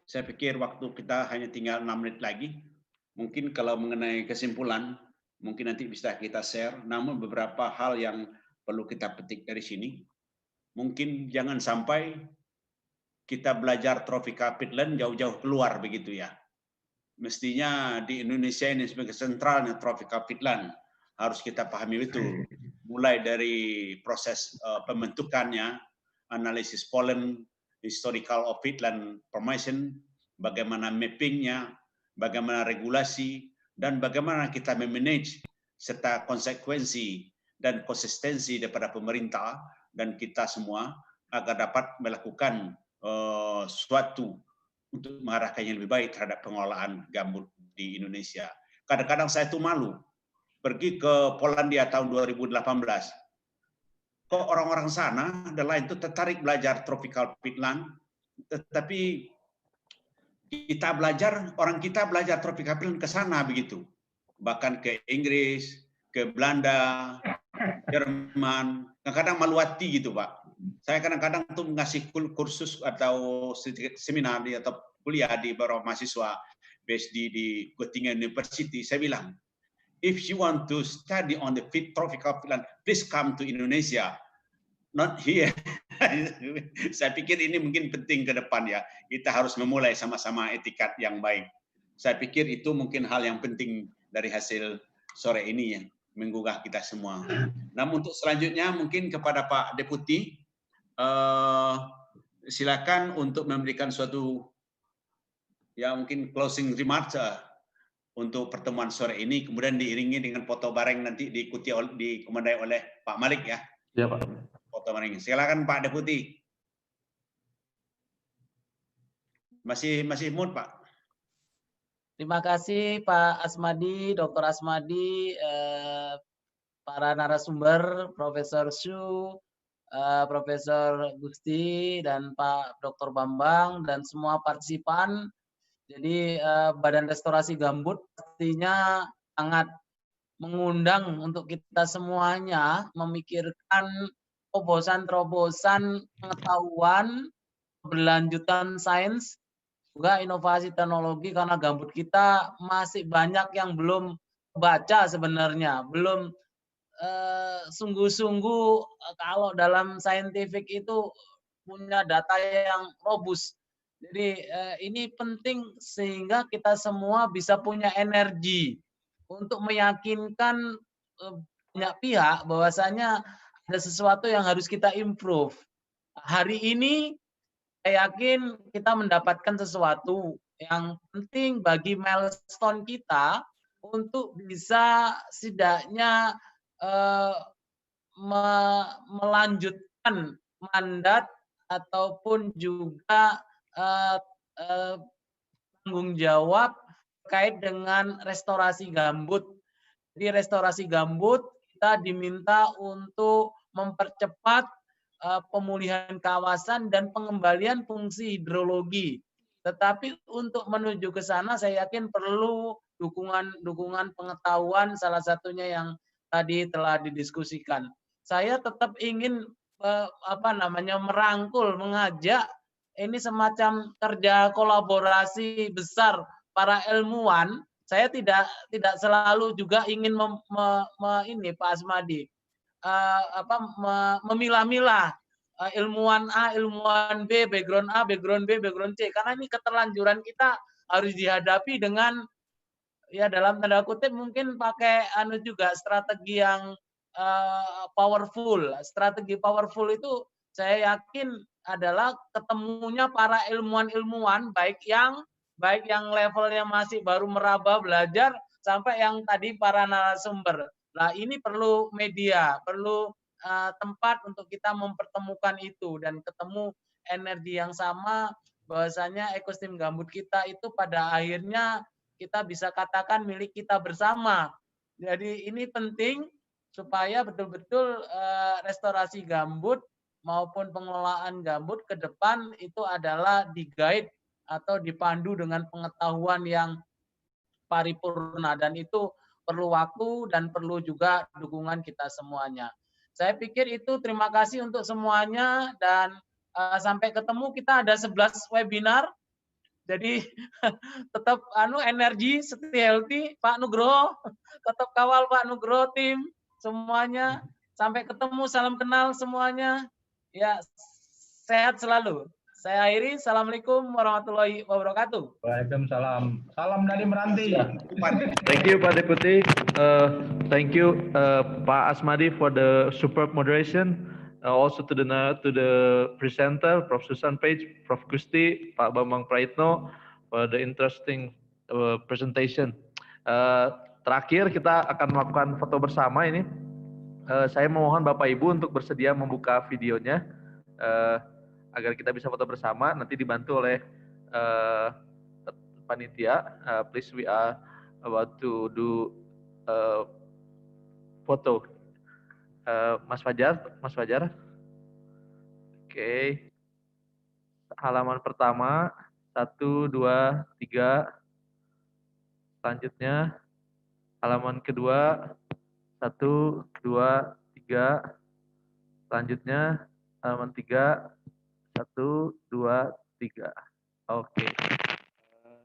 Saya pikir waktu kita hanya tinggal 6 menit lagi. Mungkin kalau mengenai kesimpulan, mungkin nanti bisa kita share. Namun beberapa hal yang perlu kita petik dari sini. Mungkin jangan sampai kita belajar tropika pitland jauh-jauh keluar begitu ya. Mestinya di Indonesia ini sebagai sentralnya tropika pitland harus kita pahami betul. Mulai dari proses pembentukannya, analisis pollen, historical of pitland formation, bagaimana mappingnya, bagaimana regulasi, dan bagaimana kita memanage serta konsekuensi dan konsistensi daripada pemerintah dan kita semua agar dapat melakukan sesuatu untuk mengarahkan yang lebih baik terhadap pengelolaan gambut di Indonesia. Kadang-kadang saya tuh malu pergi ke Polandia tahun 2018. Kok orang-orang sana dan lain itu tertarik belajar tropical peatland, tetapi orang kita belajar tropical peatland ke sana begitu. Bahkan ke Inggris, ke Belanda, Jerman, kadang-kadang malu hati gitu Pak. Saya kadang-kadang tuh ngasih kursus atau seminar atau kuliah di beberapa mahasiswa PhD di Göttingen University. Saya bilang, if you want to study on the tropical peatland, please come to Indonesia, not here. Saya pikir ini mungkin penting ke depan ya. Kita harus memulai sama-sama etikat yang baik. Saya pikir itu mungkin hal yang penting dari hasil sore ini ya, menggugah kita semua. Namun untuk selanjutnya mungkin kepada Pak Deputi, silakan untuk memberikan suatu ya mungkin closing remarks untuk pertemuan sore ini, kemudian diiringi dengan foto bareng nanti dikomandai oleh Pak Malik ya. Ya Pak. Foto bareng. Silakan Pak Deputi. Masih mute Pak. Terima kasih Pak Asmadi, Dr. Asmadi, para narasumber, Profesor Shu, Profesor Gusti, dan Pak Dr. Bambang, dan semua partisipan. Jadi Badan Restorasi Gambut pastinya sangat mengundang untuk kita semuanya memikirkan terobosan-terobosan pengetahuan, keberlanjutan sains, juga inovasi teknologi, karena gambut kita masih banyak yang belum baca sebenarnya, belum sungguh-sungguh kalau dalam saintifik itu punya data yang robust. Jadi ini penting sehingga kita semua bisa punya energi untuk meyakinkan banyak pihak bahwasanya ada sesuatu yang harus kita improve. Hari ini saya yakin kita mendapatkan sesuatu yang penting bagi milestone kita untuk bisa setidaknya melanjutkan mandat ataupun juga tanggung jawab terkait dengan restorasi gambut. Di restorasi gambut kita diminta untuk mempercepat pemulihan kawasan dan pengembalian fungsi hidrologi. Tetapi untuk menuju ke sana saya yakin perlu dukungan pengetahuan, salah satunya yang tadi telah didiskusikan. Saya tetap ingin merangkul, mengajak ini semacam kerja kolaborasi besar para ilmuwan. Saya tidak selalu juga ingin Pak Asmadi memilah-milah ilmuwan A, ilmuwan B, background A, background B, background C, karena ini keterlanjuran kita harus dihadapi dengan ya dalam tanda kutip mungkin pakai juga strategi yang powerful. Strategi powerful itu saya yakin adalah ketemunya para ilmuwan-ilmuwan baik yang levelnya masih baru meraba belajar sampai yang tadi para narasumber. Nah, ini perlu media, perlu tempat untuk kita mempertemukan itu dan ketemu energi yang sama bahwasanya ekosistem gambut kita itu pada akhirnya kita bisa katakan milik kita bersama. Jadi ini penting supaya betul-betul restorasi gambut maupun pengelolaan gambut ke depan itu adalah di-guide atau dipandu dengan pengetahuan yang paripurna, dan itu perlu waktu dan perlu juga dukungan kita semuanya. Saya pikir itu, terima kasih untuk semuanya, dan sampai ketemu. Kita ada 11 webinar, jadi tetap energi, stay healthy, Pak Nugroho, tetap kawal Pak Nugroho, tim semuanya. Sampai ketemu, salam kenal semuanya. Ya, sehat selalu. Saya akhiri. Assalamualaikum warahmatullahi wabarakatuh. Waalaikumsalam. Salam dari Meranti. Thank you Pak Deputy. Thank you Pak Asmadi for the superb moderation. Also to the presenter, Prof. Susan Page, Prof. Gusti, Pak Bambang Praitno for the interesting presentation. Terakhir kita akan melakukan foto bersama ini. Saya memohon Bapak Ibu untuk bersedia membuka videonya agar kita bisa foto bersama. Nanti dibantu oleh panitia. Please, we are about to do foto. Mas Fajar. Oke. Halaman pertama, 1, 2, 3. Selanjutnya, halaman kedua, 1, 2, 3. Selanjutnya, halaman 3, 1, 2, 3. Oke.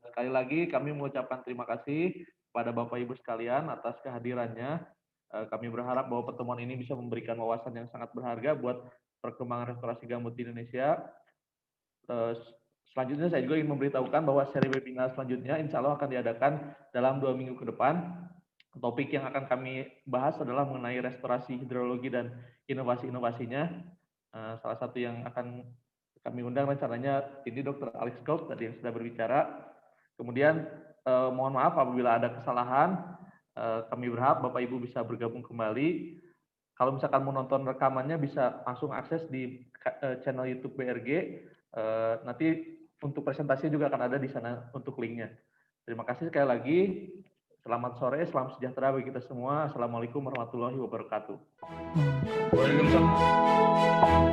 Sekali lagi kami mengucapkan terima kasih kepada Bapak Ibu sekalian atas kehadirannya. Kami berharap bahwa pertemuan ini bisa memberikan wawasan yang sangat berharga buat perkembangan restorasi gambut di Indonesia. Selanjutnya saya juga ingin memberitahukan bahwa seri webinar selanjutnya insya Allah akan diadakan dalam 2 minggu ke depan. Topik yang akan kami bahas adalah mengenai restorasi hidrologi dan inovasi-inovasinya. Salah satu yang akan kami undang rencananya ini Dr. Lanskap tadi yang sudah berbicara. Kemudian mohon maaf apabila ada kesalahan. Kami berharap Bapak Ibu bisa bergabung kembali. Kalau misalkan mau nonton rekamannya bisa langsung akses di channel YouTube BRG. Nanti untuk presentasi juga akan ada di sana untuk linknya. Terima kasih sekali lagi. Selamat sore, salam sejahtera bagi kita semua. Assalamualaikum warahmatullahi wabarakatuh. Waalaikumsalam.